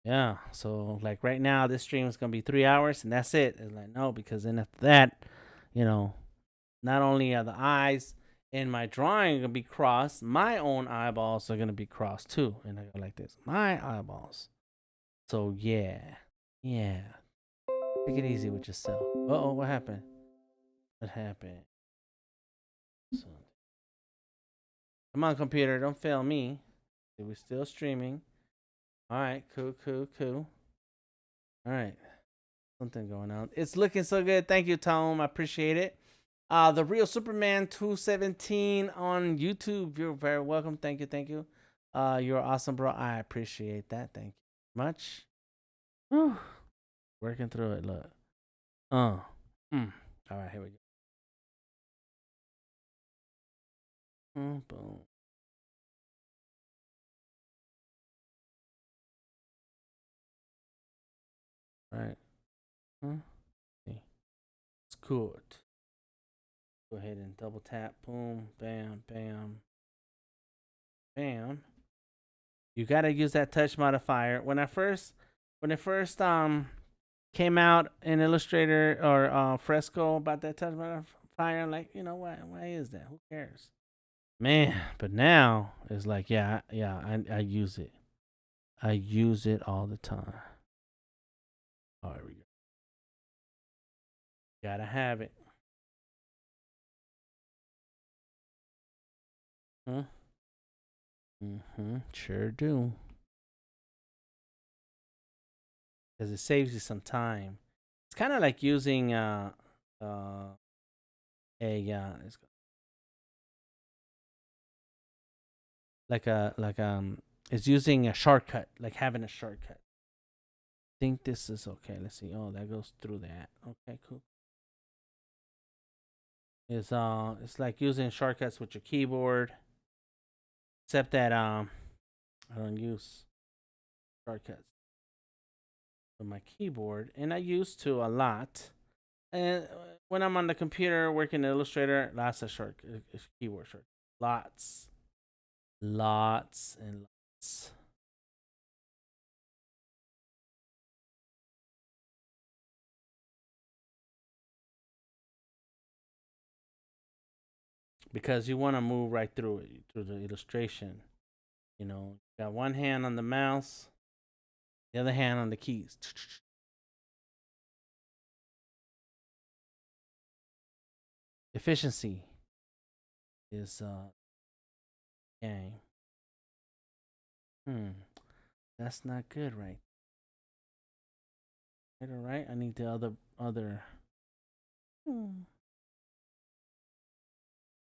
Yeah. So like right now, this stream is gonna be 3 hours, and that's it. It's like no, because then after that, not only are the eyes in my drawing gonna be crossed, my own eyeballs are gonna be crossed too. And I go like this, my eyeballs. So yeah. Take it easy with yourself. Uh-oh, what happened? What happened? So, come on, computer, don't fail me. We're still streaming. All right, cool. All right, something going on. It's looking so good. Thank you, Tom. I appreciate it. The Real Superman 217 on YouTube. You're very welcome. Thank you. You're awesome, bro. I appreciate that. Thank you much. Whew. Working through it. Look. All right, here we go. Boom. Right. It's good. Go ahead and double tap. Boom. Bam. You gotta use that touch modifier. When it first came out in Illustrator or Fresco about that touch modifier, I'm like, why is that? Who cares? Man, but now it's like, I use it. I use it all the time. Oh, here we go. Gotta have it. Huh? Sure do. Because it saves you some time. It's kind of like using it's using a shortcut, like having a shortcut. I think this is okay. Let's see. Oh, that goes through that. Okay, cool. It's like using shortcuts with your keyboard. except that I don't use shortcuts with my keyboard, and I used to a lot. And when I'm on the computer working in Illustrator, lots of keyboard shortcuts, lots and lots. Because you want to move right through it, through the illustration. You know, you got one hand on the mouse, the other hand on the keys. Efficiency is game. That's not good, right? All right. I need the other.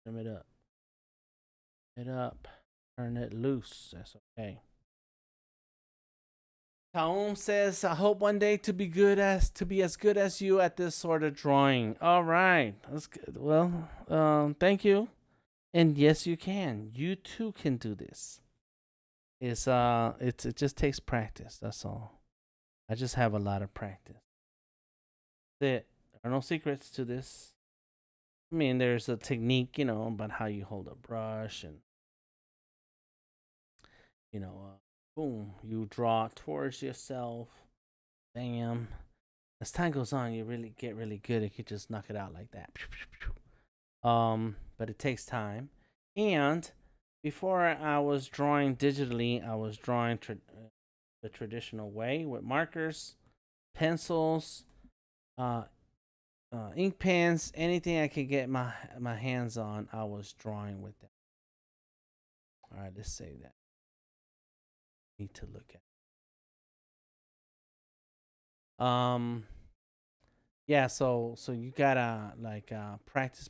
Trim it up. It up. Turn it loose. That's okay. Taum says, "I hope one day to be as good as you at this sort of drawing." All right, that's good. Well, thank you. And yes, you can. You too can do this. It just takes practice. That's all. I just have a lot of practice. That's it. There are no secrets to this. I mean, there's a technique, you know, about how you hold a brush and, you know, boom, you draw towards yourself. Bam. As time goes on, you really get really good. You can just knock it out like that. But it takes time. And before I was drawing digitally, I was drawing the traditional way with markers, pencils, ink pens, anything I could get my hands on, I was drawing with them. All right, let's save that. Need to look at. Yeah, so you gotta like practice,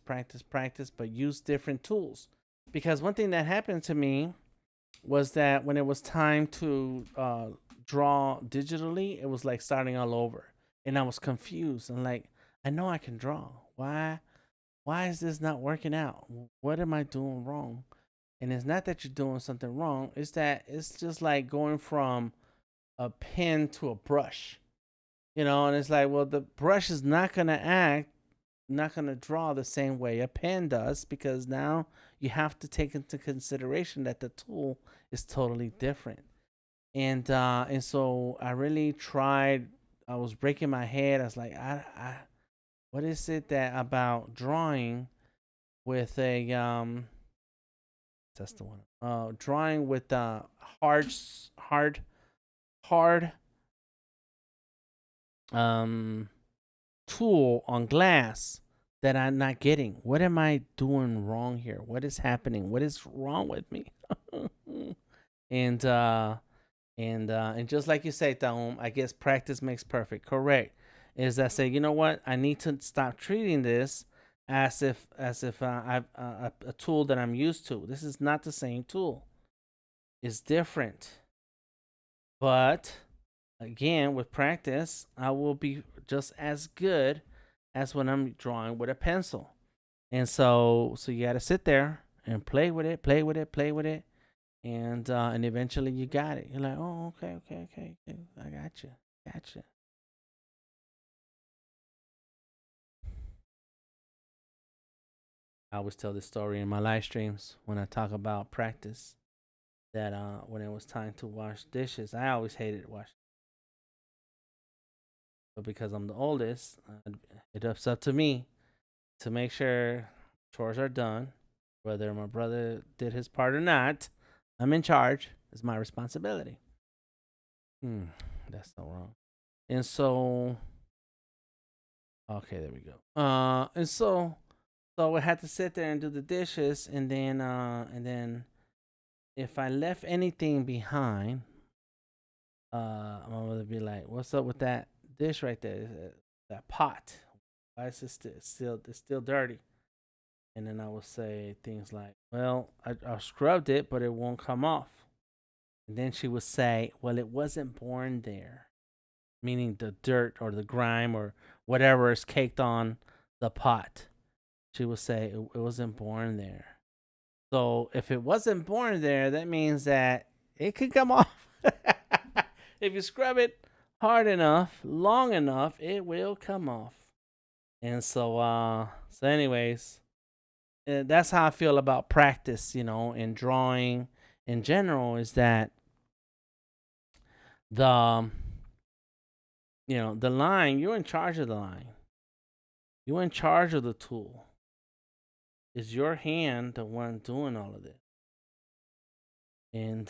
but use different tools. Because one thing that happened to me was that when it was time to draw digitally, it was like starting all over, and I was confused. And like, I know I can draw. Why is this not working out? What am I doing wrong? And it's not that you're doing something wrong. It's that it's just like going from a pen to a brush, you know. And it's like, well, the brush is not gonna draw the same way a pen does, because now you have to take into consideration that the tool is totally different. And so I really tried. I was breaking my head. I was like, what is it that about drawing with a that's the one. Drawing with a hard tool on glass that I'm not getting. What am I doing wrong here? What is happening? What is wrong with me? and just like you say, Taum, I guess practice makes perfect. Correct. Is I say, you know what? I need to stop treating this as if I've a tool that I'm used to. This is not the same tool. It's different. But again, with practice, I will be just as good as when I'm drawing with a pencil. And so you got to sit there and play with it, and eventually you got it. You're like, oh, okay, I got you. I always tell this story in my live streams when I talk about practice. That when it was time to wash dishes, I always hated washing. But because I'm the oldest, it's up to me to make sure chores are done. Whether my brother did his part or not, I'm in charge. It's my responsibility. That's not wrong. And so, okay, there we go. And so I had to sit there and do the dishes, and then if I left anything behind, my mother would be like, "What's up with that dish right there? That pot? Why is it still dirty?" And then I would say things like, "Well, I scrubbed it, but it won't come off." And then she would say, "Well, it wasn't born there," meaning the dirt or the grime or whatever is caked on the pot. She would say it wasn't born there. So if it wasn't born there, that means that it could come off. If you scrub it hard enough, long enough, it will come off. And so anyways, that's how I feel about practice, in drawing in general, is that the the line, you're in charge of the line. You're in charge of the tool. Is your hand the one doing all of this? And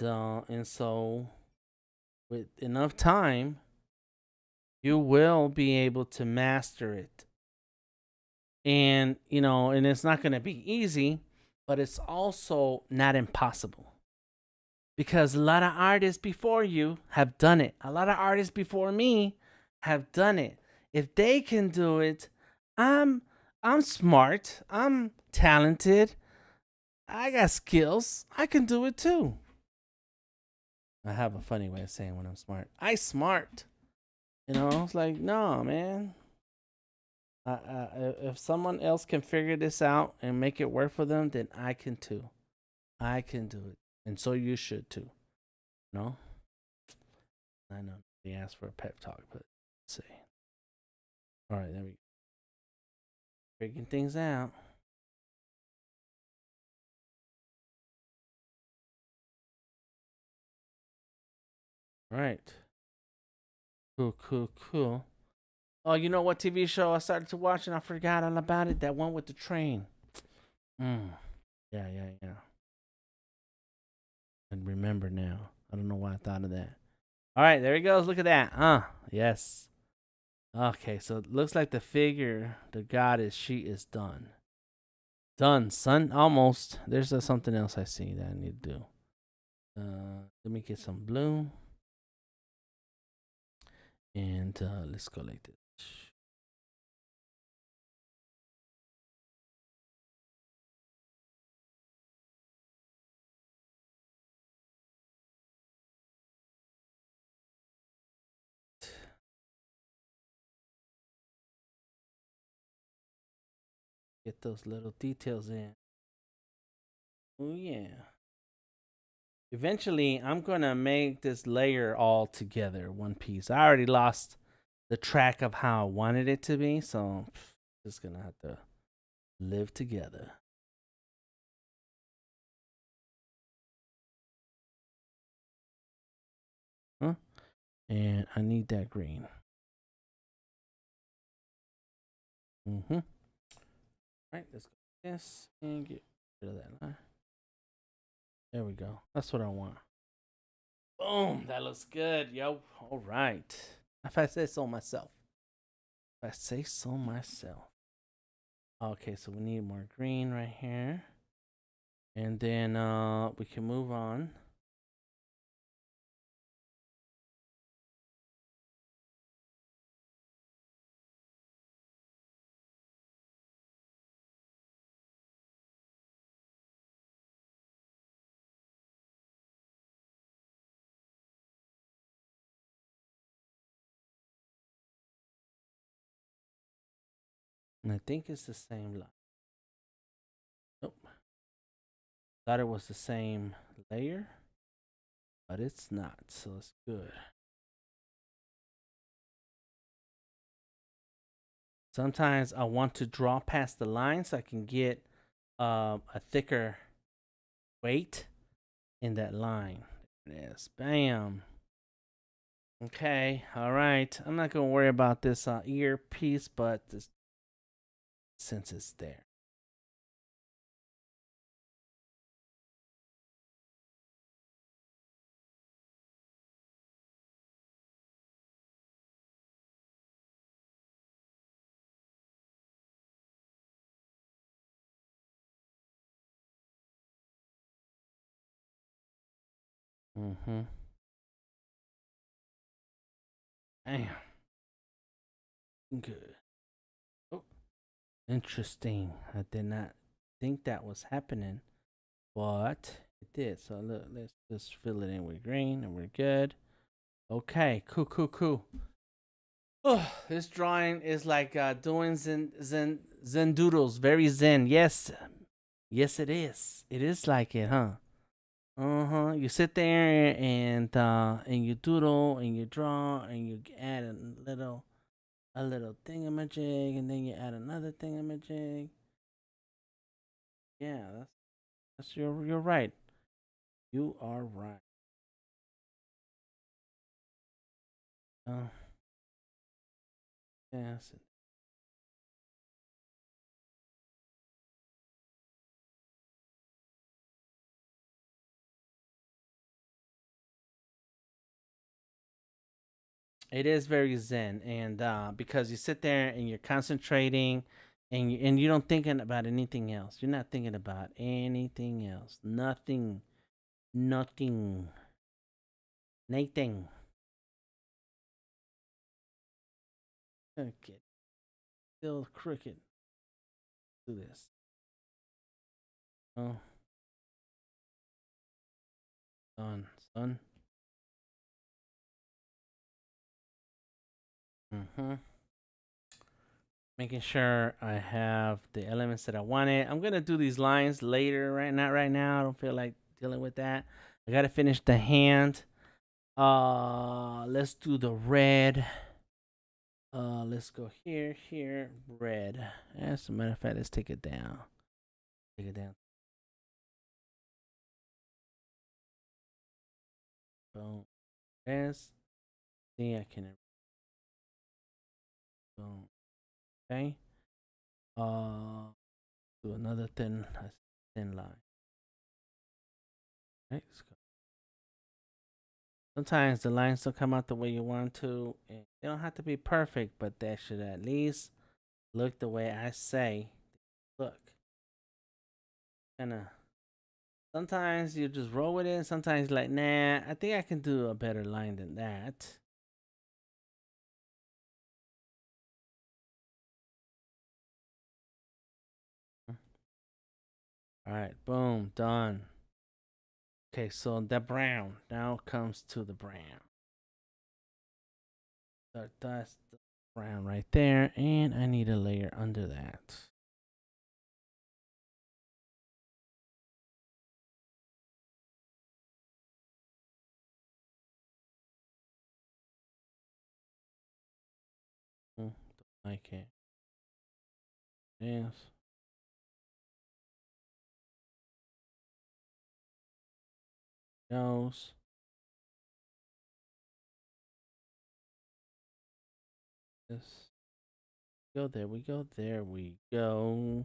so with enough time, you will be able to master it. And and it's not going to be easy, but it's also not impossible. Because a lot of artists before you have done it. A lot of artists before me have done it. If they can do it, I'm smart. I'm talented. I got skills. I can do it too. I have a funny way of saying when I'm smart. I smart. It's like, no, man. If someone else can figure this out and make it work for them, then I can too. I can do it. And so you should too. No? I know they asked for a pep talk, but let's see. All right, there we go. Figuring things out. All right. Cool. Oh, you know what TV show I started to watch and I forgot all about it? That one with the train. Yeah. I remember now. I don't know why I thought of that. All right, there he goes. Look at that. Yes. Okay, so it looks like the figure, the goddess, she is done. Done, son. Almost. There's something else I see that I need to do. Let me get some blue. And let's go like this. Get those little details in. Oh, yeah. Eventually, I'm going to make this layer all together, one piece. I already lost the track of how I wanted it to be, so just going to have to live together. Huh? And I need that green. All right, let's go like this and get rid of that line. There we go. That's what I want. Boom, that looks good, yo. All right. If I say so myself. Okay, so we need more green right here. And then we can move on. And I think it's the same line. Nope. Thought it was the same layer, but it's not, so it's good. Sometimes I want to draw past the line so I can get a thicker weight in that line. There it is. Bam. Okay, all right. I'm not going to worry about this earpiece, but since it's there. Damn. Good. Oh, interesting. I did not think that was happening, but it did. So look, let's just fill it in with green and we're good. Okay, cool. Oh, this drawing is like doing zen doodles, very zen. Yes, Yes, it is. It is like it, huh? You sit there and you doodle and you draw and you add a little thingamajig and then you add another thingamajig. Yeah, that's you're right. You are right. Oh, yes. It is very zen, and because you sit there and you're concentrating, and you don't thinking about anything else. You're not thinking about anything else. Nothing. Nothing. Nothing. Okay. Still crooked. Do this. Oh, done, son. Mm-hmm. Making sure I have the elements that I wanted. I'm gonna do these lines later, right? Not right now. I don't feel like dealing with that. I gotta finish the hand. Let's do the red. Let's go here, red. As a matter of fact, let's take it down. Take it down. Boom. Yes. See, I can. Boom. Okay. Do another thin line. Right. Let's go. Sometimes the lines don't come out the way you want to. And they don't have to be perfect, but they should at least look the way I say. Look. Kinda. Sometimes you just roll with it. Sometimes you're like, nah, I think I can do a better line than that. All right, boom, done. Okay, so the brown now comes to the brown. That's the brown right there, and I need a layer under that. Don't like it. Yes. Nose. This. Go, there we go. There we go.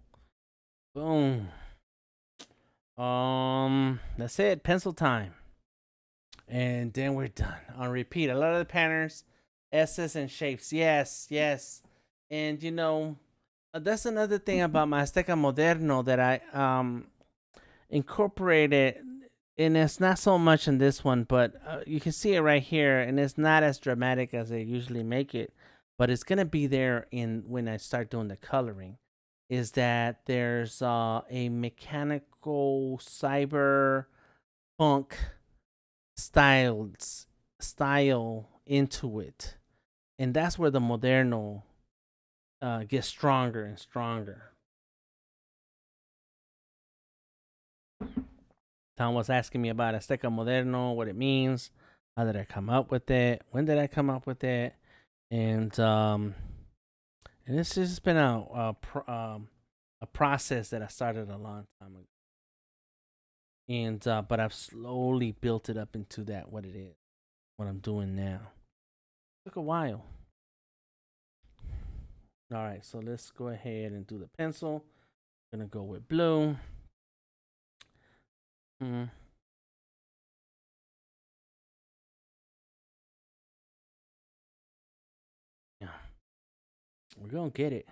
Boom. That's it. Pencil time. And then we're done. On repeat. A lot of the patterns, S's and shapes. Yes, yes. And that's another thing about my Azteca Moderno that I incorporated, and it's not so much in this one, but you can see it right here, and it's not as dramatic as they usually make it, but it's gonna be there in when I start doing the coloring. Is that there's a mechanical cyber punk style into it, and that's where the Moderno gets stronger and stronger. Tom was asking me about Azteca Moderno, what it means, how did I come up with it, when did I come up with it, and it's just been a process that I started a long time ago, and but I've slowly built it up into that what it is, what I'm doing now. Took a while. All right, so let's go ahead and do the pencil. Gonna go with blue. Hmm. Yeah, we're gonna get it.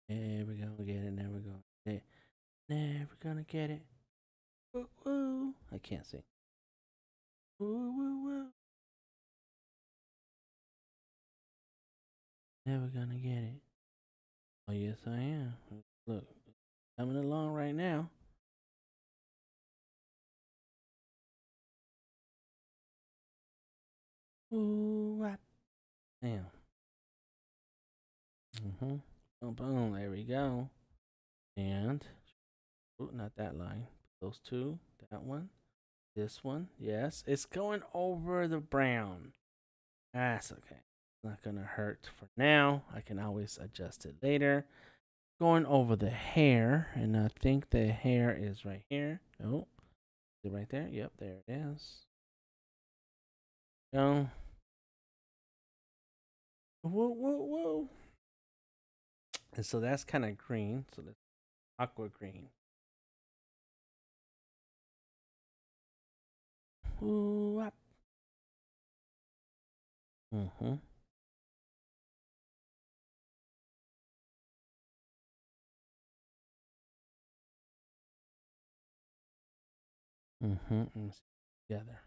Yeah, we're gonna get it. Never gonna get it. Never gonna get it. Woo, woo. I can't sing. Woo, woo, woo. Never gonna get it. Oh yes, I am. Look, coming along right now. Ooh, I damn. Mhm. Boom, boom. There we go. And Ooh, not that line. Those two. That one. This one. Yes. It's going over the brown. That's okay. Not going to hurt for now. I can always adjust it later. Going over the hair. And I think the hair is right here. Oh. Is it right there? Yep, there it is. Go. Whoa, whoa, whoa. And so that's kind of green. So that's aqua green. Ooh, up. Mm-hmm. Mm-hmm. Together.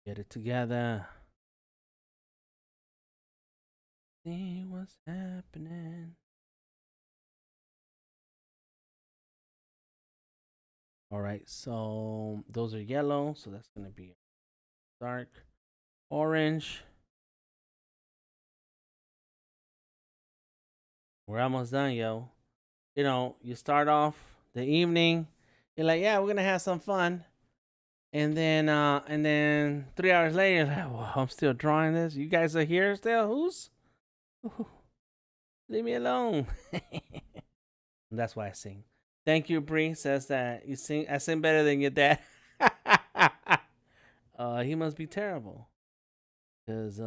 Get it together. See what's happening. All right, so those are yellow, so that's gonna be dark orange. We're almost done, yo. You know, you start off the evening, you're like, yeah, we're gonna have some fun. And then 3 hours later, you're like, well, I'm still drawing this. You guys are here still? Who's? Leave me alone. That's why I sing. Thank you, Bree. Says that you sing. I sing better than your dad. He must be terrible. Cause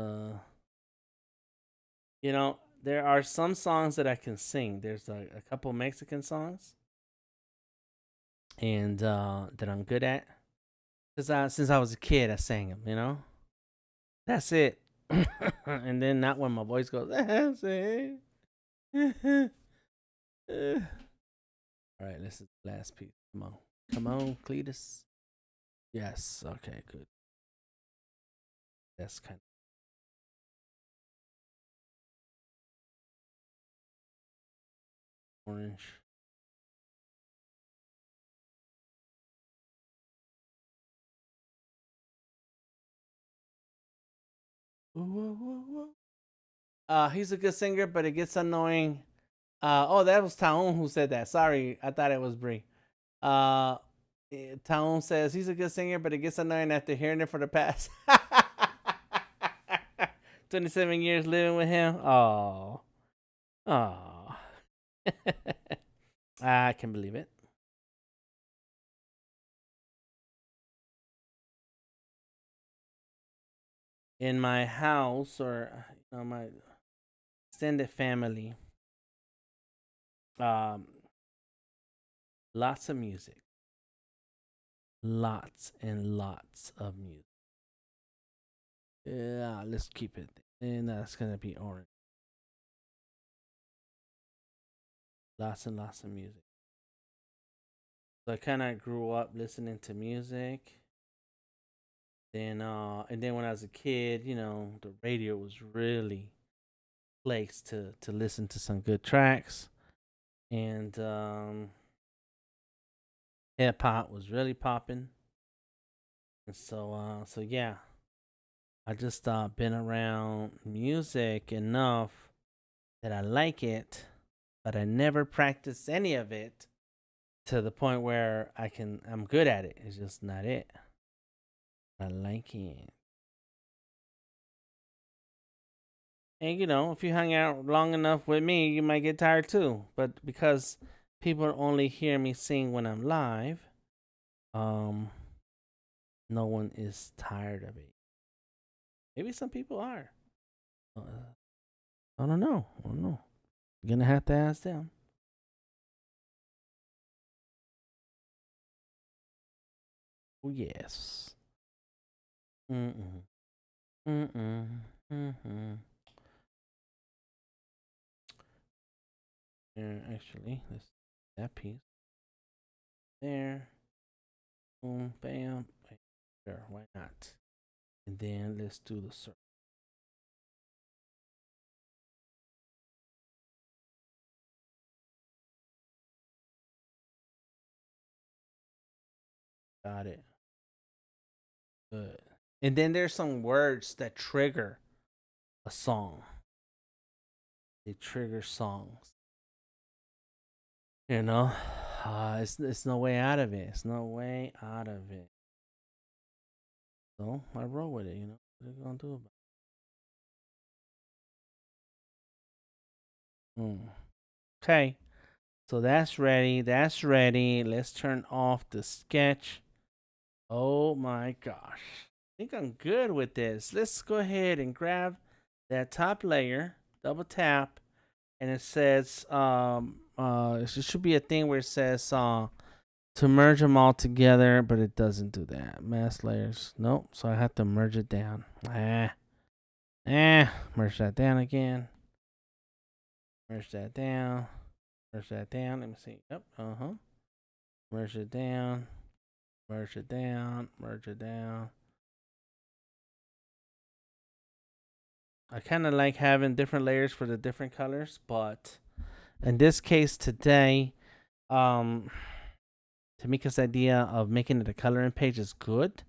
you know, there are some songs that I can sing. There's a couple Mexican songs, and that I'm good at. Cause since I was a kid, I sang them. You know, that's it. And then not when my voice goes. That's it. All right, this is the last piece. Come on, Cletus. Yes. Okay. Good. That's kind of orange. He's a good singer, but it gets annoying. Oh, that was Taun who said that. Sorry, I thought it was Bree. Taun says he's a good singer, but it gets annoying after hearing it for the past 27 years living with him. Oh, oh, I can believe it. In my house or my extended family, um, lots of music, lots and lots of music. Yeah, let's keep it. And that's gonna be orange. Lots and lots of music. So I kind of grew up listening to music. Then, and then when I was a kid, you know, the radio was really place to listen to some good tracks, and hip hop was really popping. And so yeah, I just been around music enough that I like it, but I never practiced any of it to the point where I'm good at it. It's just not it. I like it. And you know, if you hang out long enough with me, you might get tired too. But because people only hear me sing when I'm live, um, no one is tired of it. Maybe some people are. Uh, I don't know. I don't know. You're gonna have to ask them. Oh yes. Mm-mm. Mm-mm. Mm-hmm. And actually, let's that piece there. Boom, bam. Sure, why not? And then let's do the circle. Got it. Good. And then there's some words that trigger a song. They trigger songs. You know, It's no way out of it. It's no way out of it. So I roll with it. You know what are you gonna do about it? Okay. So that's ready. That's ready. Let's turn off the sketch. Oh my gosh. I think I'm good with this. Let's go ahead and grab that top layer, double tap, and it says it should be a thing where it says to merge them all together, but it doesn't do that. Mask layers. Nope. So I have to merge it down. Merge that down again. Merge that down. Merge that down. Let me see. Yep. Merge it down. Merge it down. Merge it down. I kind of like having different layers for the different colors, but in this case today, Tamika's idea of making it a coloring page is good.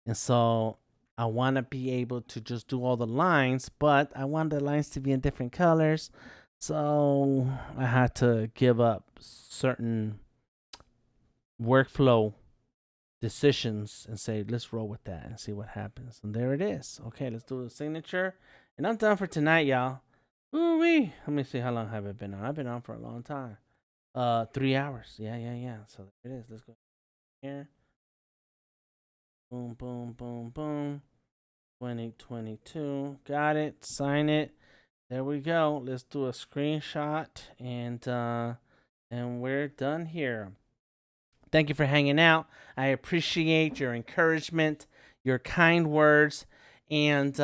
And so I want to be able to just do all the lines, but I want the lines to be in different colors. So I had to give up certain workflow decisions and say, let's roll with that and see what happens. And there it is. Okay, let's do the signature. And I'm done for tonight, y'all. Ooh-wee. Let me see how long have I been on. I've been on for a long time. 3 hours. Yeah. So there it is. Let's go here. Boom, boom, boom, boom. 2022. Got it. Sign it. There we go. Let's do a screenshot and we're done here. Thank you for hanging out. I appreciate your encouragement, your kind words, and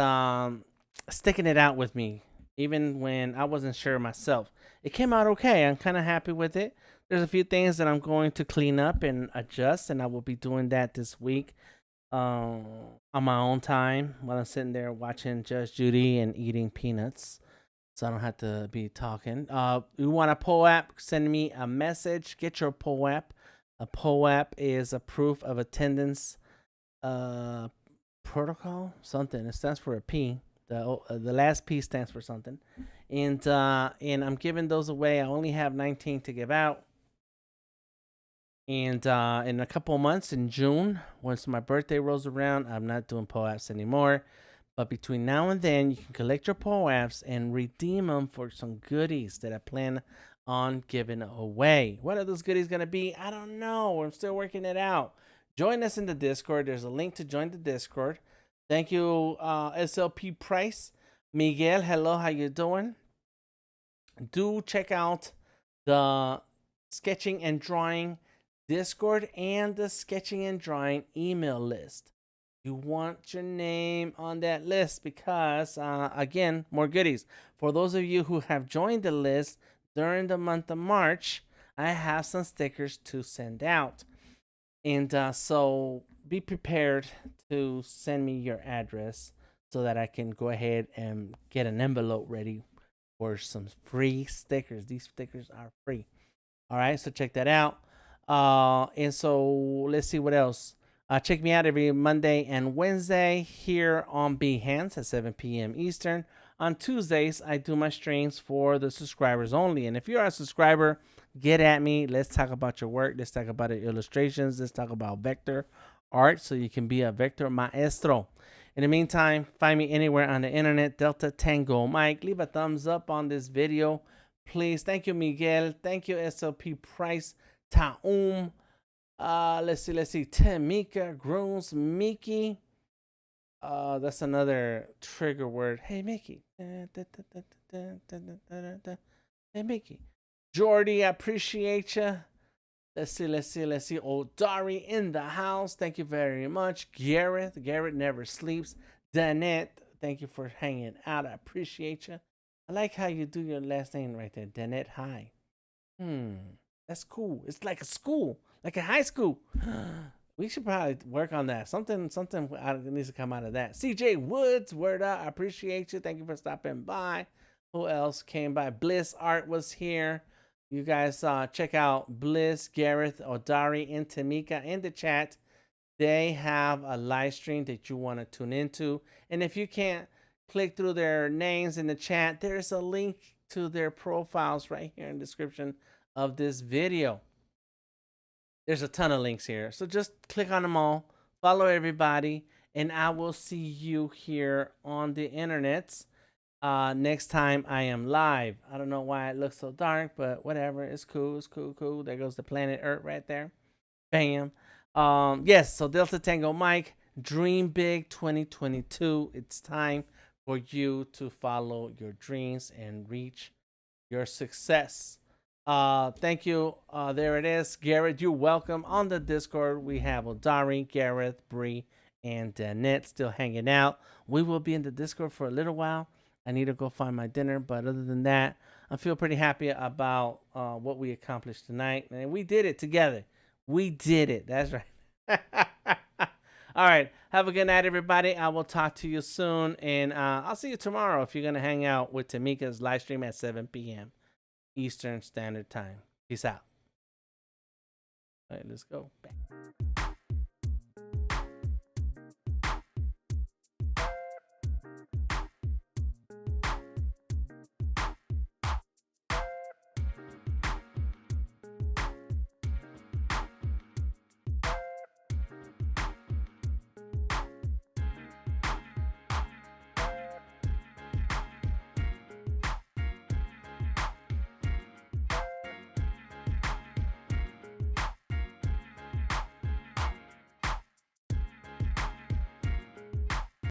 sticking it out with me, even when I wasn't sure myself. It came out okay. I'm kind of happy with it. There's a few things that I'm going to clean up and adjust, and I will be doing that this week on my own time while I'm sitting there watching Judge Judy and eating peanuts. So I don't have to be talking. You want a POAP? Send me a message. Get your POAP. A POAP is a proof of attendance protocol, something. It stands for a P. The last P stands for something. And I'm giving those away. I only have 19 to give out. And in a couple of months, in June, once my birthday rolls around, I'm not doing POAPs anymore. But between now and then, you can collect your POAPs and redeem them for some goodies that I plan on giving away. What are those goodies going to be? I don't know. I'm still working it out. Join us in the Discord. There's a link to join the Discord. Thank you, SLP Price. Miguel, hello. How you doing? Do check out the Sketching and Drawing Discord and the Sketching and Drawing email list. You want your name on that list because, again, more goodies. For those of you who have joined the list during the month of March, I have some stickers to send out. And so be prepared to send me your address so that I can go ahead and get an envelope ready for some free stickers. These stickers are free. All right, so check that out. And so let's see what else. Check me out every Monday and Wednesday here on Behance at 7 p.m. Eastern. On Tuesdays, I do my streams for the subscribers only. And if you're a subscriber, get at me. Let's talk about your work. Let's talk about your illustrations. Let's talk about vector art so you can be a vector maestro. In the meantime, find me anywhere on the internet, Delta Tango Mike. Leave a thumbs up on this video, please. Thank you, Miguel. Thank you, SLP Price. Taum. Let's see. Tamika, Grooms, Mickey. That's another trigger word. Hey, Mickey. Hey, Mickey. Jordy, I appreciate you. Let's see. Old Dari in the house. Thank you very much. Garrett never sleeps. Danette, thank you for hanging out. I appreciate you. I like how you do your last name right there. Danette, hi. That's cool. It's like a school, like a high school. We should probably work on that. Something needs to come out of that. CJ Woods, word up. I appreciate you. Thank you for stopping by. Who else came by? Bliss Art was here. You guys check out Bliss, Gareth, Odari, and Tamika in the chat. They have a live stream that you want to tune into. And if you can't click through their names in the chat, there's a link to their profiles right here in the description of this video. There's a ton of links here. So just click on them all, follow everybody, and I will see you here on the internets next time I am live. I don't know why it looks so dark, but whatever. It's cool. It's cool, cool. There goes the planet Earth right there. Bam. Yes, so Delta Tango Mike, Dream Big 2022. It's time for you to follow your dreams and reach your success. Thank you. There it is. Garrett, you're welcome. On the Discord, we have Odari, Gareth, Bree, and Danette still hanging out. We will be in the Discord for a little while. I need to go find my dinner, but other than that, I feel pretty happy about what we accomplished tonight. And we did it together. We did it. That's right. All right. Have a good night, everybody. I will talk to you soon. And I'll see you tomorrow if you're going to hang out with Tamika's live stream at 7 p.m. Eastern Standard Time. Peace out. All right, let's go back.